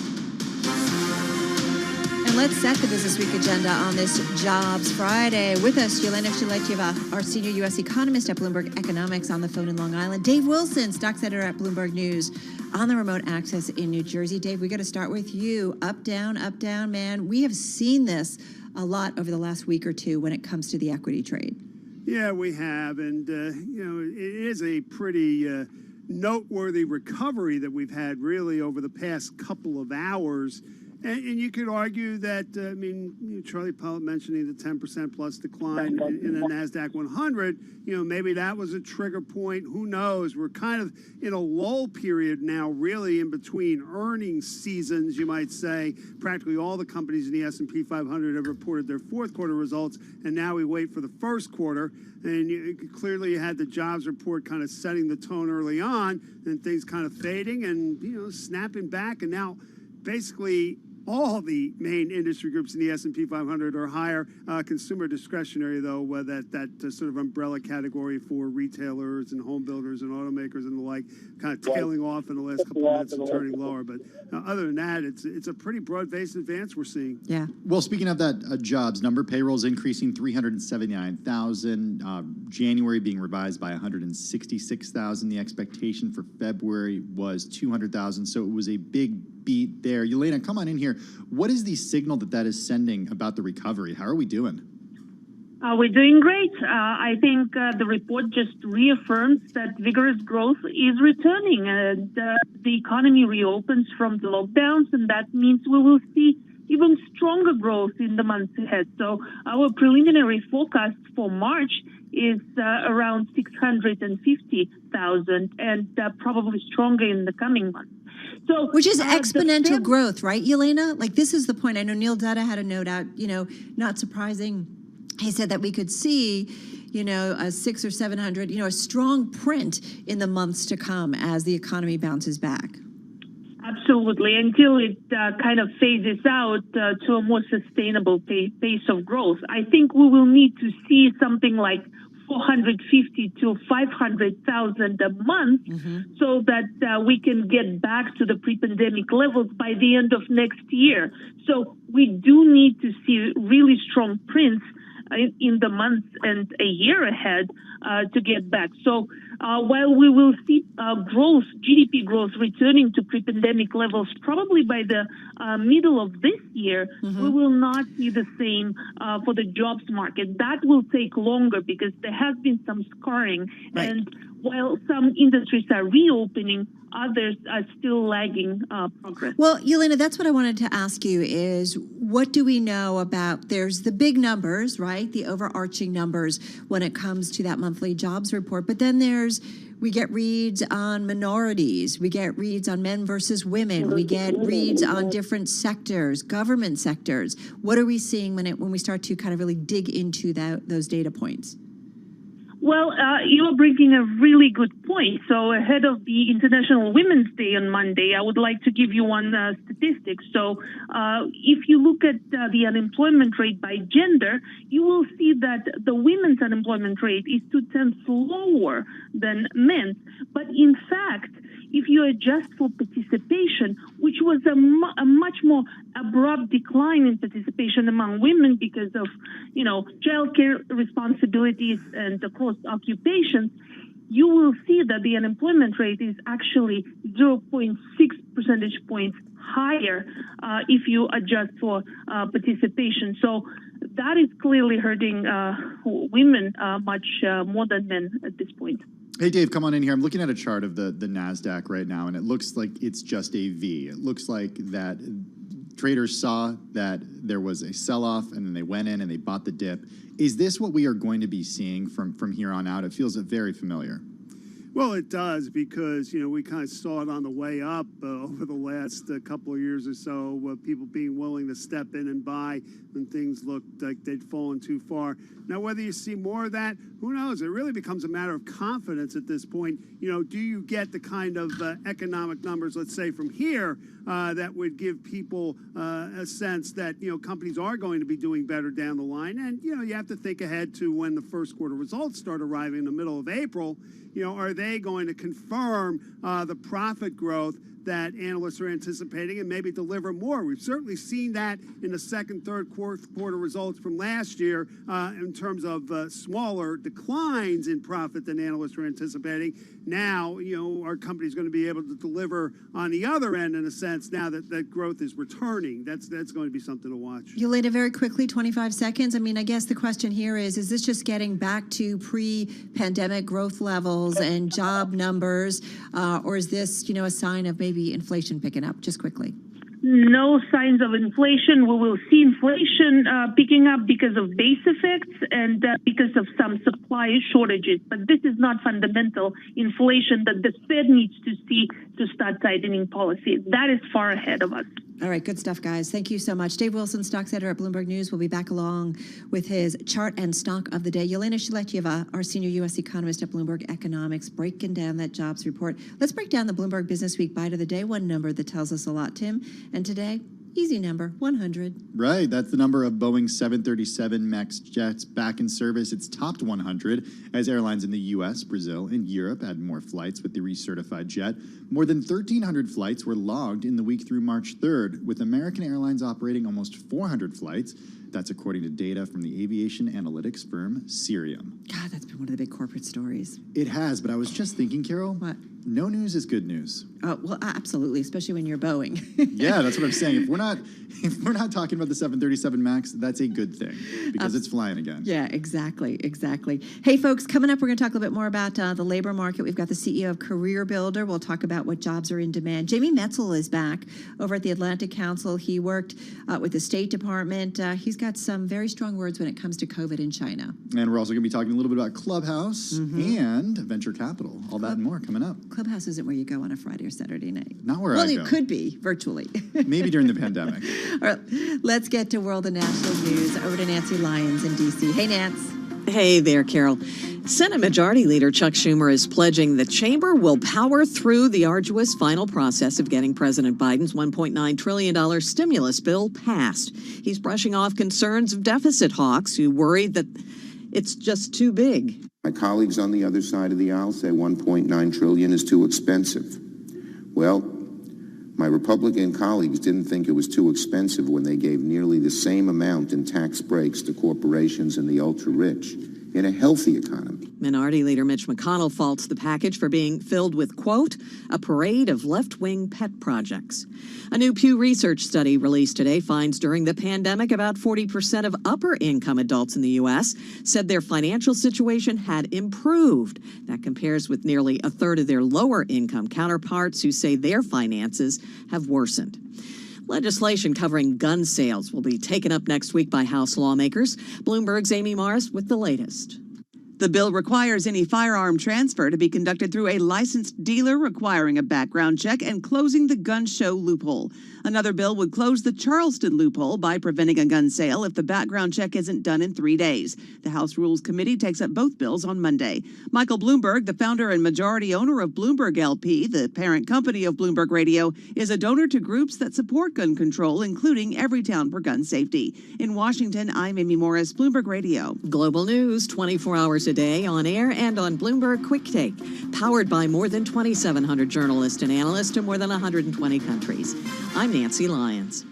And let's set the Business Week agenda on this Jobs Friday. With us, Yelena Shuletieva, our senior U.S. economist at Bloomberg Economics on the phone in Long Island. Dave Wilson, stocks editor at Bloomberg News on the remote access in New Jersey. Dave, we got to start with you. Up, down, man. We have seen this a lot over the last week or two when it comes to the equity trade. Yeah, we have. And, it is a pretty noteworthy recovery that we've had really over the past couple of hours. And you could argue that, Charlie Pellet mentioning the 10% plus decline in the NASDAQ 100, maybe that was a trigger point. Who knows? We're kind of in a lull period now, really, in between earnings seasons, you might say. Practically all the companies in the S&P 500 have reported their fourth quarter results, and now we wait for the first quarter. And clearly you had the jobs report kind of setting the tone early on, and things kind of fading and, snapping back. And now basically all the main industry groups in the S&P 500 are higher. Consumer discretionary, though, that sort of umbrella category for retailers and home builders and automakers and the like, kind of tailing off in the last couple of minutes and turning lower. But other than that, it's a pretty broad-based advance we're seeing. Yeah. Well, speaking of that jobs number, payrolls increasing 379,000. January being revised by 166,000. The expectation for February was 200,000. So it was a big beat there. Yelena, come on in here. What is the signal that is sending about the recovery? How are we doing? We're doing great. I think the report just reaffirms that vigorous growth is returning, and the economy reopens from the lockdowns, and that means we will see even stronger growth in the months ahead. So our preliminary forecast for March is around 650,000, and probably stronger in the coming months. So, which is exponential growth, right, Yelena? Like, this is the point. I know Neil Dutta had a note out, not surprising. He said that we could see, a 600 or 700, a strong print in the months to come as the economy bounces back. Absolutely, until it kind of phases out to a more sustainable pace of growth. I think we will need to see something like 450 to 500,000 a month, so that we can get back to the pre-pandemic levels by the end of next year. So we do need to see really strong prints in the months and a year ahead to get back. So while we will see GDP growth returning to pre-pandemic levels probably by the middle of this year, we will not see the same for the jobs market. That will take longer because there has been some scarring. Right. And while some industries are reopening, others are still lagging progress. Well, Yelena, that's what I wanted to ask you is, what do we know about, there's the big numbers, right? The overarching numbers when it comes to that monthly jobs report. But then we get reads on minorities. We get reads on men versus women. We get reads on different sectors, government sectors. What are we seeing when we start to kind of really dig into those data points? Well, you're bringing a really good point. So ahead of the International Women's Day on Monday, I would like to give you one statistic. So if you look at the unemployment rate by gender, you will see that the women's unemployment rate is 0.2 lower than men's. But in fact, if you adjust for participation, which was a much more abrupt decline in participation among women because of, childcare responsibilities and across occupations, you will see that the unemployment rate is actually 0.6 percentage points higher if you adjust for participation. So that is clearly hurting women much more than men at this point. Hey, Dave, come on in here. I'm looking at a chart of the NASDAQ right now, and it looks like it's just a V. It looks like that traders saw that there was a sell-off, and then they went in and they bought the dip. Is this what we are going to be seeing from here on out? It feels very familiar. Well, it does, because, we kind of saw it on the way up over the last couple of years or so, people being willing to step in and buy when things looked like they'd fallen too far. Now, whether you see more of that, who knows? It really becomes a matter of confidence at this point. Do you get the kind of economic numbers, let's say, from here that would give people a sense that, companies are going to be doing better down the line? And, you have to think ahead to when the first quarter results start arriving in the middle of April. Are they going to confirm the profit growth that analysts are anticipating and maybe deliver more? We've certainly seen that in the second, third, fourth quarter results from last year in terms of smaller declines in profit than analysts were anticipating. Now, our company's going to be able to deliver on the other end, in a sense, now that that growth is returning. That's going to be something to watch. Yelena, very quickly, 25 seconds. I mean, I guess the question here is this just getting back to pre-pandemic growth levels and job numbers, or is this, a sign of maybe inflation picking up? Just quickly. No signs of inflation. We will see inflation picking up because of base effects and because of some supply shortages. But this is not fundamental inflation that the Fed needs to see to start tightening policy. That is far ahead of us. All right, good stuff, guys. Thank you so much. Dave Wilson, stocks editor at Bloomberg News, will be back along with his chart and stock of the day. Yelena Shaletyeva, our senior U.S. economist at Bloomberg Economics, breaking down that jobs report. Let's break down the Bloomberg Business Week bite of the day, one number that tells us a lot, Tim. And today, easy number, 100. Right, that's the number of Boeing 737 MAX jets back in service. It's topped 100 as airlines in the U.S., Brazil, and Europe add more flights with the recertified jet. More than 1,300 flights were logged in the week through March 3rd, with American Airlines operating almost 400 flights. That's according to data from the aviation analytics firm Cirium. God, that's been one of the big corporate stories. It has, but I was just thinking, Carol. What? No news is good news. Oh, well, absolutely, especially when you're Boeing. Yeah, that's what I'm saying. If we're not talking about the 737 MAX, that's a good thing because it's flying again. Yeah, exactly. Hey, folks, coming up, we're going to talk a little bit more about the labor market. We've got the CEO of Career Builder. We'll talk about what jobs are in demand. Jamie Metzl is back over at the Atlantic Council. He worked with the State Department. He's got some very strong words when it comes to COVID in China. And we're also going to be talking a little bit about Clubhouse and venture capital. All that and more coming up. Clubhouse isn't where you go on a Friday or Saturday night. Not where I go. Well, you could be virtually. Maybe during the pandemic. All right, let's get to world and national news. Over to Nancy Lyons in D.C. Hey, Nance. Hey there, Carol. Senate Majority Leader Chuck Schumer is pledging the chamber will power through the arduous final process of getting President Biden's $1.9 trillion stimulus bill passed. He's brushing off concerns of deficit hawks who worry that it's just too big. My colleagues on the other side of the aisle say $1.9 trillion is too expensive. Well, my Republican colleagues didn't think it was too expensive when they gave nearly the same amount in tax breaks to corporations and the ultra-rich in a healthy economy. Minority Leader Mitch McConnell faults the package for being filled with, quote, a parade of left-wing pet projects. A new Pew Research study released today finds during the pandemic about 40% of upper-income adults in the U.S. said their financial situation had improved. That compares with nearly a third of their lower-income counterparts who say their finances have worsened. Legislation covering gun sales will be taken up next week by House lawmakers. Bloomberg's Amy Morris with the latest. The bill requires any firearm transfer to be conducted through a licensed dealer, requiring a background check and closing the gun show loophole. Another bill would close the Charleston loophole by preventing a gun sale if the background check isn't done in 3 days. The House Rules Committee takes up both bills on Monday. Michael Bloomberg, the founder and majority owner of Bloomberg LP, the parent company of Bloomberg Radio, is a donor to groups that support gun control, including Everytown for Gun Safety. In Washington, I'm Amy Morris, Bloomberg Radio. Global news 24 hours a day on air and on Bloomberg Quick Take, powered by more than 2,700 journalists and analysts in more than 120 countries. I'm Nancy Lyons.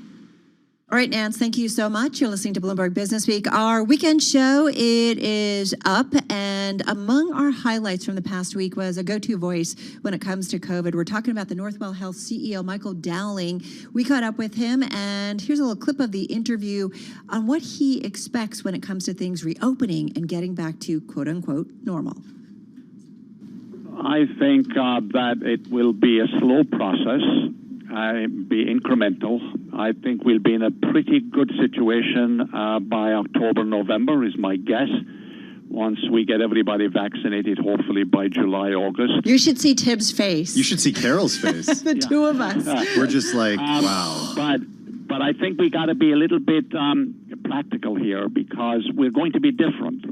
All right, Nance, thank you so much. You're listening to Bloomberg Business Week. Our weekend show, it is up, and among our highlights from the past week was a go-to voice when it comes to COVID. We're talking about the Northwell Health CEO, Michael Dowling. We caught up with him, and here's a little clip of the interview on what he expects when it comes to things reopening and getting back to quote-unquote normal. I think that it will be a slow process, be incremental. I think we'll be in a pretty good situation by October, November is my guess. Once we get everybody vaccinated, hopefully by July, August. You should see Tibbs' face. You should see Carol's face. The two of us. We're just like, wow. But I think we got to be a little bit practical here because we're going to be different.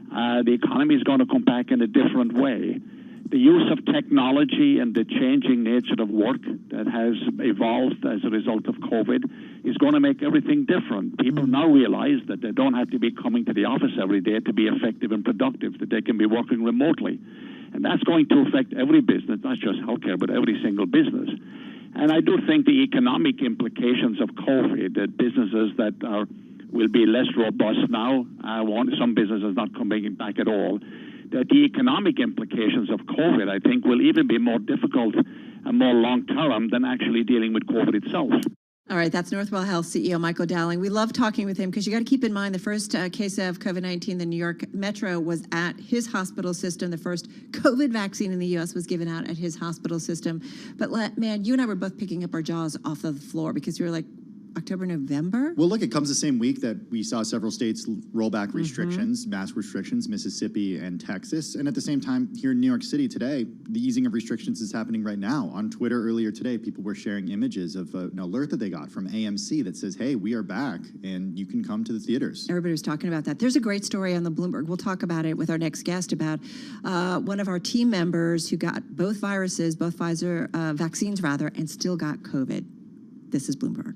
The economy is going to come back in a different way. The use of technology and the changing nature of work that has evolved as a result of COVID is going to make everything different. People now realize that they don't have to be coming to the office every day to be effective and productive, that they can be working remotely. And that's going to affect every business, not just healthcare, but every single business. And I do think the economic implications of COVID, that businesses that will be less robust now, some businesses not coming back at all, that the economic implications of COVID, I think, will even be more difficult and more long-term than actually dealing with COVID itself. All right, that's Northwell Health CEO Michael Dowling. We love talking with him because you got to keep in mind the first case of COVID-19, the New York Metro, was at his hospital system. The first COVID vaccine in the U.S. was given out at his hospital system. But man, you and I were both picking up our jaws off of the floor because you were like, October, November? Well, look, it comes the same week that we saw several states roll back restrictions, mask restrictions, Mississippi and Texas. And at the same time, here in New York City today, the easing of restrictions is happening right now. On Twitter earlier today, people were sharing images of an alert that they got from AMC that says, hey, we are back and you can come to the theaters. Everybody was talking about that. There's a great story on the Bloomberg. We'll talk about it with our next guest about one of our team members who got both viruses, both Pfizer vaccines rather, and still got COVID. This is Bloomberg.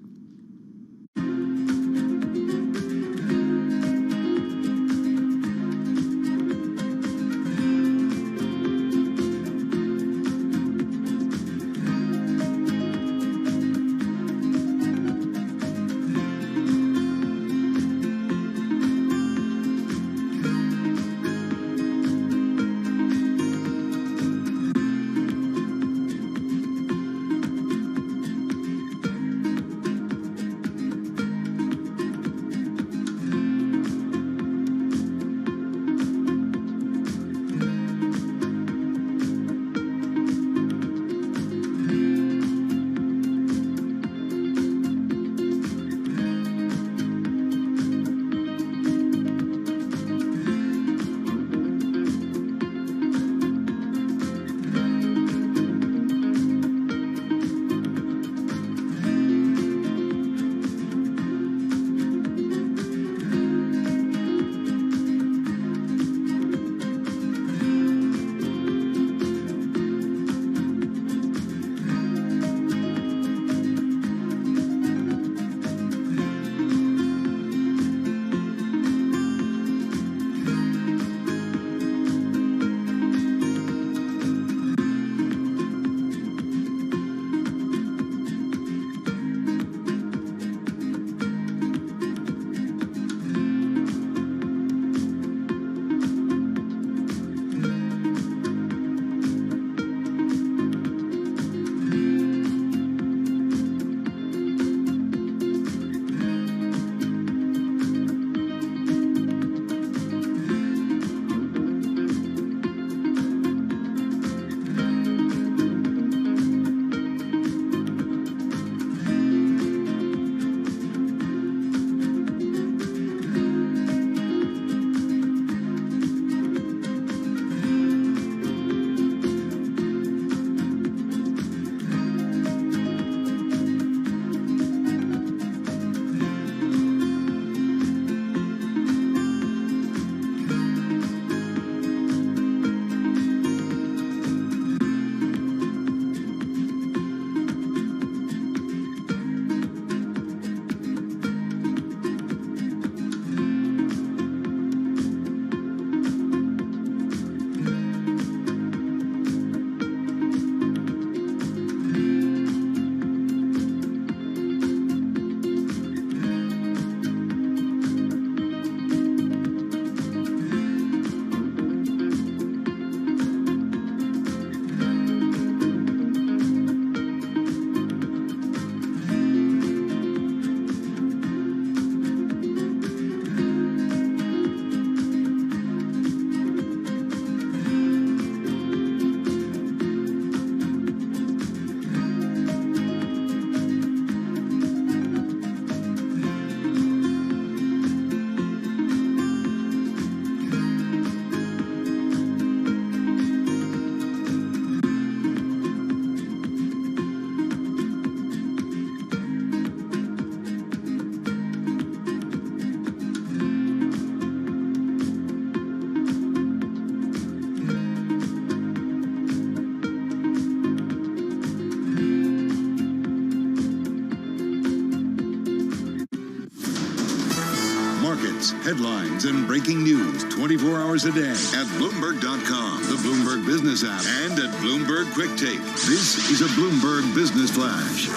markets, headlines, and breaking news 24 hours a day at Bloomberg.com, the Bloomberg Business app, and at Bloomberg Quick Tape. This is a Bloomberg Business Flash.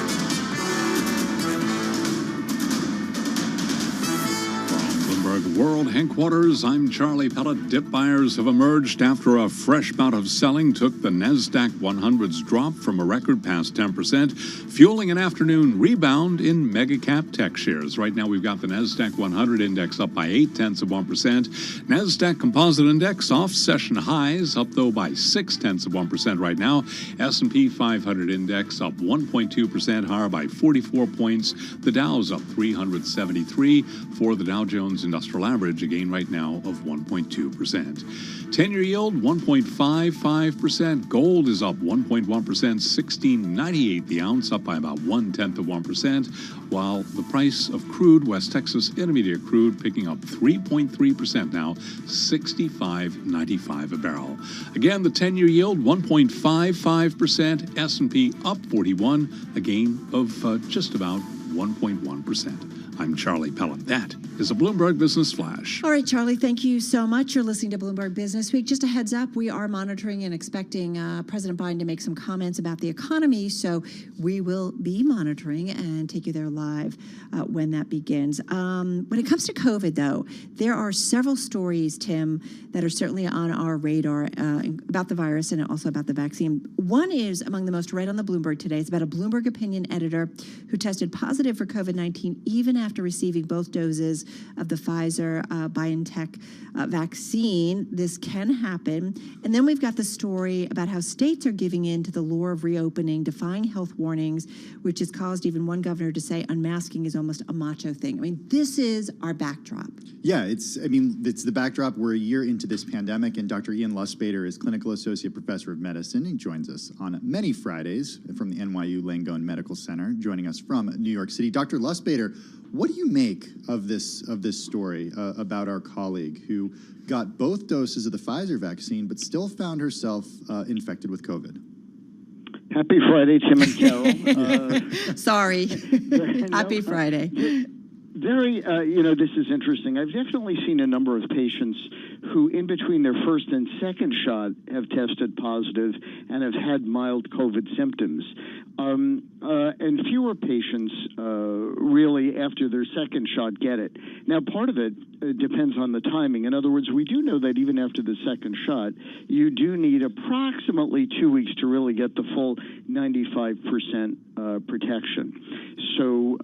Bloomberg World Headquarters, I'm Charlie Pellet. Dip buyers have emerged after a fresh bout of selling took the NASDAQ 100's drop from a record past 10%, fueling an afternoon rebound in mega-cap tech shares. Right now, we've got the NASDAQ 100 index up by 0.8%. NASDAQ Composite Index off session highs, up though by 0.6% right now. S&P 500 index up 1.2%, higher by 44 points. The Dow's up 373 for the Dow Jones Industrial Average, a gain right now of 1.2%. 10-year yield, 1.55%. Gold is up 1.1%, $16.98 the ounce, up by about 0.1%, while the price of crude, West Texas Intermediate crude, picking up 3.3% now, $65.95 a barrel. Again, the 10-year yield, 1.55%. S&P up 41, a gain of just about 1.1%. I'm Charlie Pellet. That is a Bloomberg Business Flash. All right, Charlie, thank you so much. You're listening to Bloomberg Business Week. Just a heads up, we are monitoring and expecting President Biden to make some comments about the economy, so we will be monitoring and take you there live when that begins. When it comes to COVID, though, there are several stories, Tim, that are certainly on our radar about the virus and also about the vaccine. One is among the most read on the Bloomberg today. It's about a Bloomberg opinion editor who tested positive for COVID-19 even after receiving both doses of the Pfizer-BioNTech vaccine. This can happen. And then we've got the story about how states are giving in to the lure of reopening, defying health warnings, which has caused even one governor to say unmasking is almost a macho thing. I mean, this is our backdrop. Yeah, it's the backdrop. We're a year into this pandemic, and Dr. Ian Lustbader is Clinical Associate Professor of Medicine. He joins us on many Fridays from the NYU Langone Medical Center, joining us from New York City. Dr. Lustbader, what do you make of this story about our colleague who got both doses of the Pfizer vaccine but still found herself infected with COVID? Happy Friday, Tim and Carol. Sorry. Happy Friday. Very, this is interesting. I've definitely seen a number of patients who, in between their first and second shot, have tested positive and have had mild COVID symptoms. And fewer patients really, after their second shot, get it. Now, part of it depends on the timing. In other words, we do know that even after the second shot, you do need approximately 2 weeks to really get the full 95% protection. So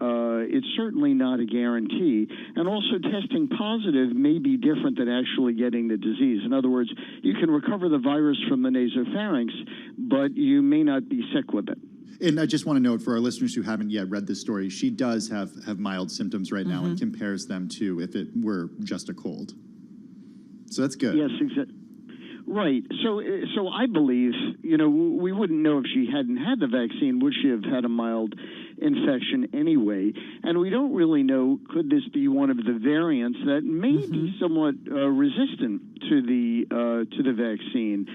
it's certainly not a guarantee. And also, testing positive may be different than actually getting the disease. In other words, you can recover the virus from the nasopharynx, but you may not be sick with it. And I just want to note for our listeners who haven't yet read this story, she does have mild symptoms right now and compares them to if it were just a cold. So that's good. Yes, exactly. Right. So I believe, we wouldn't know if she hadn't had the vaccine, would she have had a mild infection anyway? And we don't really know, could this be one of the variants that may be somewhat resistant to the vaccine?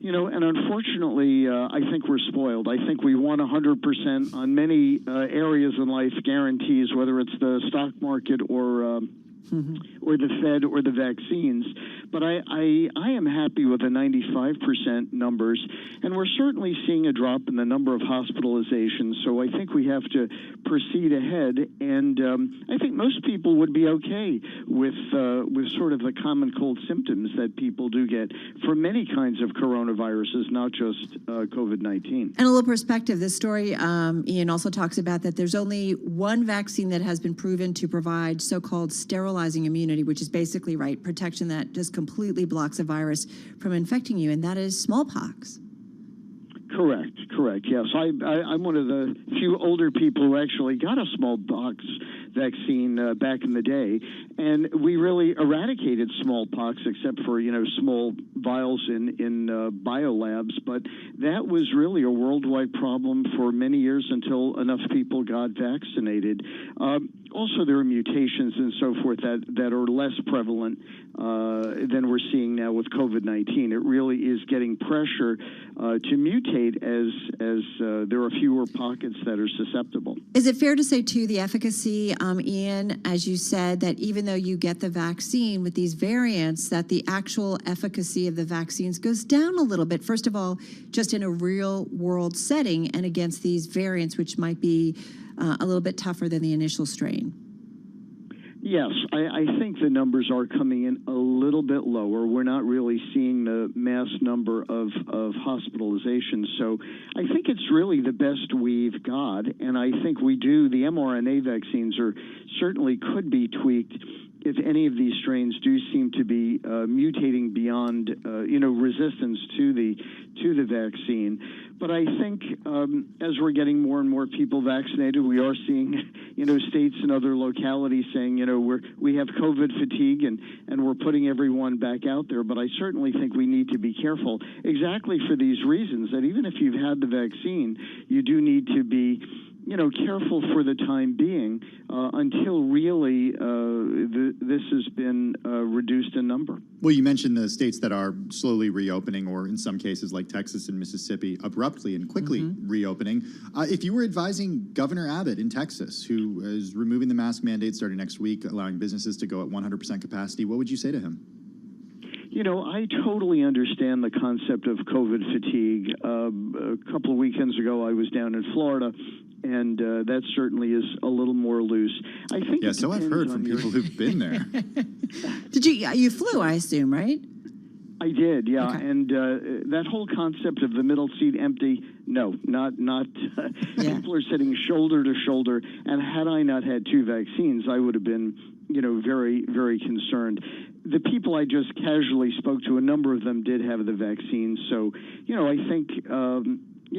And unfortunately, I think we're spoiled. I think we want 100% on many areas in life guarantees, whether it's the stock market or the Fed or the vaccines. But I am happy with the 95% numbers, and we're certainly seeing a drop in the number of hospitalizations. So I think we have to proceed ahead, and I think most people would be okay with sort of the common cold symptoms that people do get for many kinds of coronaviruses, not just COVID-19. And a little perspective, this story, Ian also talks about that there's only one vaccine that has been proven to provide so-called sterilizing immunity, which is basically, protection that just completely blocks a virus from infecting you, and that is smallpox. Correct. Yes, I'm one of the few older people who actually got a smallpox vaccine back in the day, and we really eradicated smallpox, except for small vials in biolabs, but that was really a worldwide problem for many years until enough people got vaccinated. Also, there are mutations and so forth that are less prevalent than we're seeing now with COVID-19. It really is getting pressure to mutate as there are fewer pockets that are susceptible. Is it fair to say, too, the efficacy, Ian, as you said, that even though you get the vaccine with these variants, that the actual efficacy of the vaccines goes down a little bit, first of all, just in a real world setting and against these variants, which might be a little bit tougher than the initial strain? Yes, I think the numbers are coming in a little bit lower. We're not really seeing the mass number of hospitalizations. So I think it's really the best we've got. And I think we do. The mRNA vaccines certainly could be tweaked if any of these strains do seem to be mutating beyond, resistance to the vaccine. But I think as we're getting more and more people vaccinated, we are seeing, states and other localities saying, we have COVID fatigue and we're putting everyone back out there. But I certainly think we need to be careful exactly for these reasons, that even if you've had the vaccine, you do need to be careful for the time being until really this has been reduced in number. Well, you mentioned the states that are slowly reopening, or in some cases like Texas and Mississippi, abruptly and quickly reopening. If you were advising Governor Abbott in Texas, who is removing the mask mandate starting next week, allowing businesses to go at 100% capacity, what would you say to him? I totally understand the concept of COVID fatigue. A couple of weekends ago, I was down in Florida, and that certainly is a little more loose. I think. Yeah, so I've heard from people who've been there. Did you flew, I assume, right? I did, yeah. Okay. And that whole concept of the middle seat empty, no, not. People are sitting shoulder to shoulder. And had I not had 2 vaccines, I would have been, very, very concerned. The people I just casually spoke to, a number of them did have the vaccine. So, I think.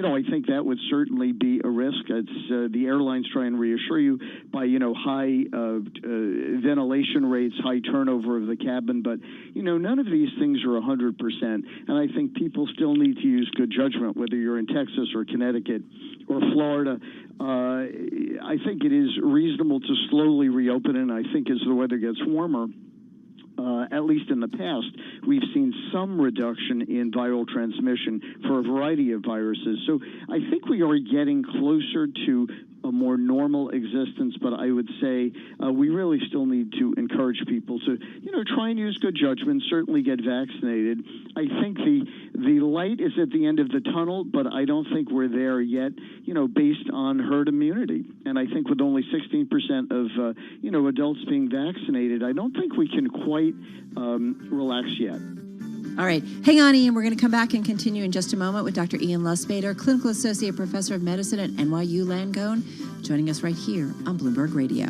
I think that would certainly be a risk. It's the airlines try and reassure you by, high ventilation rates, high turnover of the cabin. But, none of these things are 100%. And I think people still need to use good judgment, whether you're in Texas or Connecticut or Florida. I think it is reasonable to slowly reopen. And I think as the weather gets warmer, at least in the past, we've seen some reduction in viral transmission for a variety of viruses. So I think we are getting closer to a more normal existence, but I would say we really still need to encourage people to, try and use good judgment, certainly get vaccinated. I think the light is at the end of the tunnel, but I don't think we're there yet, based on herd immunity. And I think with only 16% of, adults being vaccinated, I don't think we can quite relax yet. All right. Hang on, Ian. We're going to come back and continue in just a moment with Dr. Ian Lustbader, Clinical Associate Professor of Medicine at NYU Langone, joining us right here on Bloomberg Radio.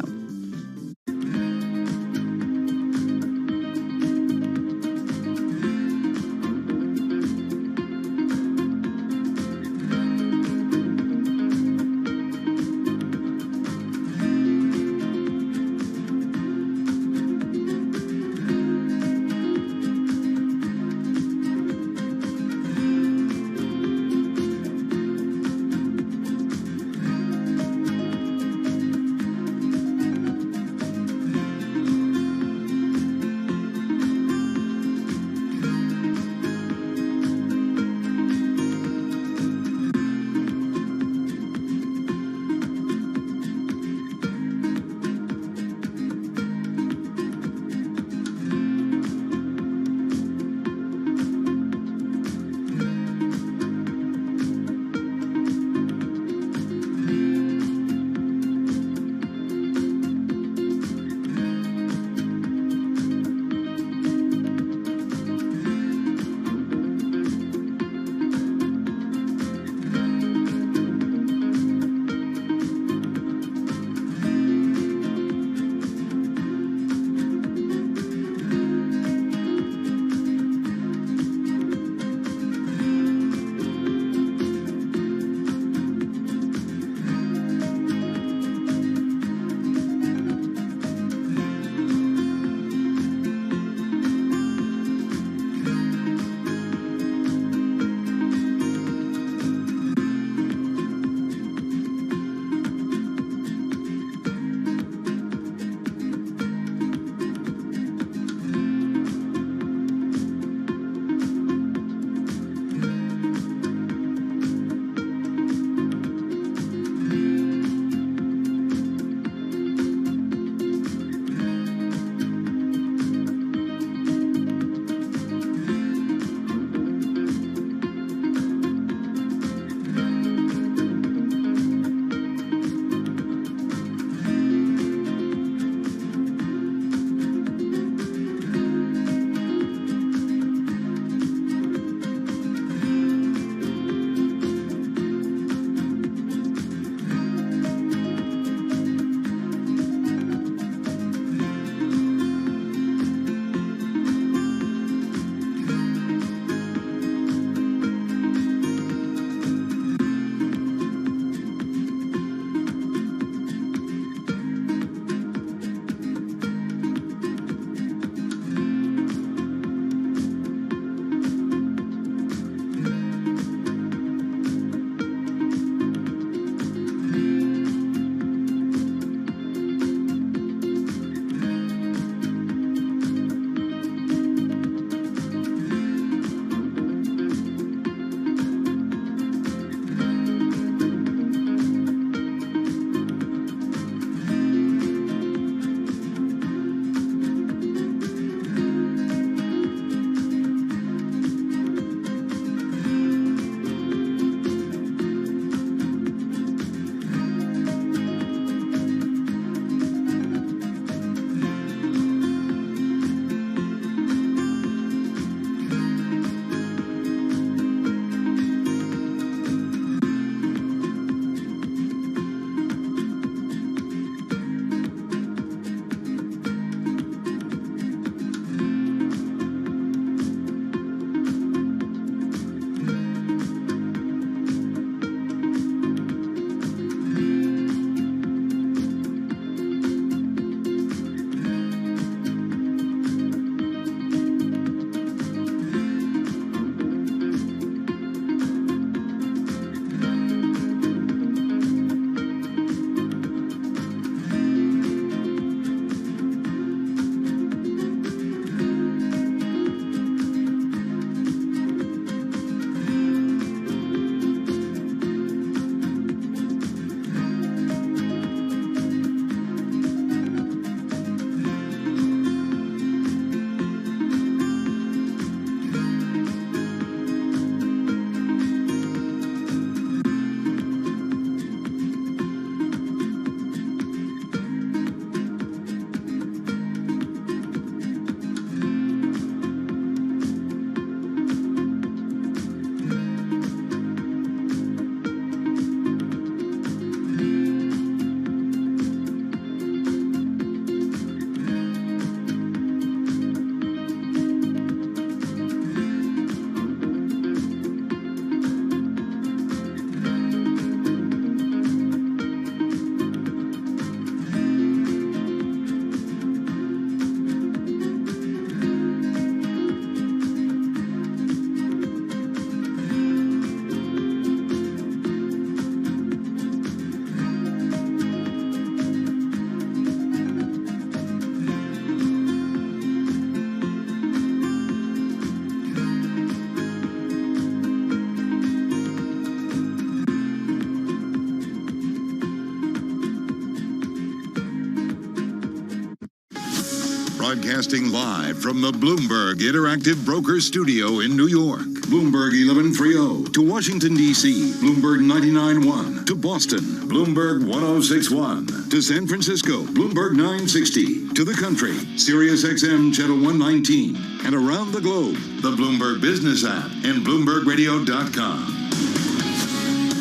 broadcasting live from the Bloomberg Interactive Broker Studio in New York. Bloomberg 1130. To Washington, D.C., Bloomberg 99.1. To Boston, Bloomberg 106.1. To San Francisco, Bloomberg 960. To the country, Sirius XM Channel 119. And around the globe, the Bloomberg Business app and BloombergRadio.com.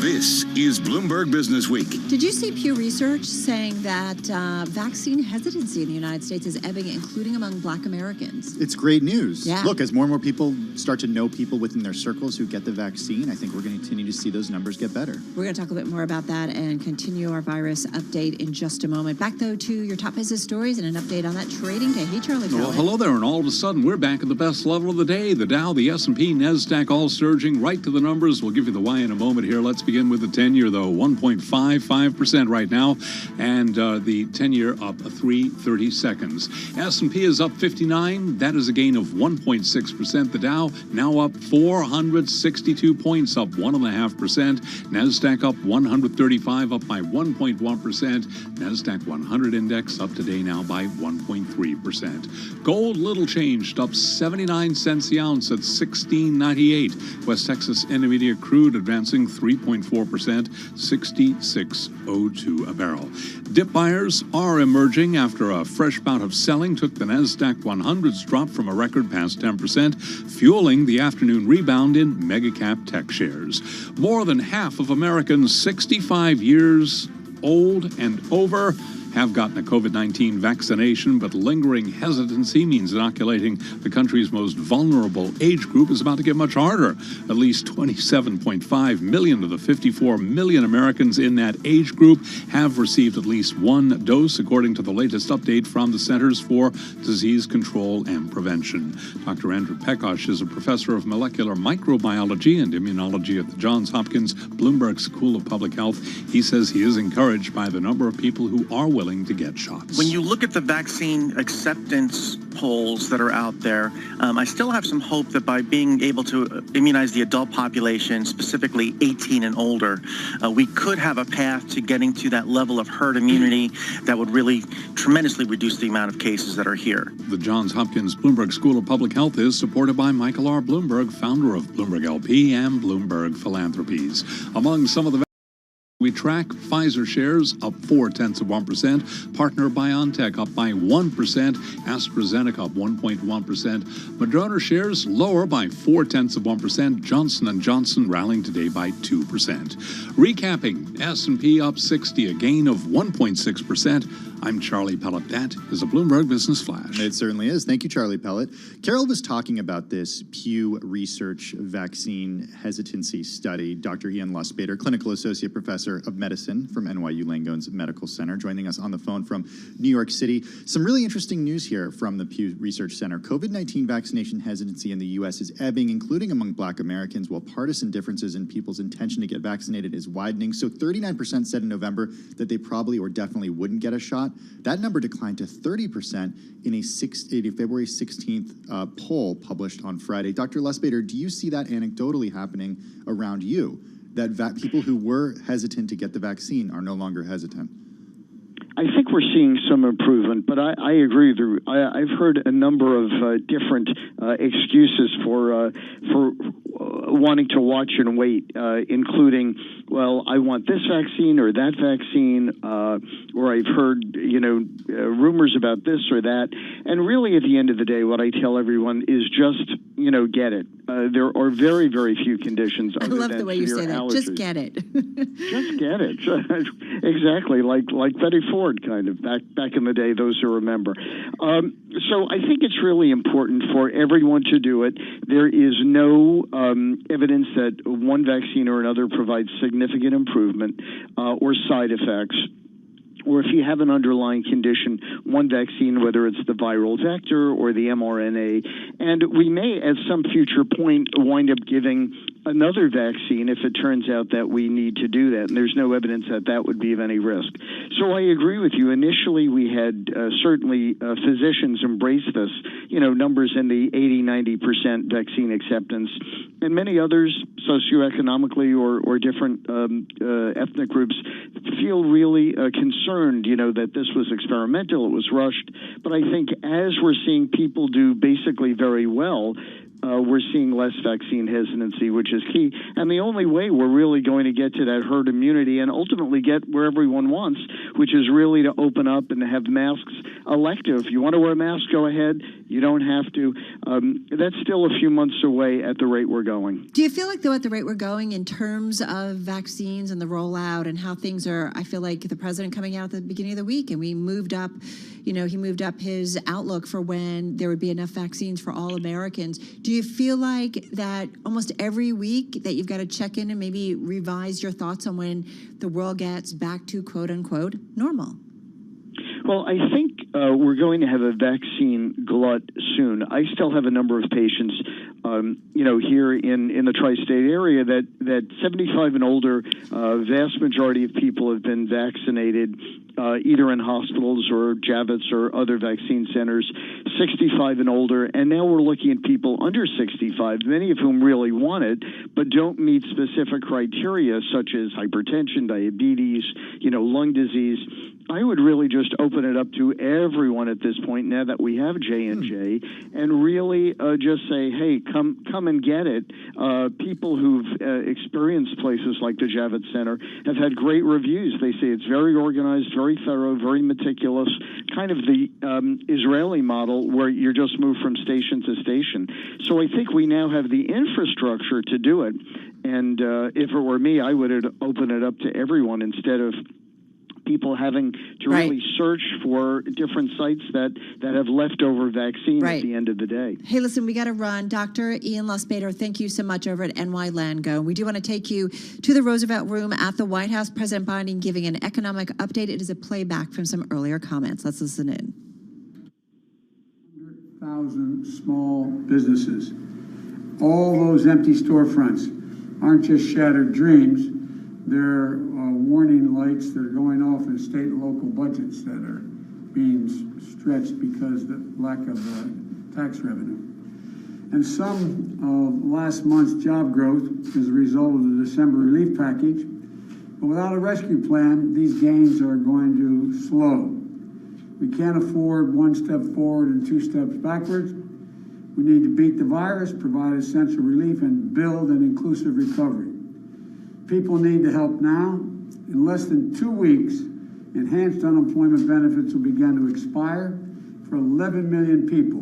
This is Bloomberg Business Week. Did you see Pew Research saying that vaccine hesitancy in the United States is ebbing, including among Black Americans? It's great news. Yeah. Look, as more and more people start to know people within their circles who get the vaccine, I think we're going to continue to see those numbers get better. We're going to talk a bit more about that and continue our virus update in just a moment. Back, though, to your top business stories and an update on that trading day. Hey, Charlie. Well, hello there, and all of a sudden, we're back at the best level of the day. The Dow, the S&P, NASDAQ all surging right to the numbers. We'll give you the why in a moment here. Let's begin with the 10-year, though, 1.55% right now, and the 10-year up 3/30 seconds. S&P is up 59. That is a gain of 1.6%. The Dow now up 462 points, up 1.5%. NASDAQ up 135, up by 1.1%. NASDAQ 100 index up today now by 1.3%. Gold little changed, up 79 cents the ounce at $16.98. West Texas Intermediate crude advancing 3.4%, $66.02 a barrel. Dip buyers are emerging after a fresh bout of selling took the NASDAQ 100's drop from a record past 10%, fueling the afternoon rebound in mega-cap tech shares. More than half of Americans 65 years old and over have gotten a COVID-19 vaccination, but lingering hesitancy means inoculating the country's most vulnerable age group is about to get much harder. At least 27.5 million of the 54 million Americans in that age group have received at least one dose, according to the latest update from the Centers for Disease Control and Prevention. Dr. Andrew Pekosh is a professor of molecular microbiology and immunology at the Johns Hopkins Bloomberg School of Public Health. He says he is encouraged by the number of people who are willing to get shots. When you look at the vaccine acceptance polls that are out there, I still have some hope that by being able to immunize the adult population, specifically 18 and older, we could have a path to getting to that level of herd immunity that would really tremendously reduce the amount of cases that are here. The Johns Hopkins Bloomberg School of Public Health is supported by Michael R. Bloomberg, founder of Bloomberg LP and Bloomberg Philanthropies. Among some of the we track Pfizer shares up 0.4%, partner BioNTech up by 1%, AstraZeneca up 1.1%, Moderna shares lower by 0.4%, Johnson & Johnson rallying today by 2%. Recapping, S&P up 60, a gain of 1.6%. I'm Charlie Pellet. That is a Bloomberg Business Flash. It certainly is. Thank you, Charlie Pellet. Carol was talking about this Pew Research vaccine hesitancy study. Dr. Ian Lustbader, Clinical Associate Professor of Medicine from NYU Langone's Medical Center, joining us on the phone from New York City. Some really interesting news here from the Pew Research Center. COVID-19 vaccination hesitancy in the U.S. is ebbing, including among Black Americans, while partisan differences in people's intention to get vaccinated is widening. So 39% said in November that they probably or definitely wouldn't get a shot. That number declined to 30% in a February 16th poll published on Friday. Dr. Lustbader, do you see that anecdotally happening around you, that people who were hesitant to get the vaccine are no longer hesitant? I think we're seeing some improvement, but I agree with you. I've heard a number of different excuses for wanting to watch and wait, including, well, I want this vaccine or that vaccine, or I've heard, rumors about this or that. And really, at the end of the day, what I tell everyone is just, get it. There are very, very few conditions. I love the way you say that. Allergies. Just get it. Just get it. Exactly, like Betty Ford, kind of back in the day. Those who remember. So I think it's really important for everyone to do it. There is no evidence that one vaccine or another provides significant improvement or side effects. Or if you have an underlying condition, one vaccine, whether it's the viral vector or the mRNA, and we may, at some future point, wind up giving another vaccine if it turns out that we need to do that. And there's no evidence that that would be of any risk. So I agree with you. Initially, we had certainly physicians embrace this, numbers in the 80-90% vaccine acceptance. And many others, socioeconomically or different ethnic groups, feel really concerned, that this was experimental, it was rushed. But I think as we're seeing people do basically very well, we're seeing less vaccine hesitancy, which is key. And the only way we're really going to get to that herd immunity and ultimately get where everyone wants, which is really to open up and have masks elective. You want to wear a mask, go ahead. You don't have to. That's still a few months away at the rate we're going. Do you feel like, though, at the rate we're going in terms of vaccines and the rollout and how things are, I feel like the president coming out at the beginning of the week and we moved up, he moved up his outlook for when there would be enough vaccines for all Americans. Do you feel like that almost every week that you've got to check in and maybe revise your thoughts on when the world gets back to quote unquote normal? Well, I think we're going to have a vaccine glut soon. I still have a number of patients, here in the tri-state area that 75 and older, vast majority of people have been vaccinated, either in hospitals or Javits or other vaccine centers, 65 and older. And now we're looking at people under 65, many of whom really want it, but don't meet specific criteria such as hypertension, diabetes, lung disease. I would really just open it up to everyone at this point now that we have J&J and really just say, hey, come and get it. People who've experienced places like the Javits Center have had great reviews. They say it's very organized, very thorough, very meticulous, kind of the Israeli model where you're just moved from station to station. So I think we now have the infrastructure to do it. And if it were me, I would open it up to everyone instead of people having to really search for different sites that have leftover vaccine at the end of the day. Hey, listen, we got to run. Dr. Ian Lustbader, thank you so much over at NY Landgo. We do want to take you to the Roosevelt Room at the White House. President Biden giving an economic update. It is a playback from some earlier comments. Let's listen in. 100,000 small businesses. All those empty storefronts aren't just shattered dreams. They're warning lights that are going off in state and local budgets that are being stretched because of the lack of tax revenue. And some of last month's job growth is a result of the December relief package. But without a rescue plan, these gains are going to slow. We can't afford one step forward and two steps backwards. We need to beat the virus, provide essential relief, and build an inclusive recovery. People need the help now. In less than 2 weeks, enhanced unemployment benefits will begin to expire for 11 million people.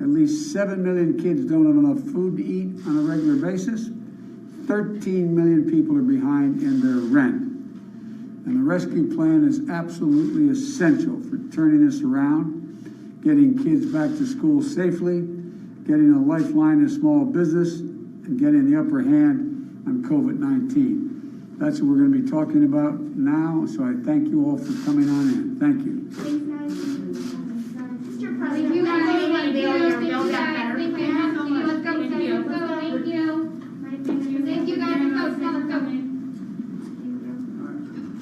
At least 7 million kids don't have enough food to eat on a regular basis. 13 million people are behind in their rent. And the rescue plan is absolutely essential for turning this around, getting kids back to school safely, getting a lifeline to small business, and getting the upper hand on COVID-19. That's what we're going to be talking about now, so I thank you all for coming on in. Thank you. Mr. President, you guys want to bail your bill back better. Thank you guys. Let's go.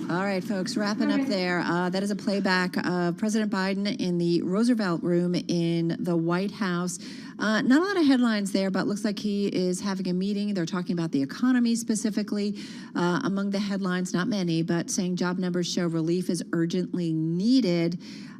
All right, folks, wrapping up there. That is a playback of President Biden in the Roosevelt Room in the White House. Not a lot of headlines there, but it looks like he is having a meeting. They're talking about the economy specifically. Among the headlines, not many, but saying job numbers show relief is urgently needed.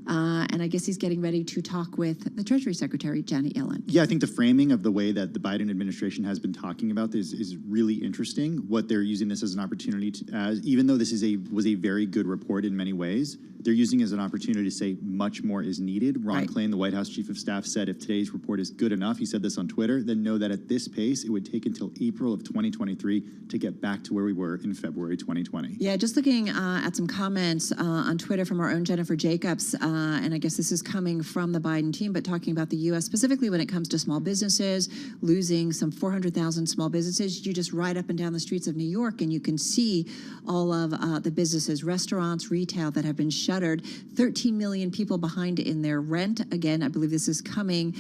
And I guess he's getting ready to talk with the Treasury Secretary, Janet Yellen. Yeah, I think the framing of the way that the Biden administration has been talking about this is really interesting. What they're using this as an opportunity to, as even though this was a very good report in many ways, they're using it as an opportunity to say much more is needed. Ron Klain, the White House Chief of Staff, said if today's report is good enough, he said this on Twitter, then know that at this pace, it would take until April of 2023 to get back to where we were in February 2020. Yeah, just looking at some comments on Twitter from our own Jennifer Jacobs, and I guess this is coming from the Biden team, but talking about the U.S. specifically when it comes to small businesses, losing some 400,000 small businesses. You just ride up and down the streets of New York and you can see all of the businesses, restaurants, retail that have been shuttered. 13 million people behind in their rent. Again, I believe this is coming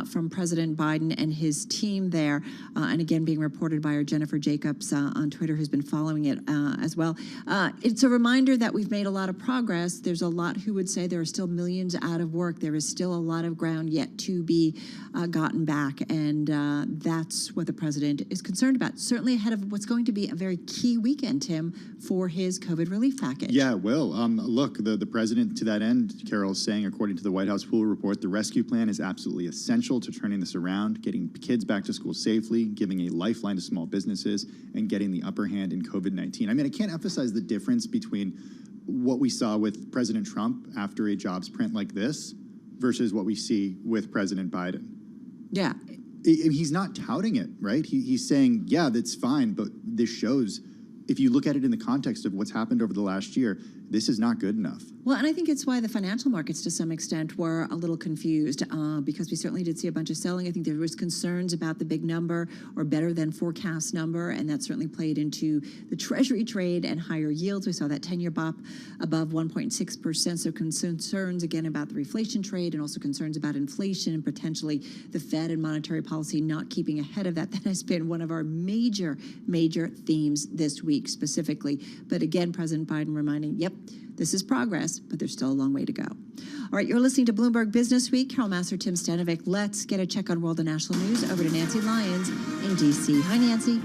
from from President Biden and his team there, and again being reported by our Jennifer Jacobs on Twitter, who's been following it as well. It's a reminder that we've made a lot of progress. There's a lot who would say there are still millions out of work. There is still a lot of ground yet to be gotten back, and that's what the president is concerned about, certainly ahead of what's going to be a very key weekend, Tim, for his COVID relief package. Yeah, it will. Look, the president, to that end, Carol, is saying, according to the White House pool report, the rescue plan is absolutely essential to turning this around, getting kids back to school safely, giving a lifeline to small businesses, and getting the upper hand in COVID-19. I mean, I can't emphasize the difference between what we saw with President Trump after a jobs print like this versus what we see with President Biden. Yeah. He's not touting it, right? He's saying, yeah, that's fine, but this shows, if you look at it in the context of what's happened over the last year, this is not good enough. Well, and I think it's why the financial markets, to some extent, were a little confused because we certainly did see a bunch of selling. I think there was concerns about the big number or better than forecast number, and that certainly played into the Treasury trade and higher yields. We saw that 10-year BOP above 1.6%, so concerns again about the reflation trade and also concerns about inflation and potentially the Fed and monetary policy not keeping ahead of that. That has been one of our major themes this week specifically. But again, President Biden reminding, yep, this is progress, but there's still a long way to go. All right, you're listening to Bloomberg Business Week. Carol Massar, Tim Stanovic. Let's get a check on world and national news. Over to Nancy Lyons in D.C. Hi, Nancy.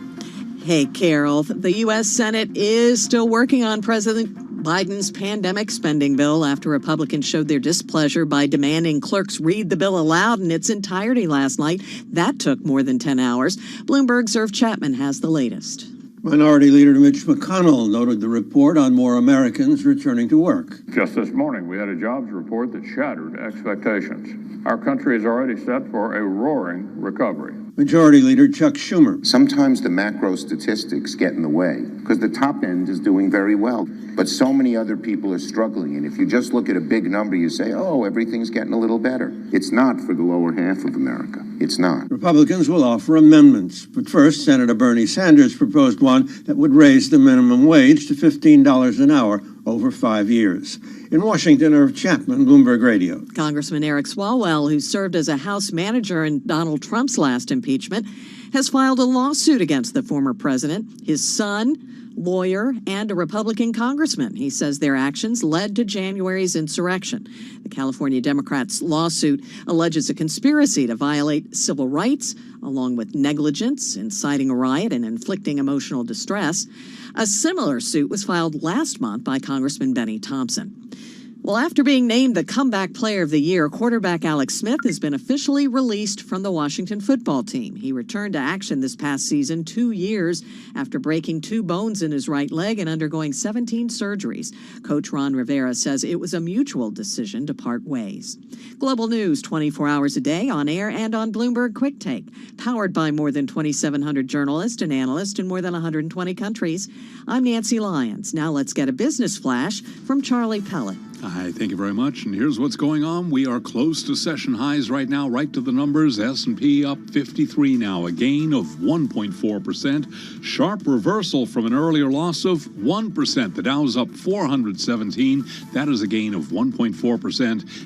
Hey, Carol. The U.S. Senate is still working on President Biden's pandemic spending bill after Republicans showed their displeasure by demanding clerks read the bill aloud in its entirety last night. That took more than 10 hours. Bloomberg's Irv Chapman has the latest. Minority Leader Mitch McConnell noted the report on more Americans returning to work. Just this morning, we had a jobs report that shattered expectations. Our country is already set for a roaring recovery. Majority Leader Chuck Schumer. Sometimes the macro statistics get in the way because the top end is doing very well, but so many other people are struggling. And if you just look at a big number, you say, oh, everything's getting a little better. It's not for the lower half of America. It's not. Republicans will offer amendments. But first, Senator Bernie Sanders proposed one that would raise the minimum wage to $15 an hour over 5 years. In Washington, Irv Chapman, Bloomberg Radio. Congressman Eric Swalwell, who served as a House manager in Donald Trump's last impeachment, has filed a lawsuit against the former president, his son, lawyer, and a Republican congressman. He says their actions led to January's insurrection. The California Democrats' lawsuit alleges a conspiracy to violate civil rights, along with negligence, inciting a riot, and inflicting emotional distress. A similar suit was filed last month by Congressman Benny Thompson. Well, after being named the Comeback Player of the Year, quarterback Alex Smith has been officially released from the Washington football team. He returned to action this past season 2 years after breaking 2 bones in his right leg and undergoing 17 surgeries. Coach Ron Rivera says it was a mutual decision to part ways. Global news 24 hours a day on air and on Bloomberg Quick Take, powered by more than 2,700 journalists and analysts in more than 120 countries. I'm Nancy Lyons. Now let's get a business flash from Charlie Pellet. Hi, thank you very much. And here's what's going on. We are close to session highs right now, right to the numbers. S&P up 53 now, a gain of 1.4%. Sharp reversal from an earlier loss of 1%. The Dow's up 417. That is a gain of 1.4%.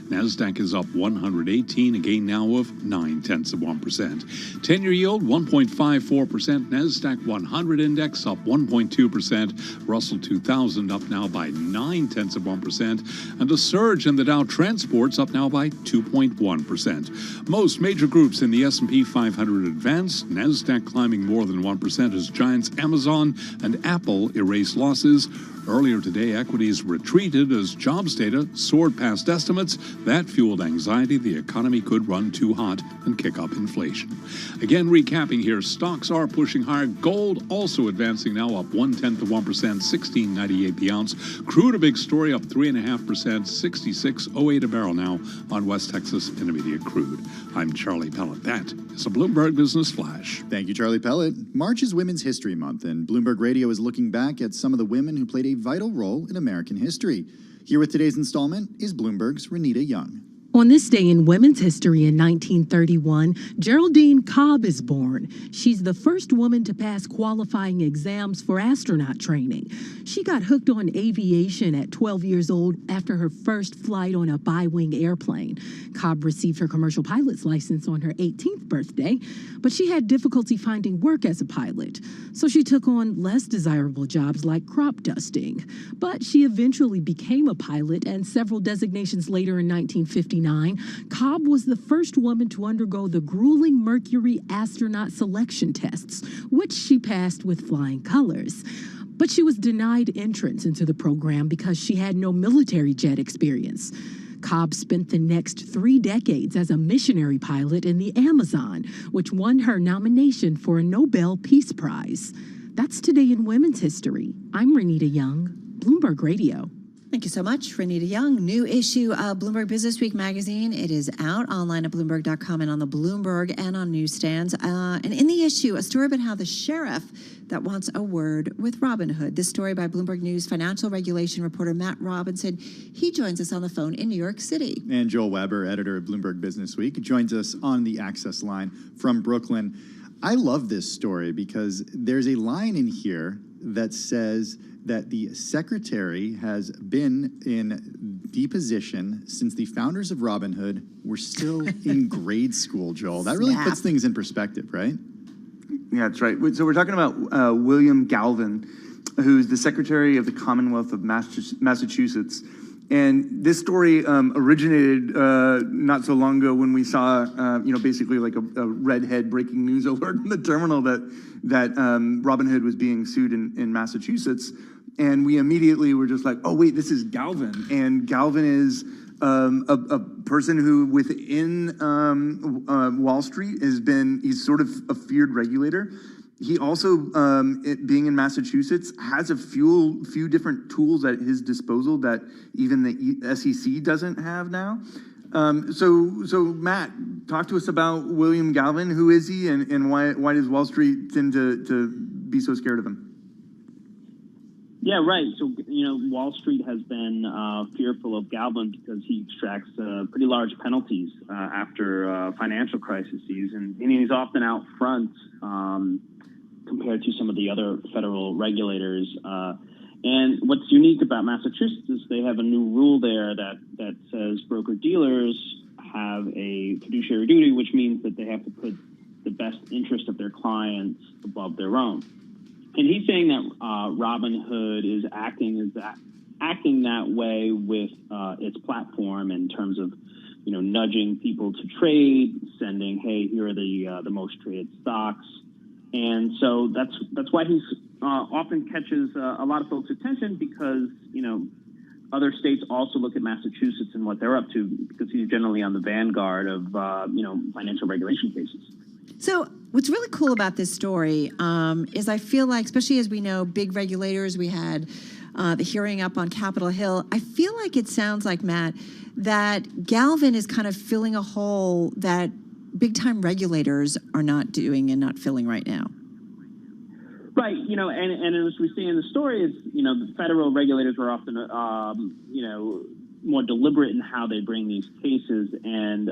NASDAQ is up 118, a gain now of 0.9%. 10-year yield 1.54%. NASDAQ 100 index up 1.2%. Russell 2000 up now by 0.9%. And a surge in the Dow Transports up now by 2.1%. Most major groups in the S&P 500 advanced, NASDAQ climbing more than 1% as giants Amazon and Apple erase losses. Earlier today, equities retreated as jobs data soared past estimates. That fueled anxiety the economy could run too hot and kick up inflation. Again, recapping here, stocks are pushing higher. Gold also advancing now up 0.1%, $16.98 the ounce. Crude, a big story, up 3.5%, $66.08 a barrel now on West Texas Intermediate crude. I'm Charlie Pellet. That is a Bloomberg Business Flash. Thank you, Charlie Pellet. March is Women's History Month, and Bloomberg Radio is looking back at some of the women who played a vital role in American history. Here with today's installment is Bloomberg's Renita Young. On this day in women's history in 1931, Geraldine Cobb is born. She's the first woman to pass qualifying exams for astronaut training. She got hooked on aviation at 12 years old after her first flight on a bi-wing airplane. Cobb received her commercial pilot's license on her 18th birthday, but she had difficulty finding work as a pilot, so she took on less desirable jobs like crop dusting. But she eventually became a pilot, and several designations later in 1959, Cobb was the first woman to undergo the grueling Mercury astronaut selection tests, which she passed with flying colors. But she was denied entrance into the program because she had no military jet experience. Cobb spent the next 3 decades as a missionary pilot in the Amazon, which won her nomination for a Nobel Peace Prize. That's today in women's history. I'm Renita Young, Bloomberg Radio. Thank you so much, Renita Young. New issue of Bloomberg Business Week magazine. It is out online at Bloomberg.com and on the Bloomberg and on newsstands. And in the issue, a story about how the sheriff that wants a word with Robinhood. This story by Bloomberg News financial regulation reporter Matt Robinson. He joins us on the phone in New York City. And Joel Weber, editor of Bloomberg Business Week, joins us on the Access line from Brooklyn. I love this story because there's a line in here that says that the secretary has been in the position since the founders of Robinhood were still in grade school, Joel. That really puts things in perspective, right? Yeah, that's right. So we're talking about William Galvin, who's the Secretary of the Commonwealth of Massachusetts. And this story originated not so long ago when we saw, basically like a redhead breaking news alert in the terminal that Robinhood was being sued in Massachusetts. And we immediately were just like, oh, wait, this is Galvin. And Galvin is a person who within Wall Street he's sort of a feared regulator. He also, being in Massachusetts, has a few different tools at his disposal that even the SEC doesn't have now. So Matt, talk to us about William Galvin. Who is he, and why does Wall Street tend to be so scared of him? Yeah, right. So, Wall Street has been fearful of Galvin because he extracts pretty large penalties after financial crises, and he's often out front compared to some of the other federal regulators. And what's unique about Massachusetts is they have a new rule there that says broker-dealers have a fiduciary duty, which means that they have to put the best interest of their clients above their own. And he's saying that Robinhood is acting that way with its platform in terms of, nudging people to trade, sending, hey, here are the most traded stocks. And so that's why he's often catches a lot of folks' attention because, other states also look at Massachusetts and what they're up to because he's generally on the vanguard of, financial regulation cases. So what's really cool about this story is I feel like, especially as we know, big regulators, we had the hearing up on Capitol Hill. I feel like it sounds like, Matt, that Galvin is kind of filling a hole that big-time regulators are not doing and not filling right now. Right, and as we see in the story, is the federal regulators are often, more deliberate in how they bring these cases, and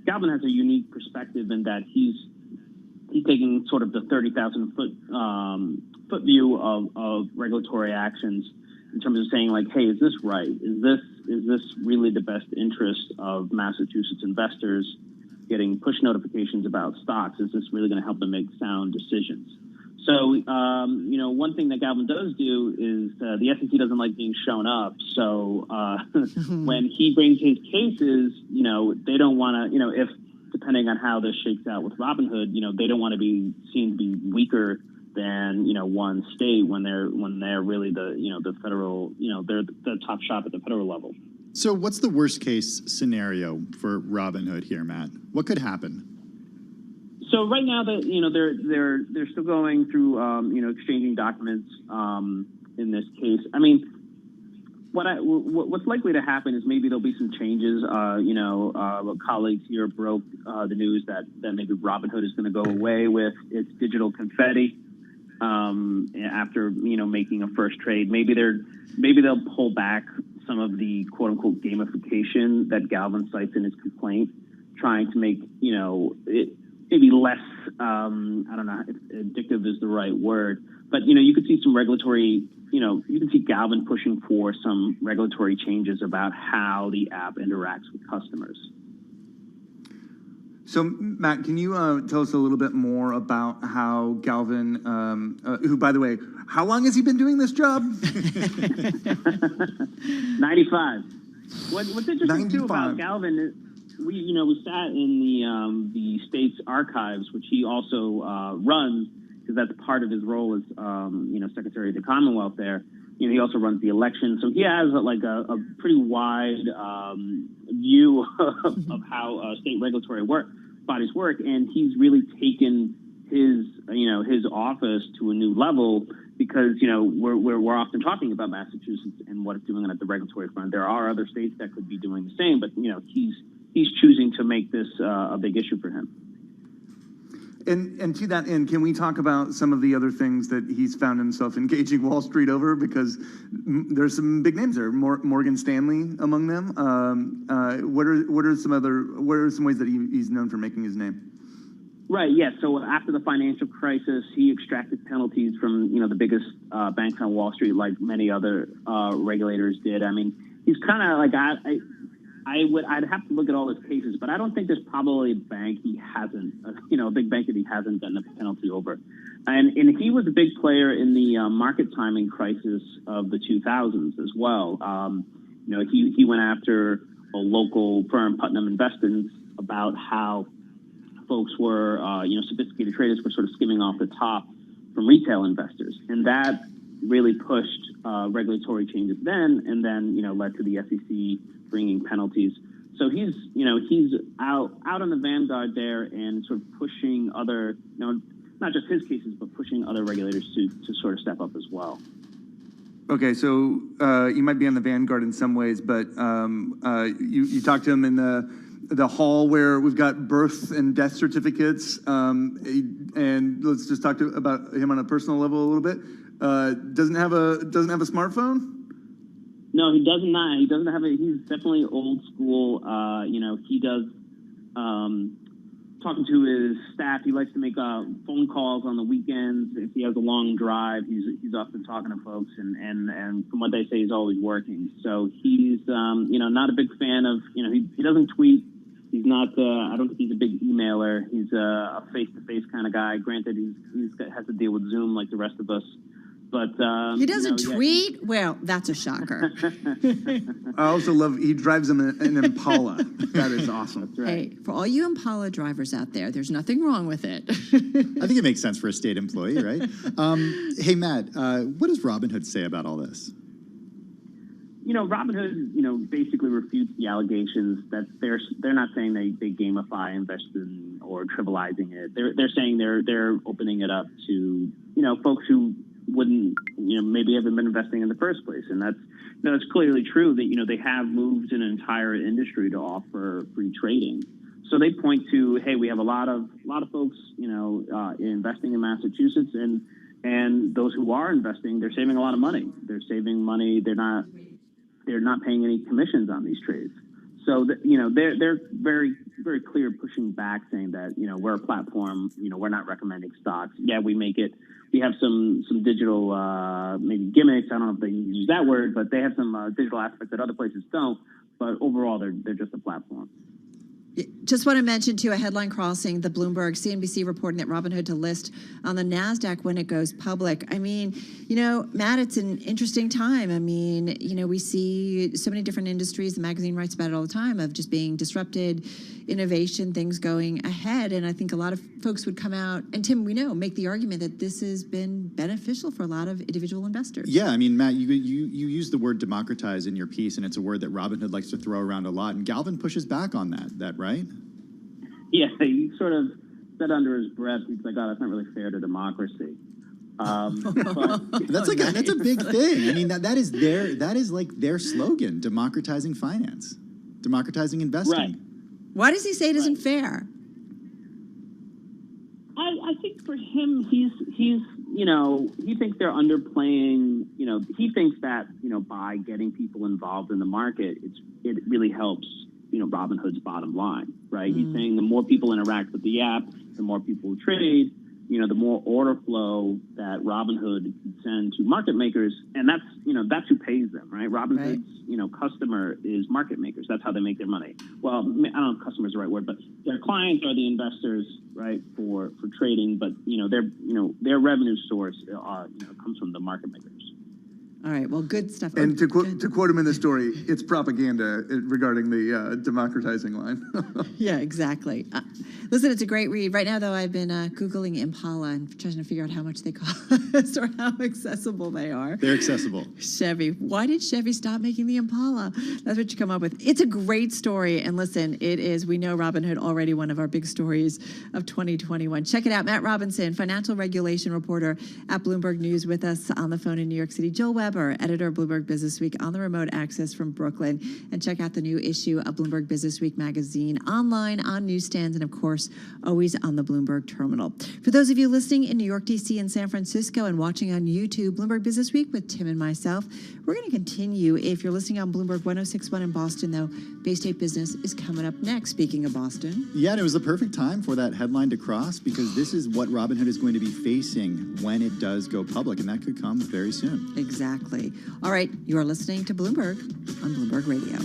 Galvin has a unique perspective in that he's taking sort of the 30,000 foot view of regulatory actions in terms of saying like, hey, is this right? Is this really the best interest of Massachusetts investors getting push notifications about stocks? Is this really going to help them make sound decisions? So, one thing that Galvin does do is the SEC doesn't like being shown up. So when he brings his cases, they don't want to, if depending on how this shakes out with Robinhood, they don't want to be seen to be weaker than, one state when they're really the federal, they're the top shop at the federal level. So what's the worst case scenario for Robinhood here, Matt? What could happen? So right now, they're still going through exchanging documents in this case. I mean, what's likely to happen is maybe there'll be some changes. Colleagues here broke the news that maybe Robinhood is going to go away with its digital confetti after making a first trade. Maybe they'll pull back some of the quote-unquote gamification that Galvin cites in his complaint, trying to make, it maybe less, I don't know if addictive is the right word, but, you could see some regulatory, you can see Galvin pushing for some regulatory changes about how the app interacts with customers. So, Matt, can you tell us a little bit more about how Galvin, who, by the way, how long has he been doing this job? 95. What's interesting 95. Too about Galvin is we sat in the state's archives, which he also runs, because that's part of his role as Secretary of the Commonwealth there. He also runs the election, so he has a pretty wide view of how state regulatory bodies work, and he's really taken his office to a new level, because we're often talking about Massachusetts and what it's doing at the regulatory front. There are other states that could be doing the same, but he's choosing to make this a big issue for him. And to that end, can we talk about some of the other things that he's found himself engaging Wall Street over? Because there's some big names there, Morgan Stanley among them. What are some ways that he's known for making his name? Right. Yeah. So after the financial crisis, he extracted penalties from the biggest banks on Wall Street, like many other regulators did. I mean, he's kind of like I'd have to look at all his cases, but I don't think there's probably a bank he hasn't, a big bank that he hasn't gotten a penalty over. And he was a big player in the market timing crisis of the 2000s as well. He went after a local firm, Putnam Investments, about how folks were, sophisticated traders were sort of skimming off the top from retail investors. And that really pushed regulatory changes then, and then, led to the SEC bringing penalties. So he's out on the vanguard there and sort of pushing other, not just his cases, but pushing other regulators to sort of step up as well. Okay, so you might be on the vanguard in some ways, but you talked to him in the hall where we've got birth and death certificates, and let's just talk about him on a personal level a little bit. Doesn't have a smartphone? No, he does not. He doesn't have it. He's definitely old school. He does talking to his staff. He likes to make phone calls on the weekends. If he has a long drive, he's often talking to folks, and from what they say, he's always working. So he's not a big fan of he doesn't tweet. He's not. I don't think he's a big emailer. He's a face-to-face kind of guy. Granted, he has to deal with Zoom like the rest of us. But he doesn't tweet? Well, that's a shocker. I also love he drives an Impala. That is awesome. That's right. Hey, for all you Impala drivers out there, there's nothing wrong with it. I think it makes sense for a state employee, right? Hey, Matt, what does Robinhood say about all this? Robinhood, basically refutes the allegations that they're not saying they gamify investing or trivializing it. They're saying they're opening it up to folks who wouldn't maybe haven't been investing in the first place, and that's clearly true that they have moved an entire industry to offer free trading. So they point to, hey, we have a lot of folks investing in Massachusetts, and those who are investing, they're saving a lot of money. They're saving money. They're not paying any commissions on these trades. So they're very, very clear pushing back, saying that we're a platform. We're not recommending stocks. Yeah, we have some digital maybe gimmicks. I don't know if they use that word, but they have some digital aspects that other places don't. But overall, they're just a platform. Just want to mention, too, a headline crossing the Bloomberg CNBC reporting that Robinhood to list on the NASDAQ when it goes public. I mean, Matt, it's an interesting time. I mean, we see so many different industries. The magazine writes about it all the time of just being disrupted, innovation, things going ahead. And I think a lot of folks would come out, and Tim, we know, make the argument that this has been beneficial for a lot of individual investors. Yeah, I mean, Matt, you use the word democratize in your piece, and it's a word that Robinhood likes to throw around a lot. And Galvin pushes back on that, right? Yeah, he sort of said under his breath, he's like, "Oh, that's not really fair to democracy." That's a big thing. I mean, that is like their slogan: democratizing finance, democratizing investing. Right. Why does he say it isn't fair? I think for him, he's he thinks they're underplaying. He thinks that by getting people involved in the market, it really helps Robinhood's bottom line, right? He's saying the more people interact with the app, the more people trade, the more order flow that Robinhood can send to market makers, and that's who pays them, right? Robinhood's customer is market makers. That's how they make their money. Well, I don't know if customer is the right word, but their clients are the investors, right, for trading. But their revenue source comes from the market makers. All right. Well, good stuff. And to quote him in the story, it's propaganda regarding the democratizing line. Yeah, exactly. Listen, it's a great read. Right now, though, I've been Googling Impala and trying to figure out how much they cost or how accessible they are. They're accessible. Chevy. Why did Chevy stop making the Impala? That's what you come up with. It's a great story. And listen, it is, we know Robinhood already one of our big stories of 2021. Check it out. Matt Robinson, financial regulation reporter at Bloomberg News, with us on the phone in New York City. Joel Weber, editor of Bloomberg Businessweek, on the remote access from Brooklyn. And check out the new issue of Bloomberg Businessweek magazine online, on newsstands, and of course, always on the Bloomberg terminal. For those of you listening in New York, D.C., and San Francisco, and watching on YouTube, Bloomberg Businessweek with Tim and myself, we're going to continue. If you're listening on Bloomberg 106.1 in Boston, though, Bay State Business is coming up next. Speaking of Boston. Yeah, and it was the perfect time for that headline to cross, because this is what Robinhood is going to be facing when it does go public, and that could come very soon. Exactly. All right, you are listening to Bloomberg on Bloomberg Radio.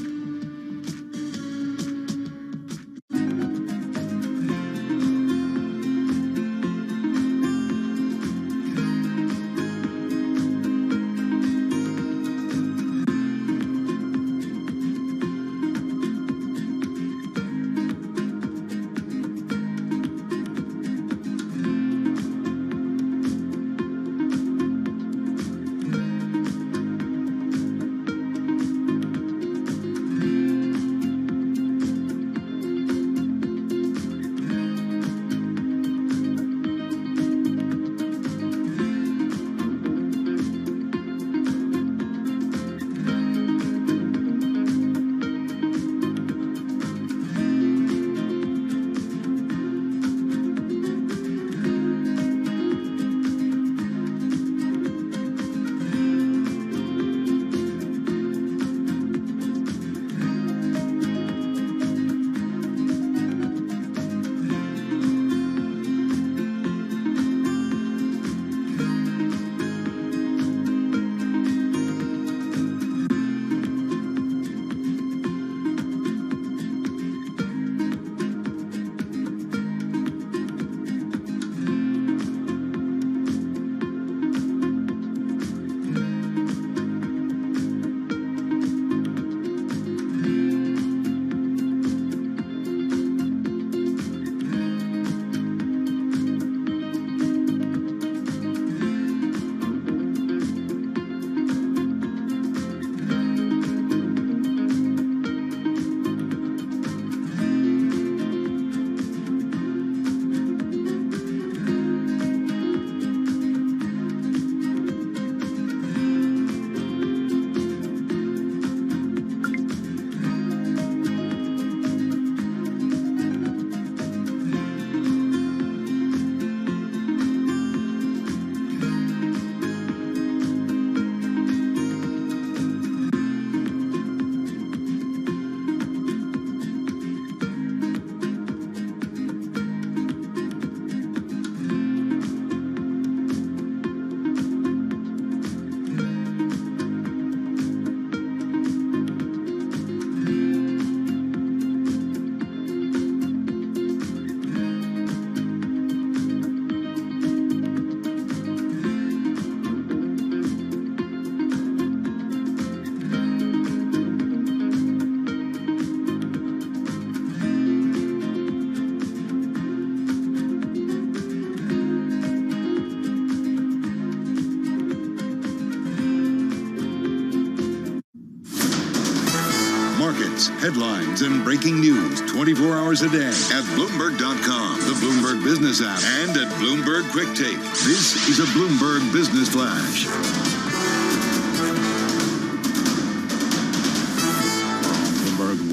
Markets, headlines, and breaking news 24 hours a day at Bloomberg.com, the Bloomberg Business app, and at Bloomberg Quick Take. This is a Bloomberg Business Flash.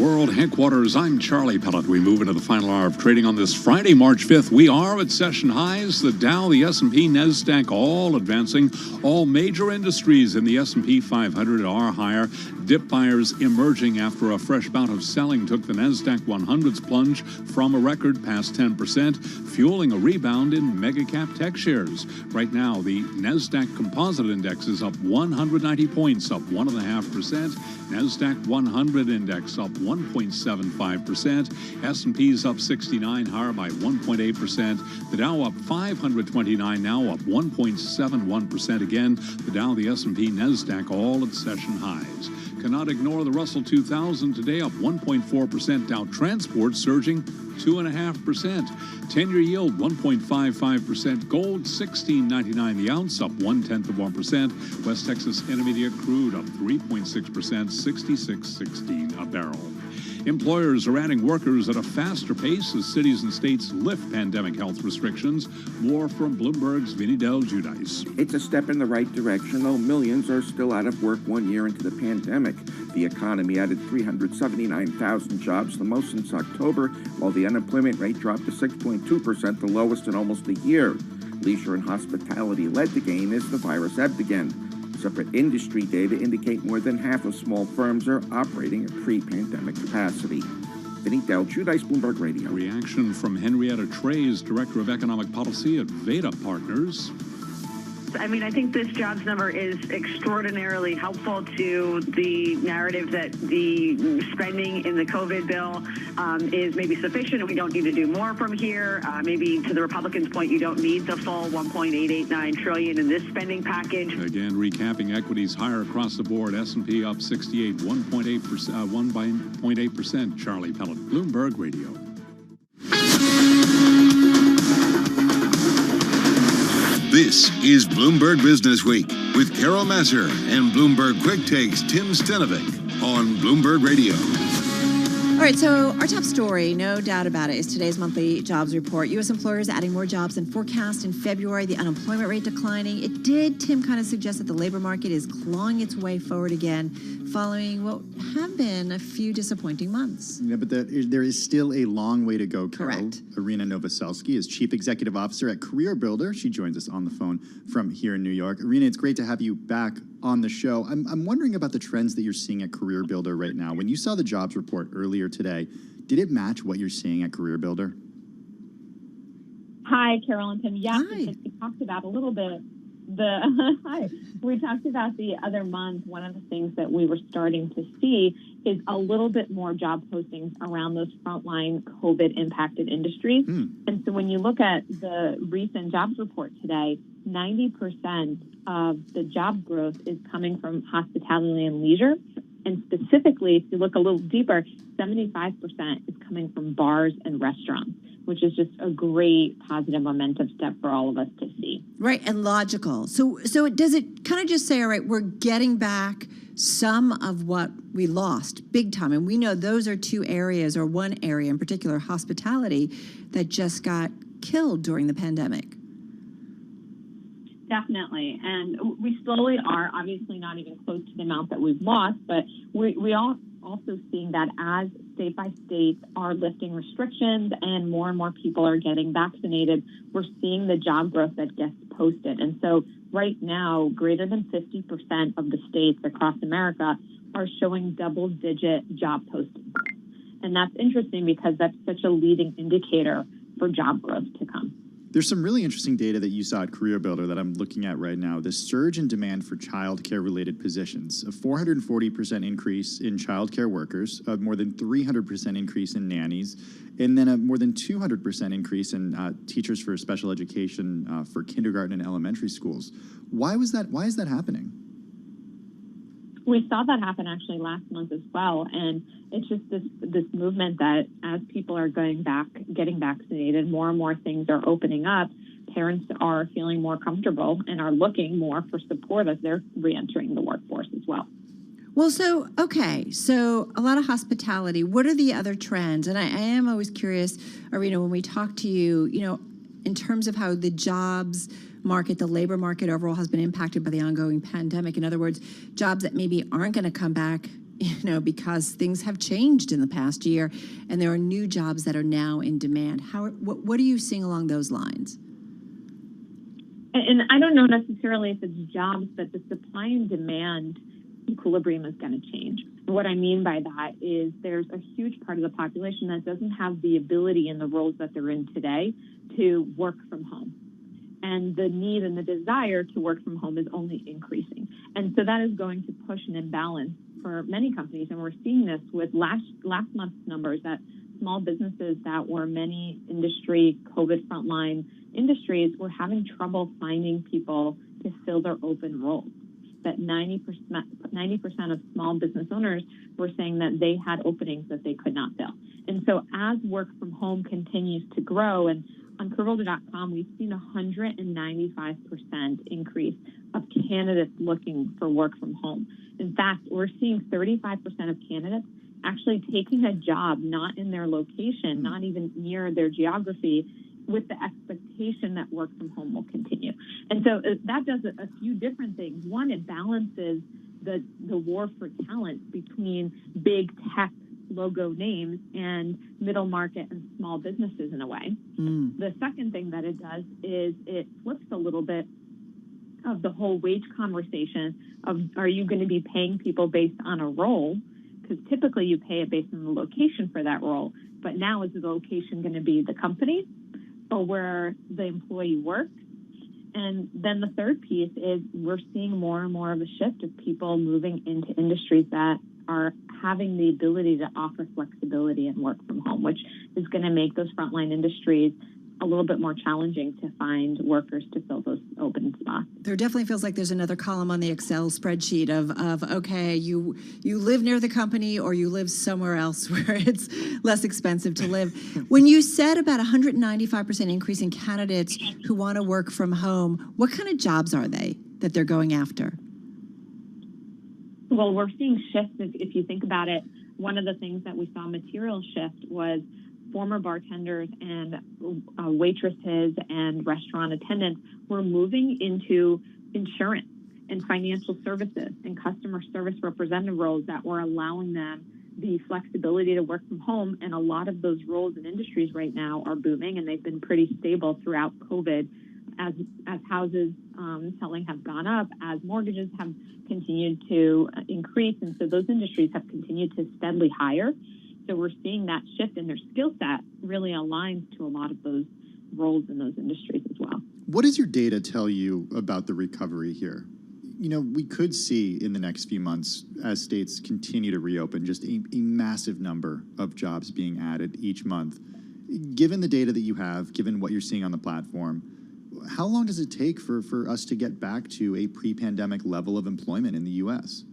world headquarters. I'm Charlie Pellet. We move into the final hour of trading on this Friday, March 5th. We are at session highs. The Dow, the S&P, NASDAQ all advancing. All major industries in the S&P 500 are higher. Dip buyers emerging after a fresh bout of selling took the NASDAQ 100's plunge from a record past 10%, fueling a rebound in mega-cap tech shares. Right now, the NASDAQ Composite Index is up 190 points, up 1.5%. NASDAQ 100 Index up 1.75%. S&P's up 69, higher by 1.8%. The Dow up 529, now up 1.71% again. The Dow, the S&P, NASDAQ all at session highs. Cannot ignore the Russell 2000 today up 1.4%. Dow Transport surging 2.5%. 10-year yield 1.55%. Gold $16.99 the ounce, up 0.1%. West Texas Intermediate crude up 3.6%, $66.16 a barrel. Employers are adding workers at a faster pace as cities and states lift pandemic health restrictions. More from Bloomberg's Vinny Del Giudice. It's a step in the right direction, though millions are still out of work 1 year into the pandemic. The economy added 379,000 jobs, the most since October, while the unemployment rate dropped to 6.2%, the lowest in almost a year. Leisure and hospitality led the gain as the virus ebbed again. Separate industry data indicate more than half of small firms are operating at pre-pandemic capacity. Vinny Del Giudice, Bloomberg Radio. Reaction from Henrietta Trey's Director of Economic Policy at Veda Partners. I mean, I think this jobs number is extraordinarily helpful to the narrative that the spending in the COVID bill is maybe sufficient and we don't need to do more from here. Maybe to the Republicans' point, you don't need the full $1.889 trillion in this spending package. Again, recapping equities higher across the board. S&P up 68, 1.8%. Charlie Pellet, Bloomberg Radio. This is Bloomberg Business Week with Carol Masser and Bloomberg Quick Takes Tim Stenovic on Bloomberg Radio. All right, so our top story, no doubt about it, is today's monthly jobs report. U.S. employers adding more jobs than forecast in February, the unemployment rate declining. It did, Tim, kind of suggest that the labor market is clawing its way forward again, following what have been a few disappointing months. Yeah, but there is still a long way to go, Carol. Correct. Irina Novoselsky is Chief Executive Officer at Career Builder. She joins us on the phone from here in New York. Irina, it's great to have you back on the show. I'm wondering about the trends that you're seeing at Career Builder right now. When you saw the jobs report earlier today, did it match what you're seeing at Career Builder? Hi, Carol and Tim. Yeah, we talked about a little bit we talked about the other month. One of the things that we were starting to see is a little bit more job postings around those frontline COVID impacted industries. And so when you look at the recent jobs report today, 90% of the job growth is coming from hospitality and leisure. And specifically, if you look a little deeper, 75% is coming from bars and restaurants, which is just a great positive momentum step for all of us to see. Right, and logical. So does it kind of just say, all right, we're getting back some of what we lost big time? And we know those are two areas, or one area in particular, hospitality, that just got killed during the pandemic. Definitely. And we slowly are, obviously not even close to the amount that we've lost, but we are also seeing that as state by state are lifting restrictions and more people are getting vaccinated, we're seeing the job growth that gets posted. And so right now, greater than 50% of the states across America are showing double-digit job postings. And that's interesting because that's such a leading indicator for job growth to come. There's some really interesting data that you saw at Career Builder that I'm looking at right now. The surge in demand for childcare-related positions, a 440% increase in childcare workers, a more than 300% increase in nannies, and then a more than 200% increase in teachers for special education for kindergarten and elementary schools. Why is that happening? We saw that happen actually last month as well, and it's just this movement that as people are going back, getting vaccinated, more and more things are opening up. Parents are feeling more comfortable and are looking more for support as they're reentering the workforce as well. Well, so a lot of hospitality. What are the other trends? And I am always curious, Irina, when we talk to you, in terms of how the jobs market, the labor market overall has been impacted by the ongoing pandemic. In other words, jobs that maybe aren't going to come back because things have changed in the past year and there are new jobs that are now in demand. What are you seeing along those lines? And I don't know necessarily if it's jobs, but the supply and demand equilibrium is going to change. What I mean by that is there's a huge part of the population that doesn't have the ability in the roles that they're in today to work from home. And the need and the desire to work from home is only increasing. And so that is going to push an imbalance for many companies. And we're seeing this with last month's numbers that small businesses that were many industry, COVID frontline industries were having trouble finding people to fill their open roles. That 90% of small business owners were saying that they had openings that they could not fill. And so as work from home continues to grow, and on careerbuilder.com, we've seen 195% increase of candidates looking for work from home. In fact, we're seeing 35% of candidates actually taking a job not in their location, not even near their geography, with the expectation that work from home will continue. And so that does a few different things. One, it balances the war for talent between big tech logo names and middle market and small businesses in a way. The second thing that it does is it flips a little bit of the whole wage conversation of, are you going to be paying people based on a role? Because typically you pay it based on the location for that role. But now is the location going to be the company or where the employee works? And then the third piece is we're seeing more and more of a shift of people moving into industries that are having the ability to offer flexibility and work from home, which is going to make those frontline industries a little bit more challenging to find workers to fill those open spots. There definitely feels like there's another column on the Excel spreadsheet of okay, you live near the company or you live somewhere else where it's less expensive to live. When you said about 195% increase in candidates who want to work from home, what kind of jobs are they that they're going after? Well, we're seeing shifts. If you think about it, one of the things that we saw material shift was former bartenders and waitresses and restaurant attendants were moving into insurance and financial services and customer service representative roles that were allowing them the flexibility to work from home. And a lot of those roles and industries right now are booming, and they've been pretty stable throughout COVID as houses selling have gone up, as mortgages have continued to increase. And so those industries have continued to steadily hire. So we're seeing that shift, and their skill set really aligns to a lot of those roles in those industries as well. What does your data tell you about the recovery here? You know, we could see in the next few months, as states continue to reopen, just a massive number of jobs being added each month. Given the data that you have, given what you're seeing on the platform, how long does it take for us to get back to a pre-pandemic level of employment in the U.S.?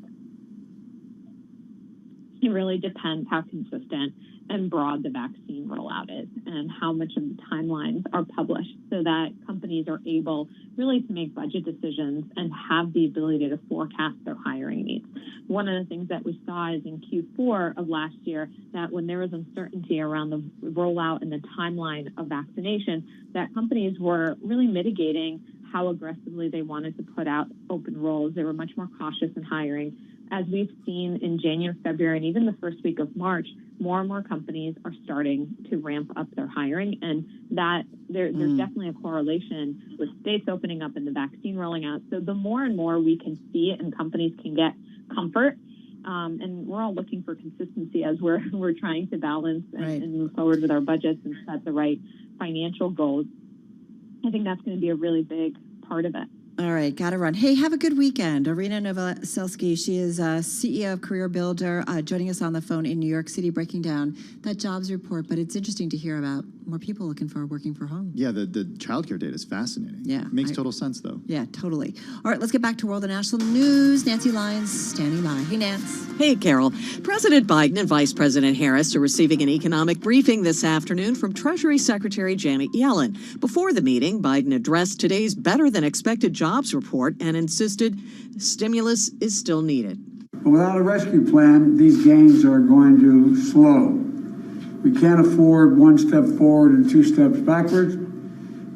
It really depends how consistent and broad the vaccine rollout is and how much of the timelines are published so that companies are able really to make budget decisions and have the ability to forecast their hiring needs. One of the things that we saw is in Q4 of last year that when there was uncertainty around the rollout and the timeline of vaccination, that companies were really mitigating how aggressively they wanted to put out open roles. They were much more cautious in hiring. As we've seen in January, February, and even the first week of March, more and more companies are starting to ramp up their hiring, and that there's definitely a correlation with states opening up and the vaccine rolling out. So the more and more we can see it and companies can get comfort, and we're all looking for consistency as we're trying to balance and move forward with our budgets and set the right financial goals. I think that's going to be a really big part of it. All right, got to run. Hey, have a good weekend. Irina Novoselsky, she is CEO of Career Builder, joining us on the phone in New York City, breaking down that jobs report. But it's interesting to hear about more people looking for working from home. Yeah, the childcare data is fascinating. Yeah. Makes total sense, though. Yeah, totally. All right, let's get back to world and national news. Nancy Lyons standing by. Hey, Nance. Hey, Carol. President Biden and Vice President Harris are receiving an economic briefing this afternoon from Treasury Secretary Janet Yellen. Before the meeting, Biden addressed today's better-than-expected jobs report and insisted stimulus is still needed. But without a rescue plan, these gains are going to slow. We can't afford one step forward and two steps backwards.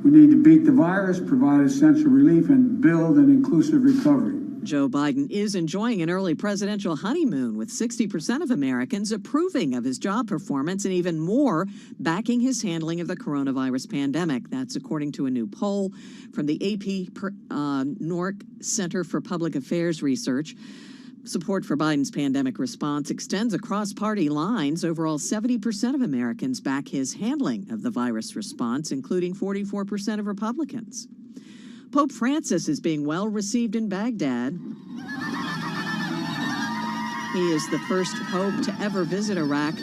We need to beat the virus, provide essential relief, and build an inclusive recovery. Joe Biden is enjoying an early presidential honeymoon, with 60% of Americans approving of his job performance and even more backing his handling of the coronavirus pandemic. That's according to a new poll from the AP Nork Center for Public Affairs Research. Support for Biden's pandemic response extends across party lines. Overall, 70% of Americans back his handling of the virus response, including 44% of Republicans. Pope Francis is being well received in Baghdad. He is the first pope to ever visit Iraq.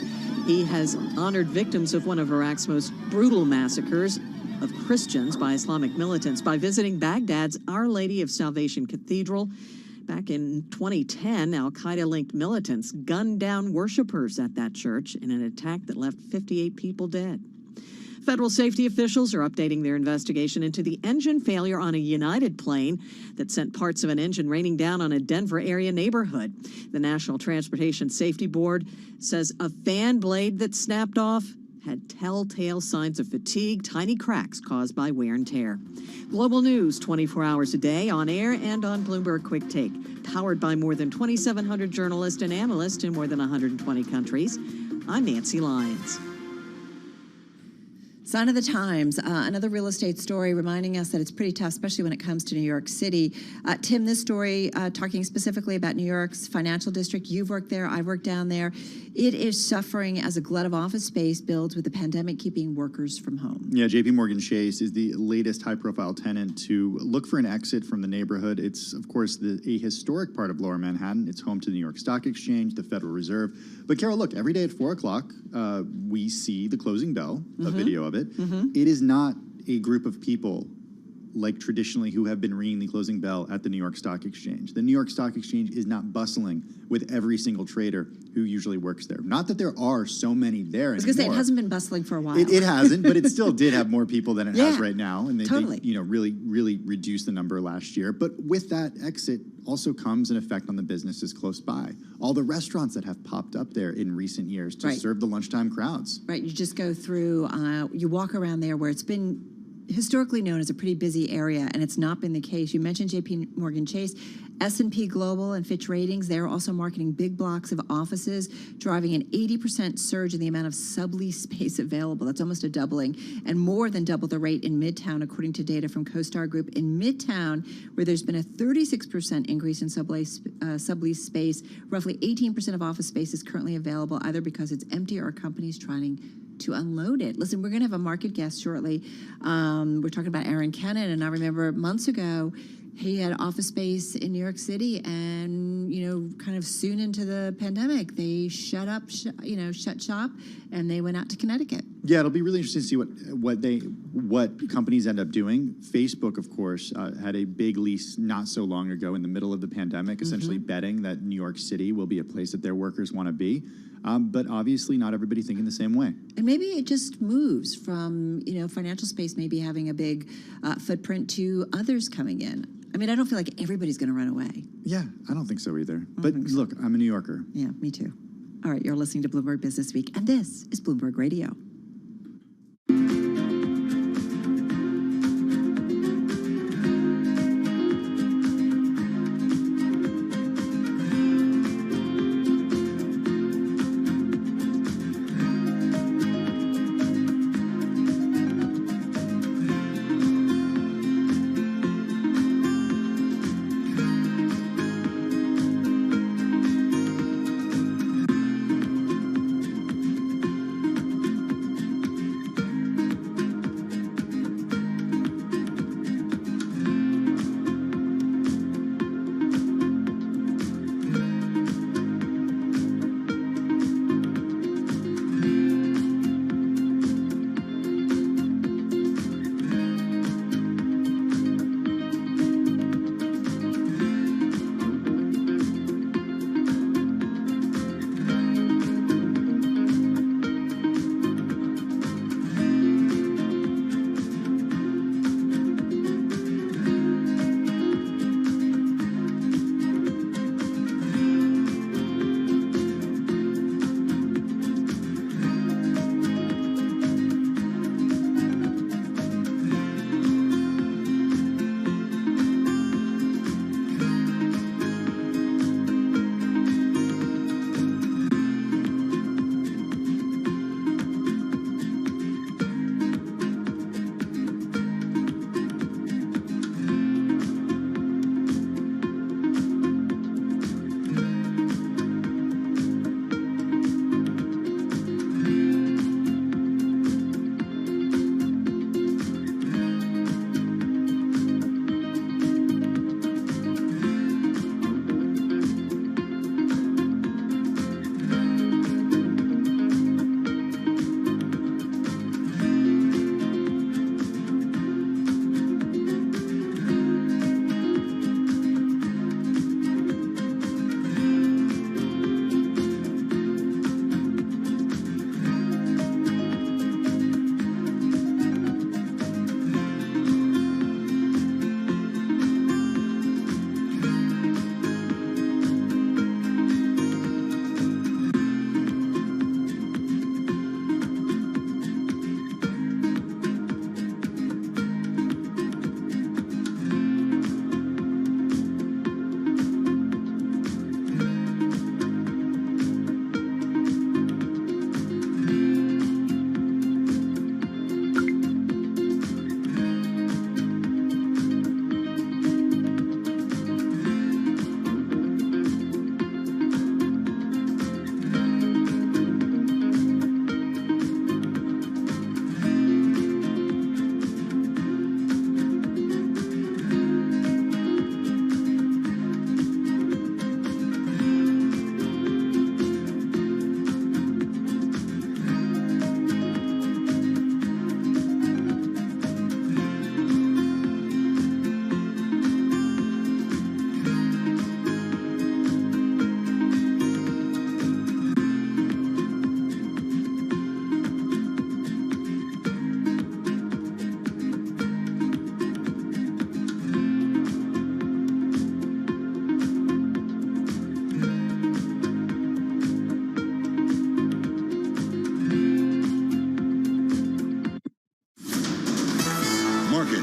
He has honored victims of one of Iraq's most brutal massacres of Christians by Islamic militants by visiting Baghdad's Our Lady of Salvation Cathedral. Back in 2010, al-Qaeda-linked militants gunned down worshipers at that church in an attack that left 58 people dead. Federal safety officials are updating their investigation into the engine failure on a United plane that sent parts of an engine raining down on a Denver area neighborhood. The National Transportation Safety Board says a fan blade that snapped off had telltale signs of fatigue, tiny cracks caused by wear and tear. Global news 24 hours a day, on air and on Bloomberg Quick Take, powered by more than 2,700 journalists and analysts in more than 120 countries. I'm Nancy Lyons. Sign of the times, another real estate story reminding us that it's pretty tough, especially when it comes to New York City. Tim, this story talking specifically about New York's financial district. You've worked there, I've worked down there. It is suffering as a glut of office space builds with the pandemic keeping workers from home. Yeah, JP Morgan Chase is the latest high-profile tenant to look for an exit from the neighborhood. It's, of course, a historic part of Lower Manhattan. It's home to the New York Stock Exchange, the Federal Reserve. But, Carol, look, every day at 4 o'clock, we see the closing bell, a video of it. It is not a group of people like traditionally who have been ringing the closing bell at the New York Stock Exchange. The New York Stock Exchange is not bustling with every single trader who usually works there. Not that there are so many there anymore. I was going to say, it hasn't been bustling for a while. It hasn't, but it still did have more people than it has right now. And they really reduced the number last year. But with that exit also comes an effect on the businesses close by. All the restaurants that have popped up there in recent years to serve the lunchtime crowds. Right, you just go through, you walk around there where it's been historically known as a pretty busy area, and it's not been the case. You mentioned JP Morgan Chase, S&P Global and Fitch Ratings. They're also marketing big blocks of offices, driving an 80% surge in the amount of sublease space available. That's almost a doubling, and more than double the rate in Midtown, according to data from CoStar Group. In Midtown, where there's been a 36% increase in sublease space, roughly 18% of office space is currently available, either because it's empty or companies trying to unload it. Listen, we're going to have a market guest shortly. We're talking about Aaron Kennan, and I remember months ago, he had office space in New York City, and kind of soon into the pandemic, they shut shop, and they went out to Connecticut. Yeah, it'll be really interesting to see what companies end up doing. Facebook, of course, had a big lease not so long ago in the middle of the pandemic, essentially betting that New York City will be a place that their workers want to be. But obviously not everybody thinking the same way. And maybe it just moves from, financial space maybe having a big footprint to others coming in. I mean, I don't feel like everybody's going to run away. Yeah, I don't think so either. But look, I'm a New Yorker. Yeah, me too. All right, you're listening to Bloomberg Business Week, and this is Bloomberg Radio.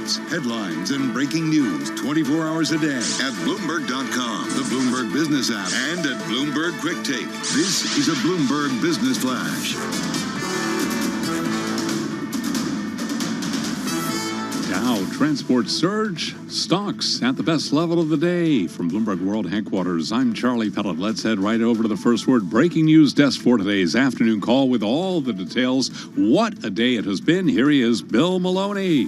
news, headlines, and breaking news 24 hours a day at Bloomberg.com, the Bloomberg Business app, and at Bloomberg Quick Take. This is a Bloomberg Business Flash. Dow transport surge, stocks at the best level of the day. From Bloomberg World Headquarters, I'm Charlie Pellet. Let's head right over to the first word breaking news desk for today's afternoon call with all the details. What a day it has been. Here he is, Bill Maloney.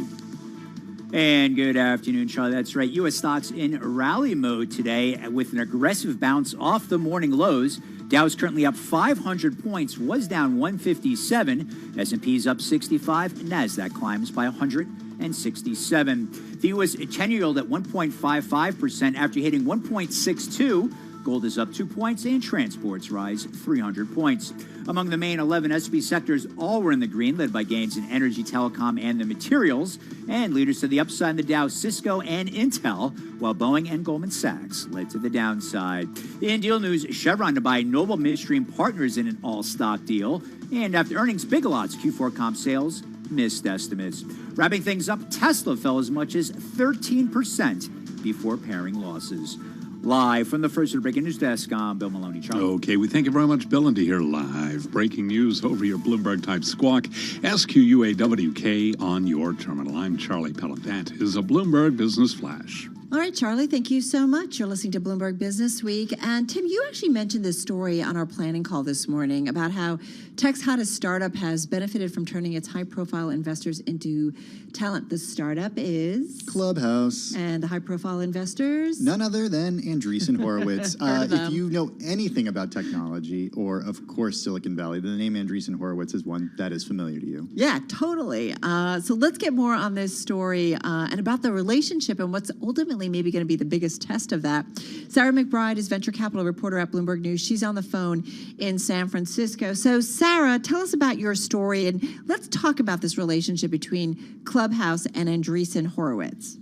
And good afternoon, Charlie. That's right. U.S. stocks in rally mode today with an aggressive bounce off the morning lows. Dow's currently up 500 points, was down 157. S&P's up 65. NASDAQ climbs by 167. The U.S. 10-year yield at 1.55% after hitting 1.62. Gold is up 2 points, and transports rise 300 points. Among the main 11 S&P sectors, all were in the green, led by gains in energy, telecom, and the materials. And leaders to the upside in the Dow, Cisco and Intel, while Boeing and Goldman Sachs led to the downside. In deal news, Chevron to buy Noble Midstream Partners in an all-stock deal. And after earnings, Big Lots Q4 comp sales missed estimates. Wrapping things up, Tesla fell as much as 13% before paring losses. Live from the first breaking news desk, I'm Bill Maloney. Charlie. Okay, we thank you very much, Bill, and to hear live breaking news over your Bloomberg-type squawk, SQUAWK on your terminal. I'm Charlie Pellet. That is a Bloomberg Business Flash. All right, Charlie, thank you so much. You're listening to Bloomberg Business Week. And Tim, you actually mentioned this story on our planning call this morning about how tech's hottest startup has benefited from turning its high-profile investors into talent. The startup is Clubhouse. And the high-profile investors? None other than Andreessen Horowitz. If you know anything about technology or, of course, Silicon Valley, the name Andreessen Horowitz is one that is familiar to you. Yeah, totally. So let's get more on this story and about the relationship and what's ultimately maybe going to be the biggest test of that. Sarah McBride is venture capital reporter at Bloomberg News. She's on the phone in San Francisco. So, Sarah, tell us about your story, and let's talk about this relationship between Clubhouse and Andreessen Horowitz.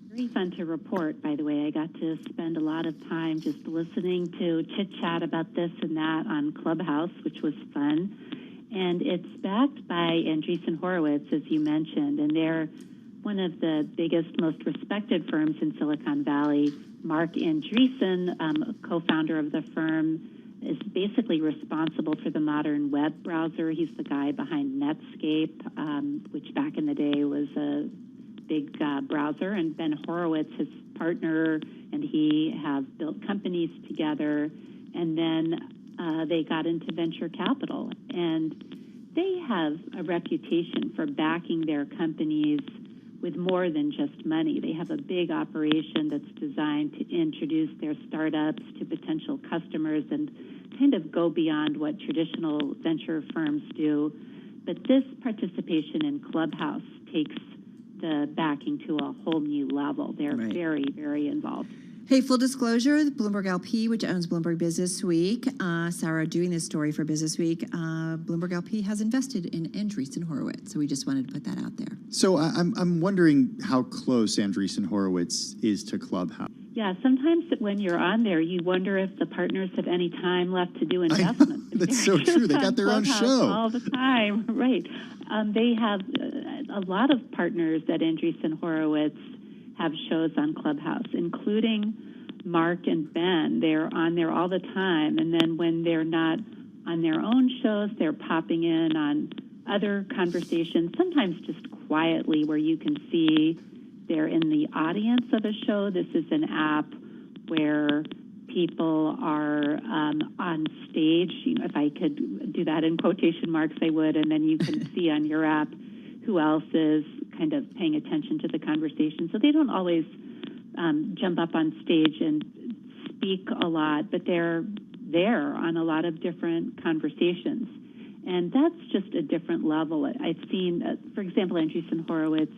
Very fun to report, by the way. I got to spend a lot of time just listening to chit-chat about this and that on Clubhouse, which was fun. And it's backed by Andreessen Horowitz, as you mentioned, and they're one of the biggest, most respected firms in Silicon Valley. Mark Andreessen, co-founder of the firm, is basically responsible for the modern web browser. He's the guy behind Netscape, which back in the day was a big browser. And Ben Horowitz, his partner, and he have built companies together. And then they got into venture capital. And they have a reputation for backing their companies with more than just money. They have a big operation that's designed to introduce their startups to potential customers and kind of go beyond what traditional venture firms do. But this participation in Clubhouse takes the backing to a whole new level. They're very, very involved. Hey, full disclosure, the Bloomberg LP, which owns Bloomberg Business Week, Sarah doing this story for Business Week, Bloomberg LP has invested in Andreessen Horowitz. So we just wanted to put that out there. So I'm wondering how close Andreessen Horowitz is to Clubhouse. Yeah, sometimes when you're on there, you wonder if the partners have any time left to do investments. That's so true. They got their own show all the time, right? They have a lot of partners at Andreessen Horowitz have shows on Clubhouse, including Mark and Ben. They're on there all the time. And then when they're not on their own shows, they're popping in on other conversations, sometimes just quietly where you can see they're in the audience of a show. This is an app where people are on stage. You know, if I could do that in quotation marks, I would. And then you can see on your app who else is kind of paying attention to the conversation. So they don't always jump up on stage and speak a lot, but they're there on a lot of different conversations. And that's just a different level. I've seen, for example, Andreessen Horowitz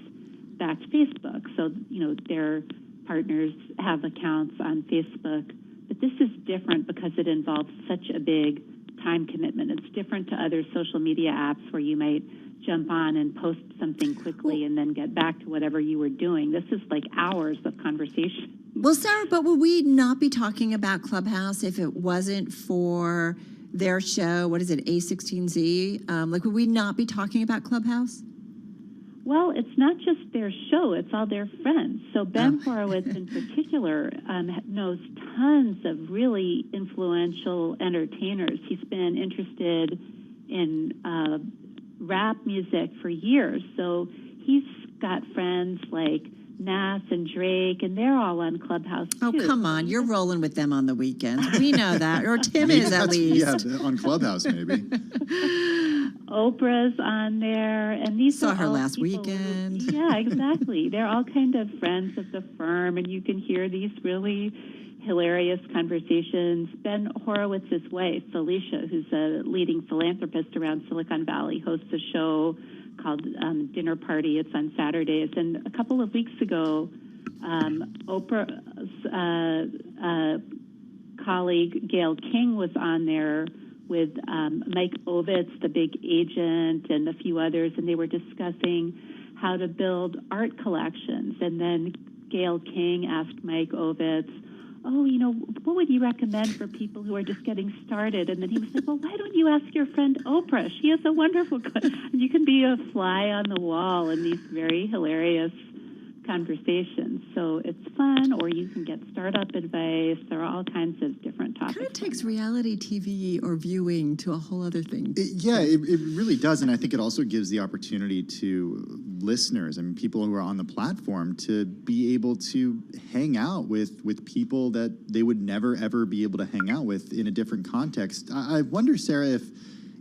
backed Facebook. So, you know, their partners have accounts on Facebook. But this is different because it involves such a big time commitment. It's different to other social media apps where you might jump on and post something quickly and then get back to whatever you were doing. This is like hours of conversation. Well, Sarah, but would we not be talking about Clubhouse if it wasn't for their show? What is it, A16Z? Would we not be talking about Clubhouse? Well, it's not just their show, it's all their friends. So Ben Horowitz in particular knows tons of really influential entertainers. He's been interested in rap music for years. So he's got friends like Nas and Drake, and they're all on Clubhouse too. Oh, come on. You're rolling with them on the weekends. We know that. Or Tim is at least. Yeah, on Clubhouse maybe. Oprah's on there, and these saw are her all last people weekend. Yeah, exactly. They're all kind of friends of the firm, and you can hear these really hilarious conversations. Ben Horowitz's wife, Felicia, who's a leading philanthropist around Silicon Valley, hosts a show called Dinner Party. It's on Saturdays. And a couple of weeks ago, Oprah's colleague Gayle King was on there with Mike Ovitz, the big agent, and a few others, and they were discussing how to build art collections. And then Gayle King asked Mike Ovitz, what would you recommend for people who are just getting started? And then he was like, well, why don't you ask your friend Oprah? She has a wonderful, you can be a fly on the wall in these very hilarious conversations. So it's fun, or you can get startup advice. There are all kinds of different topics. It kind of takes reality TV or viewing to a whole other thing. It really does. And I think it also gives the opportunity to listeners and people who are on the platform to be able to hang out with people that they would never, ever be able to hang out with in a different context. I wonder, Sarah,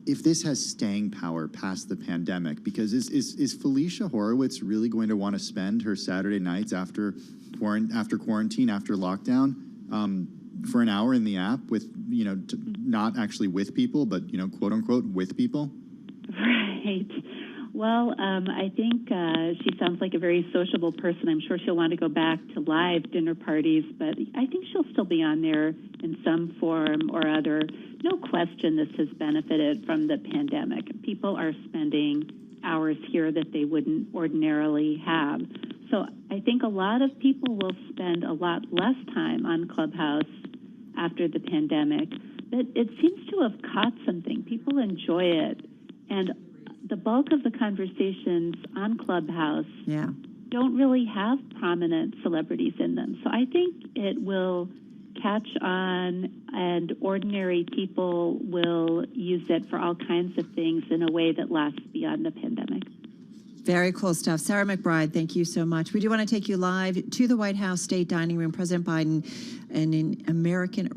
if this has staying power past the pandemic, because is Felicia Horowitz really going to want to spend her Saturday nights after quarantine, after lockdown, for an hour in the app with, not actually with people, but, quote unquote, with people? Right. Well, I think she sounds like a very sociable person. I'm sure she'll want to go back to live dinner parties, but I think she'll still be on there in some form or other. No question this has benefited from the pandemic. People are spending hours here that they wouldn't ordinarily have. So I think a lot of people will spend a lot less time on Clubhouse after the pandemic. But it seems to have caught something. People enjoy it. And the bulk of the conversations on Clubhouse don't really have prominent celebrities in them. So I think it will catch on, and ordinary people will use it for all kinds of things in a way that lasts beyond the pandemic. Very cool stuff. Sarah McBride, thank you so much. We do want to take you live to the White House State Dining Room. President Biden and an American